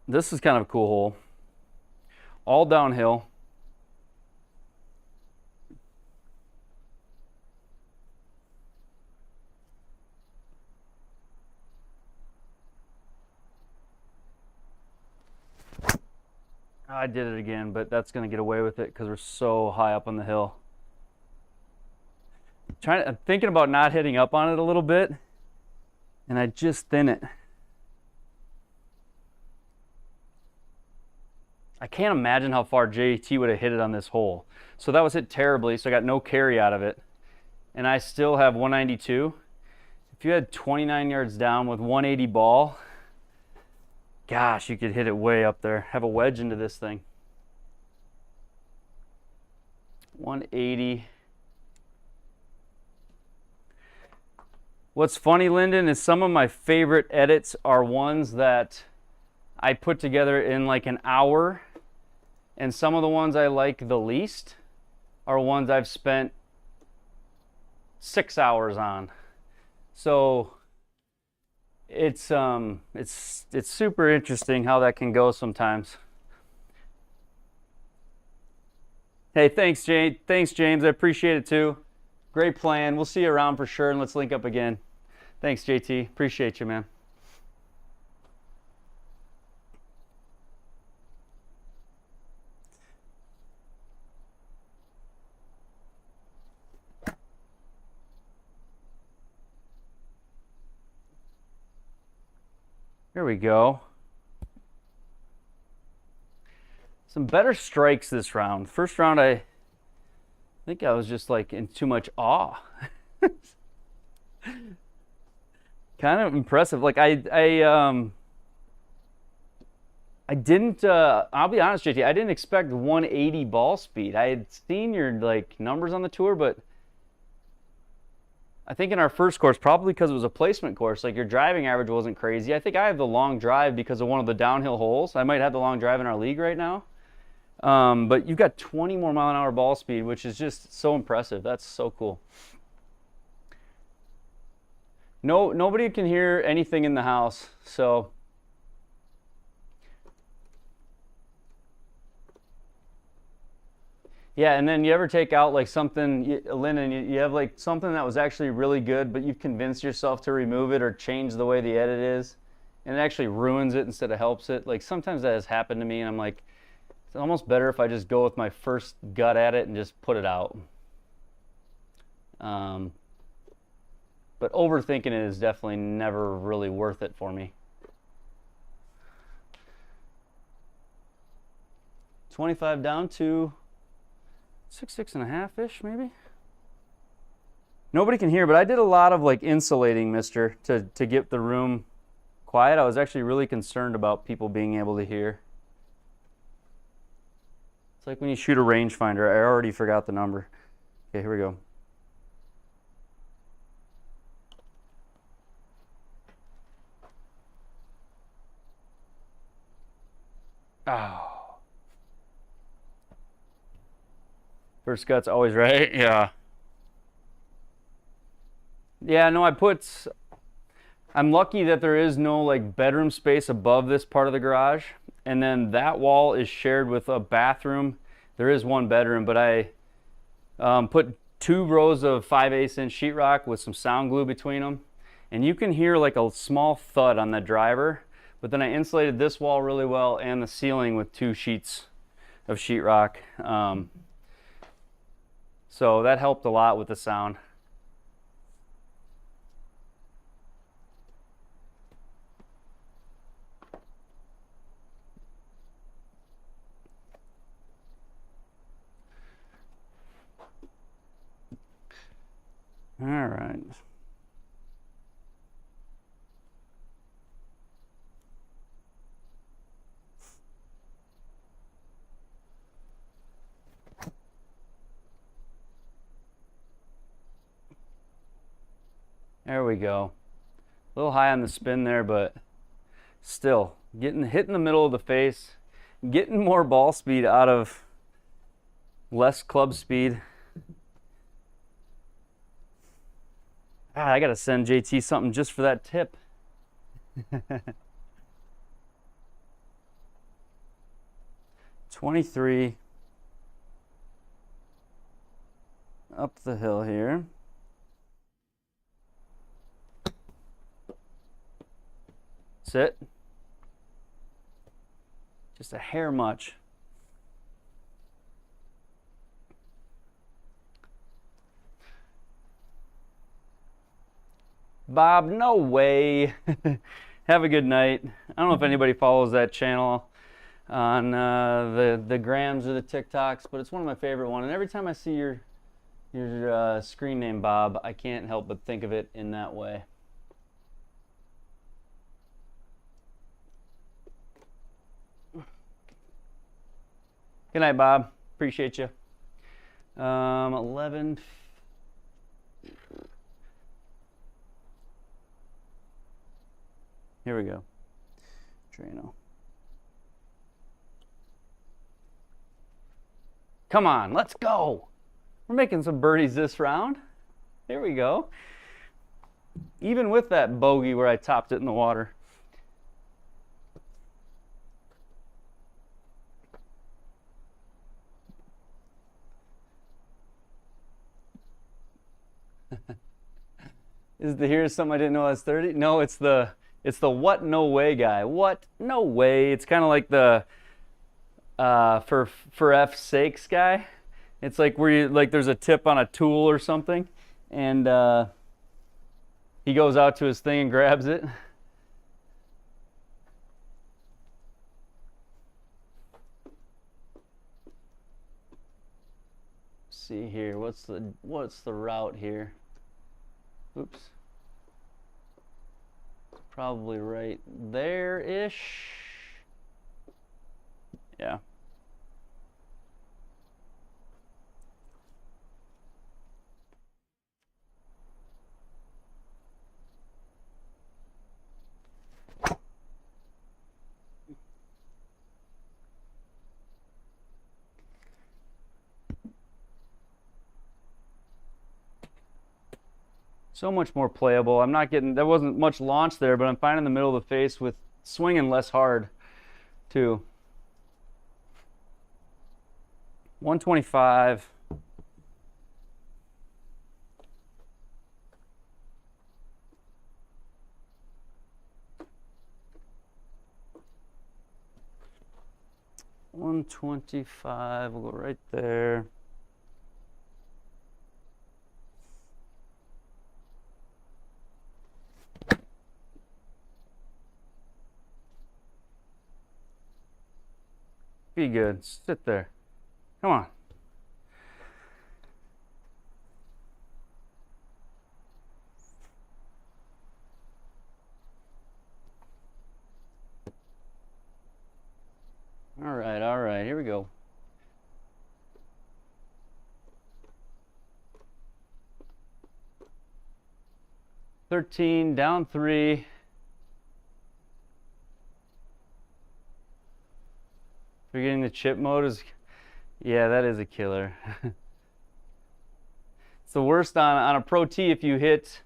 This is kind of a cool hole. All downhill. I did it again, but that's going to get away with it because we're so high up on the hill. I'm thinking about not hitting up on it a little bit, and I just thin it. I can't imagine how far JT would have hit it on this hole. So that was hit terribly, so I got no carry out of it. And I still have 192. If you had 29 yards down with 180 ball, gosh, you could hit it way up there. Have a wedge into this thing. 180. What's funny, Lyndon, is some of my favorite edits are ones that I put together in like an hour. And some of the ones I like the least are ones I've spent 6 hours on. So it's super interesting how that can go sometimes. Hey, thanks, James. Thanks, James. I appreciate it too. Great plan. We'll see you around for sure, and let's link up again. Thanks, JT. Appreciate you, man. Here we go. Some better strikes this round. First round, I think I was just like in too much awe. Kind of impressive. Like I didn't. I'll be honest, JT. I didn't expect 180 ball speed. I had seen your like numbers on the tour, but I think in our first course, probably because it was a placement course, like your driving average wasn't crazy. I think I have the long drive because of one of the downhill holes. I might have the long drive in our league right now. But you've got 20 more mile an hour ball speed, which is just so impressive. That's so cool. No, nobody can hear anything in the house, so. Yeah, and then you ever take out like something, Lyndon, you have like something that was actually really good, but you've convinced yourself to remove it or change the way the edit is, and it actually ruins it instead of helps it. Like sometimes that has happened to me, and I'm like, it's almost better if I just go with my first gut at it and just put it out. But overthinking it is definitely never really worth it for me. 25 down to 6.5-ish maybe. Nobody can hear, but I did a lot of like insulating, mister, to get the room quiet. I was actually really concerned about people being able to hear. It's like when you shoot a rangefinder. I already forgot the number. Okay, here we go. Oh. First gut's always right. Yeah. Yeah, no, I'm lucky that there is no like bedroom space above this part of the garage. And then that wall is shared with a bathroom. There is one bedroom, but I put 2 rows of 5/8 inch sheetrock with some sound glue between them. And you can hear like a small thud on the driver. But then I insulated this wall really well and the ceiling with 2 sheets of sheetrock. So that helped a lot with the sound. All right. There we go. A little high on the spin there, but still hit in the middle of the face, getting more ball speed out of less club speed. I gotta send JT something just for that tip. 23 up the hill here. Sit. Just a hair much. Bob, no way. Have a good night. I don't know if anybody follows that channel on the grams or the TikToks, but it's one of my favorite ones. And every time I see your screen name, Bob, I can't help but think of it in that way. Good night, Bob. Appreciate you. 11. Here we go. Drano. Come on, let's go. We're making some birdies this round. Here we go. Even with that bogey where I topped it in the water. Here's something I didn't know I was 30? No, it's the what no way guy. What no way. It's kind of like the for F's sakes guy. It's like where you like there's a tip on a tool or something, and he goes out to his thing and grabs it. See here, what's the route here? Oops. Probably right there-ish. Yeah. So much more playable. I'm not getting, there wasn't much launch there, but I'm finding the middle of the face with swinging less hard too. 125. $125, we'll go right there. Be good. Sit there. Come on. All right, here we go. $13, down 3. Forgetting the chip mode is, yeah, that is a killer. It's the worst on a Pro T if you hit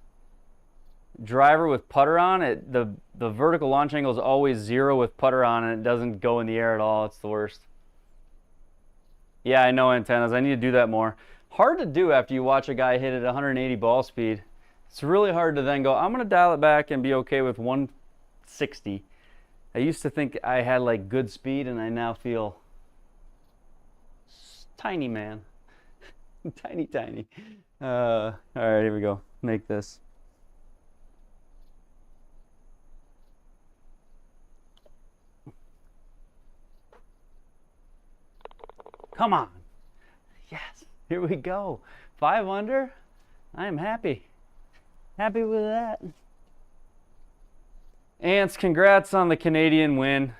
driver with putter on it. The vertical launch angle is always 0 with putter on, and it doesn't go in the air at all. It's the worst. Yeah, I know antennas. I need to do that more. Hard to do after you watch a guy hit it 180 ball speed. It's really hard to then go, I'm gonna dial it back and be okay with 160. I used to think I had like good speed, and I now feel tiny, man. Tiny. All right, here we go. Make this. Come on. Yes, here we go. 5 under. I am happy. Happy with that. Ants, congrats on the Canadian win.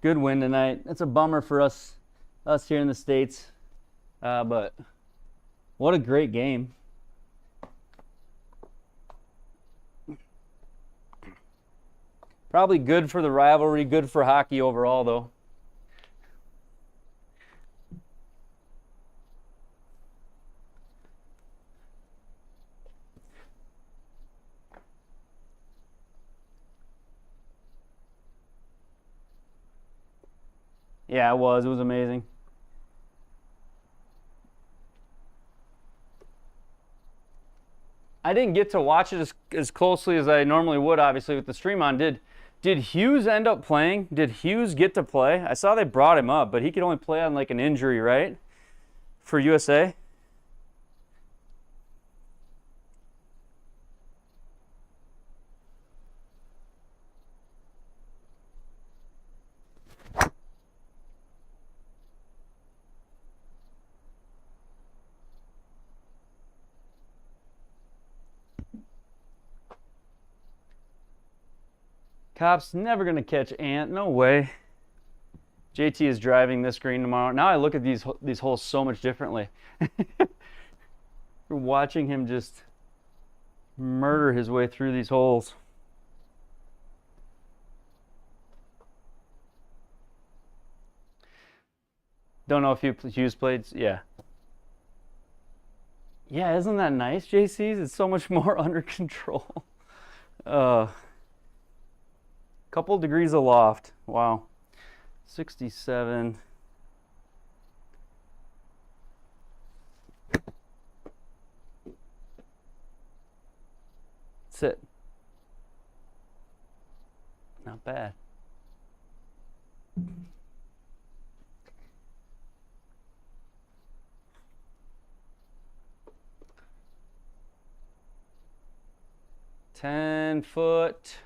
Good win tonight. It's a bummer for us here in the States, but what a great game. Probably good for the rivalry, good for hockey overall, though. Yeah, it was amazing. I didn't get to watch it as closely as I normally would, obviously, with the stream on. Did Hughes end up playing? Did Hughes get to play? I saw they brought him up, but he could only play on like an injury, right? For USA? Cop's never going to catch Ant. No way. JT is driving this green tomorrow. Now I look at these holes so much differently. We're watching him just murder his way through these holes. Don't know if Hughes played. Yeah. Yeah, isn't that nice, JC's? It's so much more under control. Couple degrees aloft. Wow. 67. Sit. Not bad. $10-foot.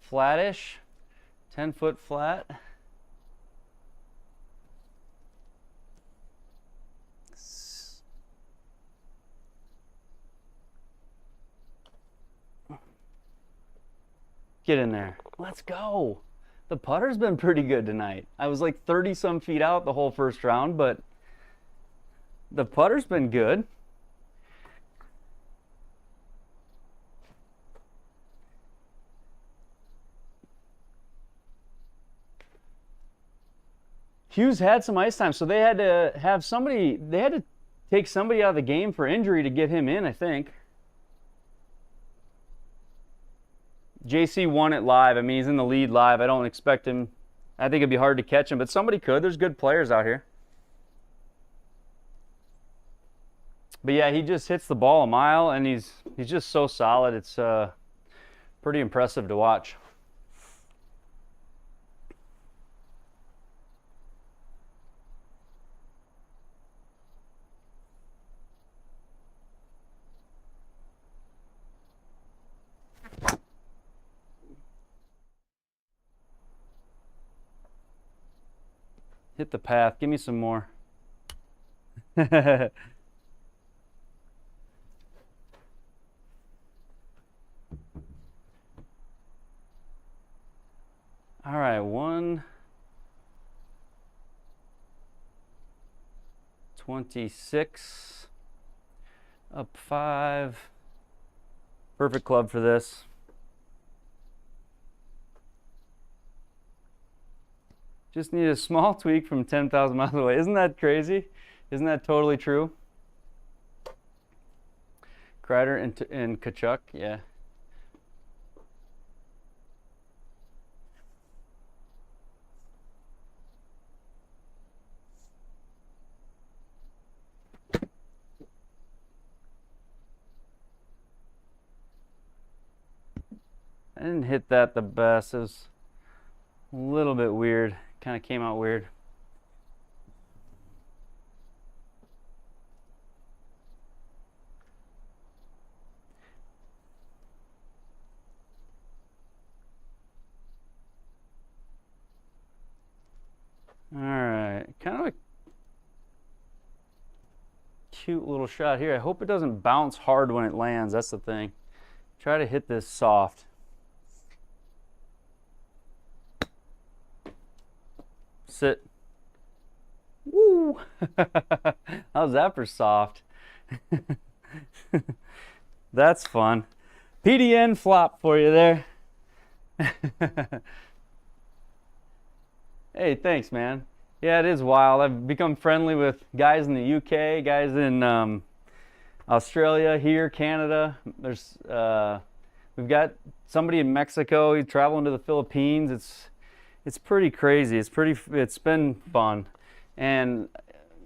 Flattish, 10-foot flat. Get in there. Let's go. The putter's been pretty good tonight. I was like 30-some feet out the whole first round, but the putter's been good. Hughes had some ice time, so they had to have somebody, they had to take somebody out of the game for injury to get him in, I think. JC won it live. I mean, he's in the lead live. I don't expect him. I think it'd be hard to catch him, but somebody could. There's good players out here. But yeah, he just hits the ball a mile, and he's just so solid. It's pretty impressive to watch. Hit the path. Give me some more. All right, 126, up 5. Perfect club for this. Just need a small tweak from 10,000 miles away. Isn't that crazy? Isn't that totally true? Kreider and Kachuk, yeah. I didn't hit that the best. It was a little bit weird. Kind of came out weird. All right, kind of a cute little shot here. I hope it doesn't bounce hard when it lands. That's the thing. Try to hit this soft. Sit. Woo! How's that for soft? That's fun. PDN flop for you there. Hey, thanks, man. Yeah, it is wild. I've become friendly with guys in the UK, guys in Australia, here, Canada. There's we've got somebody in Mexico. He's traveling to the Philippines. It's pretty crazy. It's been fun, and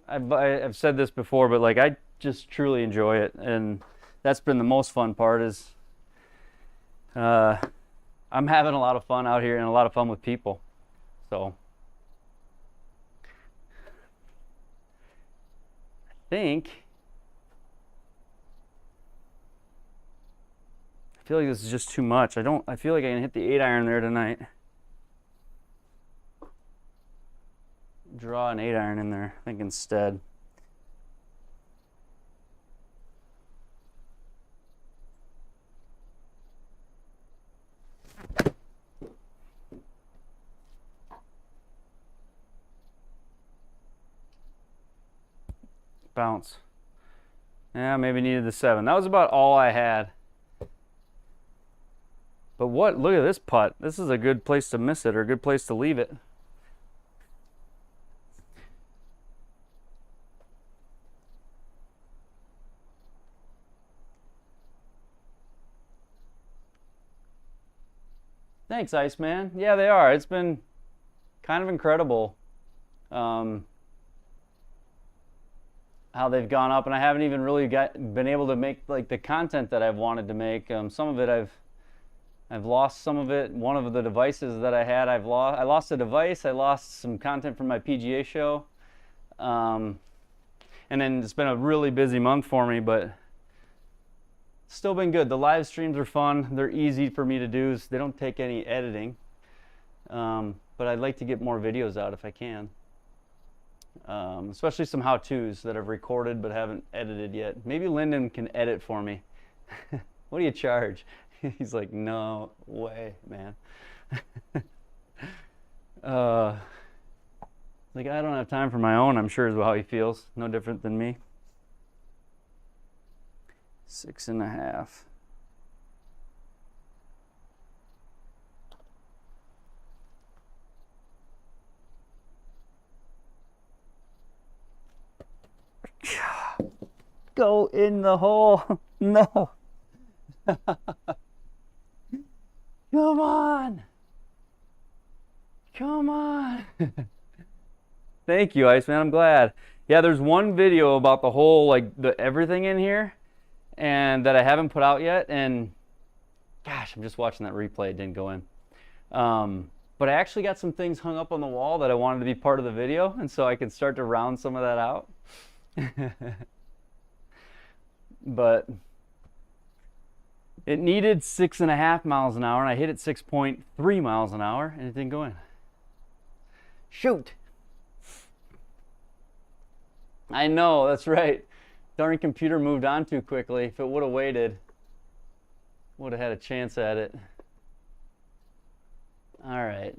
I've said this before, but like I just truly enjoy it, and that's been the most fun part. Is I'm having a lot of fun out here and a lot of fun with people. So I feel like this is just too much. I feel like I can hit the 8-iron there tonight. Draw an 8-iron in there, I think, instead. Bounce. Yeah, maybe needed the 7. That was about all I had. But what? Look at this putt. This is a good place to miss it, or a good place to leave it. Thanks, Iceman. Yeah, they are. It's been kind of incredible how they've gone up, and I haven't even really been able to make like the content that I've wanted to make. Some of it I've lost some of it. One of the devices that I had, I lost a device. I lost some content from my PGA show, and then it's been a really busy month for me, but still been good. The live streams are fun. They're easy for me to do. They don't take any editing, but I'd like to get more videos out if I can, especially some how-tos that I've recorded but haven't edited yet. Maybe Lyndon can edit for me. What do you charge? He's like, no way, man. Like, I don't have time for my own, I'm sure is how he feels. No different than me. 6.5. go in the hole. No. Come on. Come on. Thank you, Iceman. I'm glad. Yeah, there's one video about the whole, like, everything in here, and that I haven't put out yet. And gosh, I'm just watching that replay. It didn't go in. But I actually got some things hung up on the wall that I wanted to be part of the video, and so I could start to round some of that out. But it needed 6.5 miles an hour, and I hit it 6.3 miles an hour, and it didn't go in. Shoot. I know, that's right. Darn computer moved on too quickly. If it would have waited, would have had a chance at it. All right.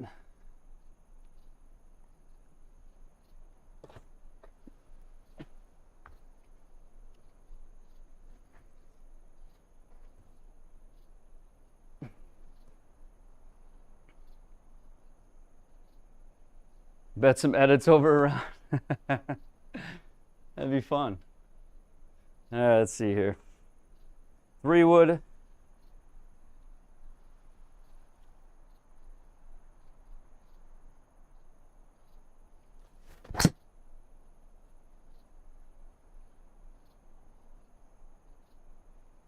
Bet some edits over around. That'd be fun. All right, let's see here. 3-wood.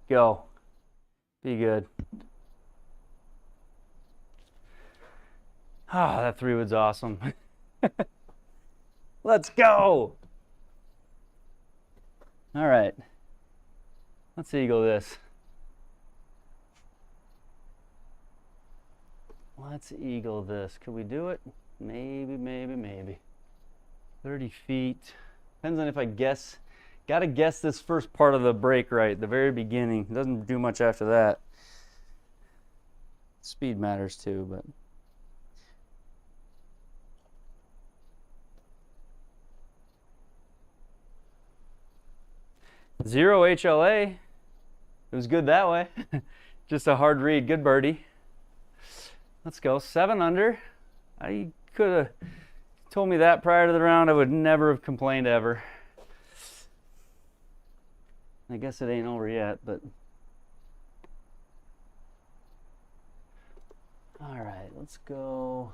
Go. Be good. Ah, that 3-wood's awesome. Let's go. All right. Let's eagle this. Let's eagle this. Could we do it? Maybe, maybe, maybe. 30 feet. Depends on if I guess. Got to guess this first part of the break right, the very beginning. It doesn't do much after that. Speed matters too, but. Zero HLA. It was good that way. Just a hard read. Good birdie. Let's go. 7 under. I could have told me that prior to the round. I would never have complained ever. I guess it ain't over yet, but. All right, let's go.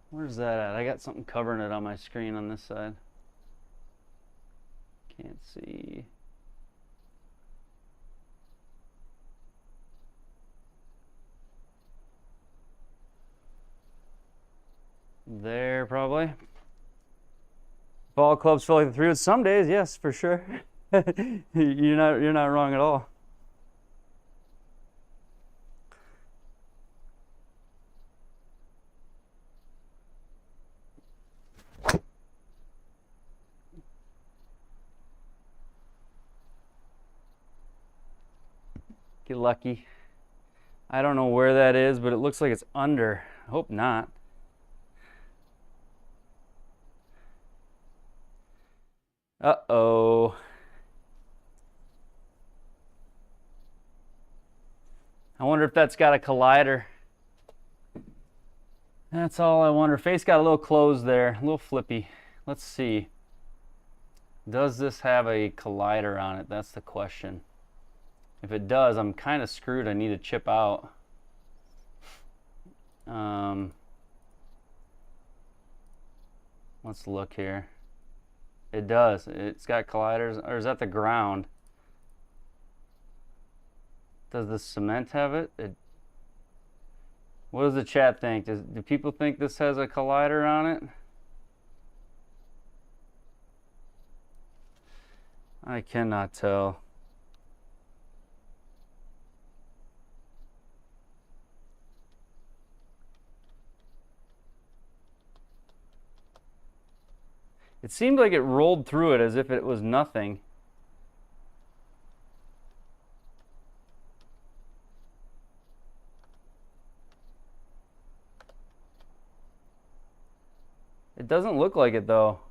Where's that at? I got something covering it on my screen on this side. Can't see. There, probably. Ball clubs feel like the 3-wood. Some days, yes, for sure. You're not wrong at all. Get lucky. I don't know where that is, but it looks like it's under. I hope not. Uh-oh. I wonder if that's got a collider. That's all I wonder. Face got a little closed there, a little flippy. Let's see. Does this have a collider on it? That's the question. If it does, I'm kind of screwed. I need to chip out. Let's look here. It does. It's got colliders. Or is that the ground? Does the cement have it? What does the chat think? Do people think this has a collider on it? I cannot tell. It seemed like it rolled through it as if it was nothing. It doesn't look like it though.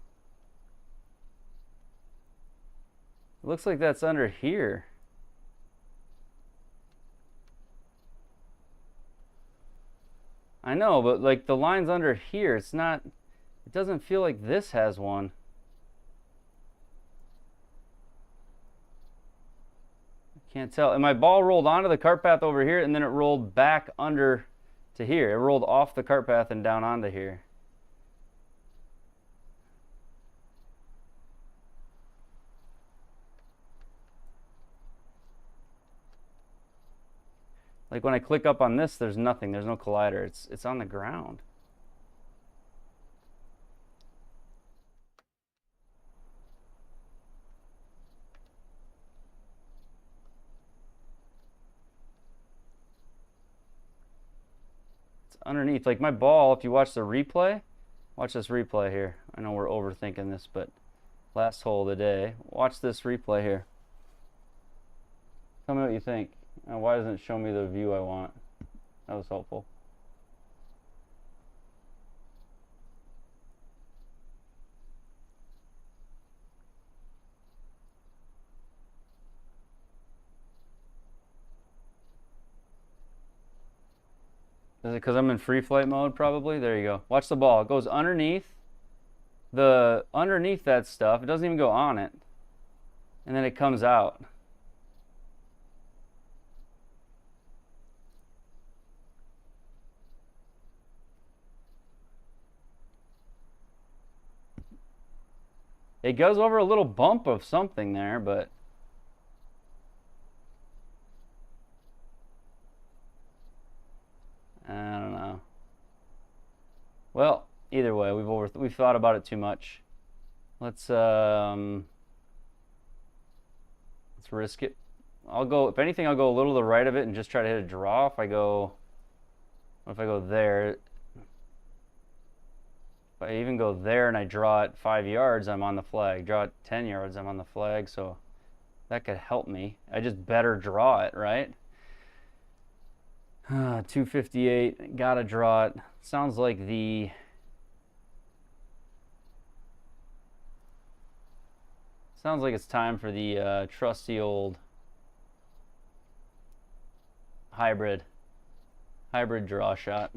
It looks like that's under here. I know, but like the line's under here. It It doesn't feel like this has one. I can't tell. And my ball rolled onto the cart path over here, and then it rolled back under to here. It rolled off the cart path and down onto here. Like when I click up on this, there's nothing. There's no collider. It's on the ground. It's underneath. Like my ball, if you watch the replay, watch this replay here. I know we're overthinking this, but last hole of the day. Watch this replay here. Tell me what you think. Why doesn't it show me the view I want? That was helpful. Is it because I'm in free flight mode probably? There you go. Watch the ball. It goes underneath that stuff. It doesn't even go on it. And then it comes out. It goes over a little bump of something there, but I don't know. Well, either way, we've thought about it too much. Let's risk it. If anything, I'll go a little to the right of it and just try to hit a draw. If I go there, if I even go there and I draw it 5 yards, I'm on the flag. Draw it 10 yards, I'm on the flag. So that could help me. I just better draw it, right? 258, gotta draw it. Sounds like it's time for the trusty old hybrid draw shot.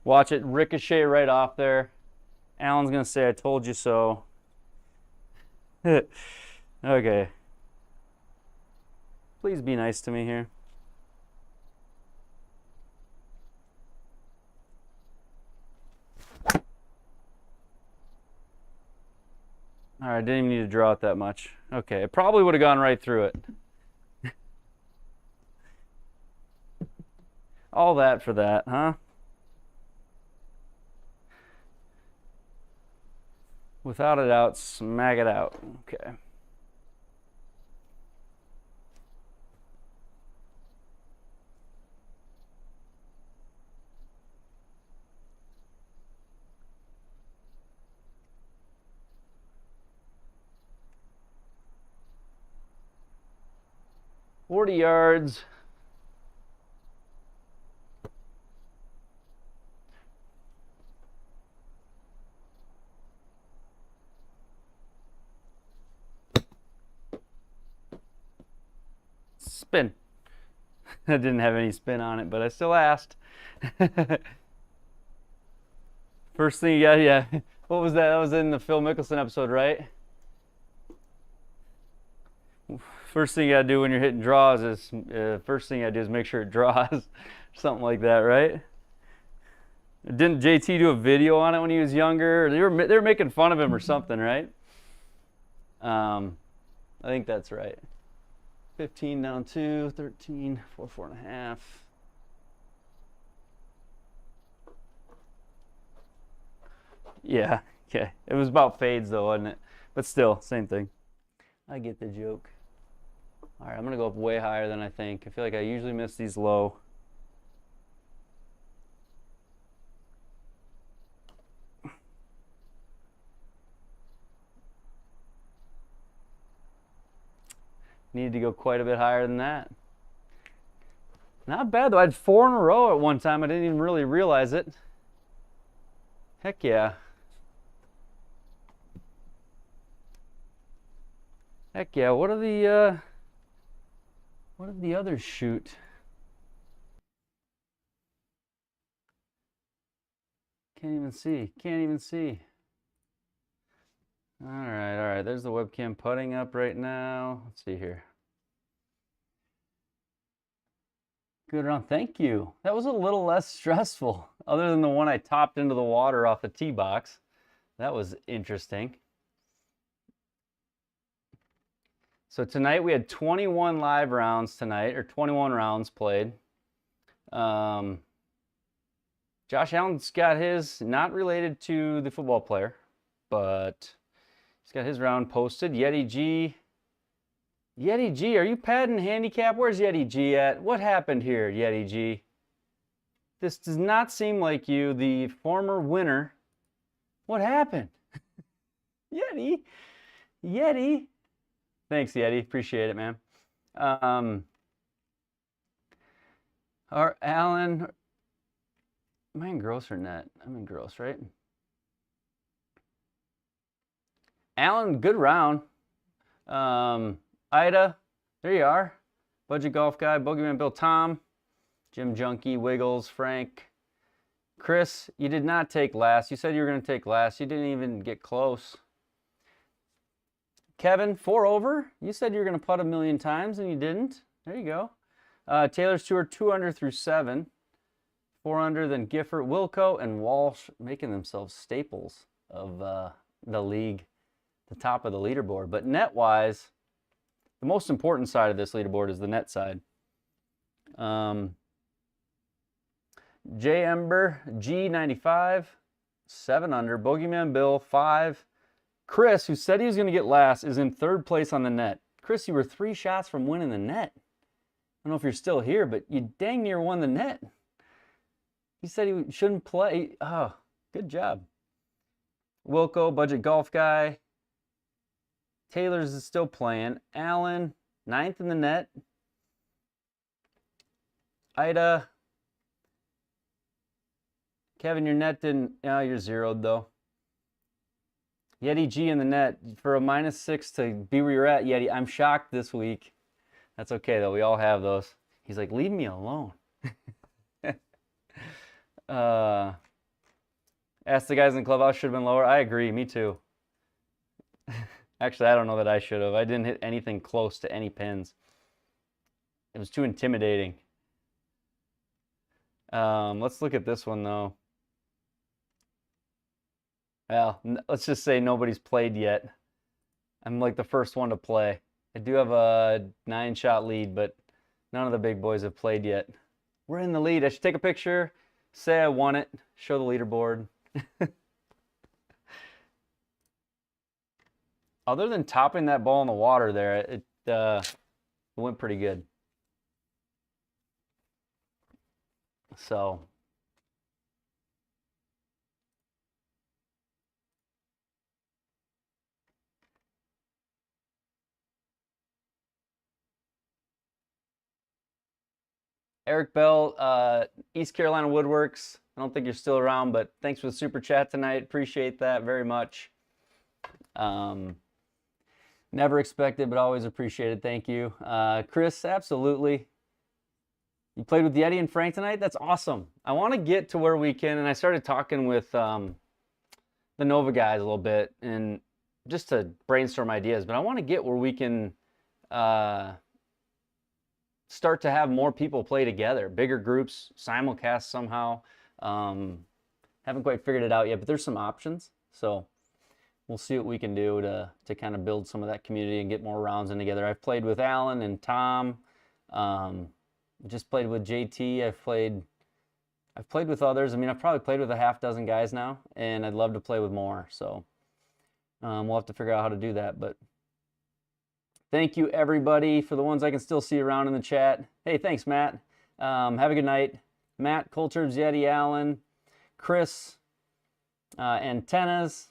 Watch it ricochet right off there. Alan's gonna say, "I told you so." Okay. Please be nice to me here. All right, didn't even need to draw it that much. Okay, it probably would have gone right through it. All that for that, huh? Without a doubt, smack it out. Okay. $40 yards. Spin. I didn't have any spin on it, but I still asked. First thing you got, yeah. What was that? That was in the Phil Mickelson episode, right? First thing you gotta do when you're hitting draws is, first thing you gotta do is make sure it draws. Something like that, right? Didn't JT do a video on it when he was younger? They were making fun of him or something, right? I think that's right. 15 down 2, 13, 4, 4.5. Yeah, okay. It was about fades though, wasn't it? But still, same thing. I get the joke. All right, I'm gonna go up way higher than I think. I feel like I usually miss these low. Needed to go quite a bit higher than that. Not bad though. I had 4 in a row at one time. I didn't even really realize it. Heck yeah. Heck yeah, what did the others shoot? Can't even see. Can't even see. All right. There's the webcam putting up right now. Let's see here. Good round. Thank you. That was a little less stressful, other than the one I topped into the water off the tee box. That was interesting. So tonight we had 21 live rounds tonight, or 21 rounds played. Josh Allen's got his, not related to the football player, but he's got his round posted. Yeti G, are you padding handicap? Where's Yeti G at? What happened here, Yeti G? This does not seem like you, the former winner. What happened? Yeti. Thanks, Yeti. Appreciate it, man. Our Alan, am I in gross or net? I'm in gross, right? Alan, good round. Ida, there you are. Budget Golf Guy, Bogeyman Bill, Tom, Jim Junkie, Wiggles, Frank. Chris, you did not take last. You said you were going to take last. You didn't even get close. Kevin, 4 over. You said you were going to putt a million times and you didn't. There you go. Taylor's Tour 2 under through 7. 4 under, then Gifford, Wilco, and Walsh making themselves staples of the league, the top of the leaderboard. But net-wise, the most important side of this leaderboard is the net side. J Ember, G95, 7 under. Bogeyman Bill, 5. Chris, who said he was going to get last, is in 3rd place on the net. Chris, you were 3 shots from winning the net. I don't know if you're still here, but you dang near won the net. He said he shouldn't play. Oh, good job. Wilco, Budget Golf Guy. Taylor's is still playing. Allen, 9th in the net. Ida. Kevin, your net didn't. Oh, you're 0'd though. Yeti G in the net for a -6 to be where you're at, Yeti. I'm shocked this week. That's okay though. We all have those. He's like, leave me alone. Ask the guys in the clubhouse, should have been lower. I agree. Me too. Actually, I don't know that I should have. I didn't hit anything close to any pins. It was too intimidating. Let's look at this one though. Well, let's just say nobody's played yet. I'm like the first one to play. I do have a 9-shot lead, but none of the big boys have played yet. We're in the lead. I should take a picture, say I won it, show the leaderboard. Other than topping that ball in the water there, it went pretty good. So Eric Bell, East Carolina Woodworks. I don't think you're still around, but thanks for the super chat tonight. Appreciate that very much. Never expected, but always appreciated. Thank you. Chris, absolutely. You played with Yeti and Frank tonight? That's awesome. I want to get to where we can, and I started talking with the Nova guys a little bit, and just to brainstorm ideas, but I want to get where we can start to have more people play together, bigger groups, simulcast somehow. Haven't quite figured it out yet, but there's some options. So we'll see what we can do to kind of build some of that community and get more rounds in together. I've played with Alan and Tom. Just played with JT. I've played with others. I mean, I've probably played with a half dozen guys now, and I'd love to play with more. So we'll have to figure out how to do that. But thank you, everybody, for the ones I can still see around in the chat. Hey, thanks, Matt. Have a good night. Matt, Coulters, Yeti, Allen, Chris, Antennas.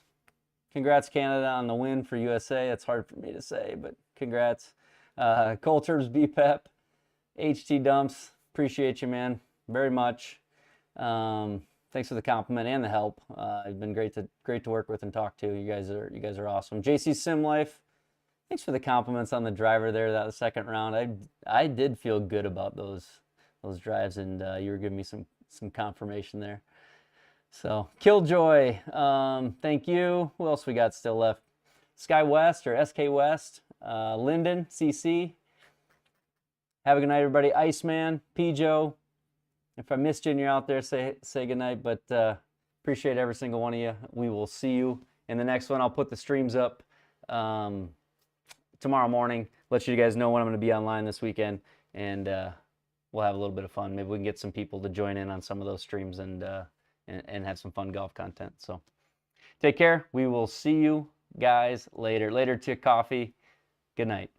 Congrats, Canada, on the win for USA. That's hard for me to say, but congrats. Coulters, BPEP, HT Dumps. Appreciate you, man, very much. Thanks for the compliment and the help. It's been great to work with and talk to. You guys are awesome. JC Sim Life. Thanks for the compliments on the driver there that second round. I did feel good about those drives, and you were giving me some confirmation there. So Killjoy, thank you. Who else we got still left? Sky West or SK West, Lyndon, CC. Have a good night, everybody. Iceman, Pijo. If I missed you and you're out there, say good night. But appreciate every single one of you. We will see you in the next one. I'll put the streams up tomorrow morning. Let you guys know when I'm going to be online this weekend, and we'll have a little bit of fun. Maybe we can get some people to join in on some of those streams and have some fun golf content. So take care. We will see you guys later. Later to coffee. Good night.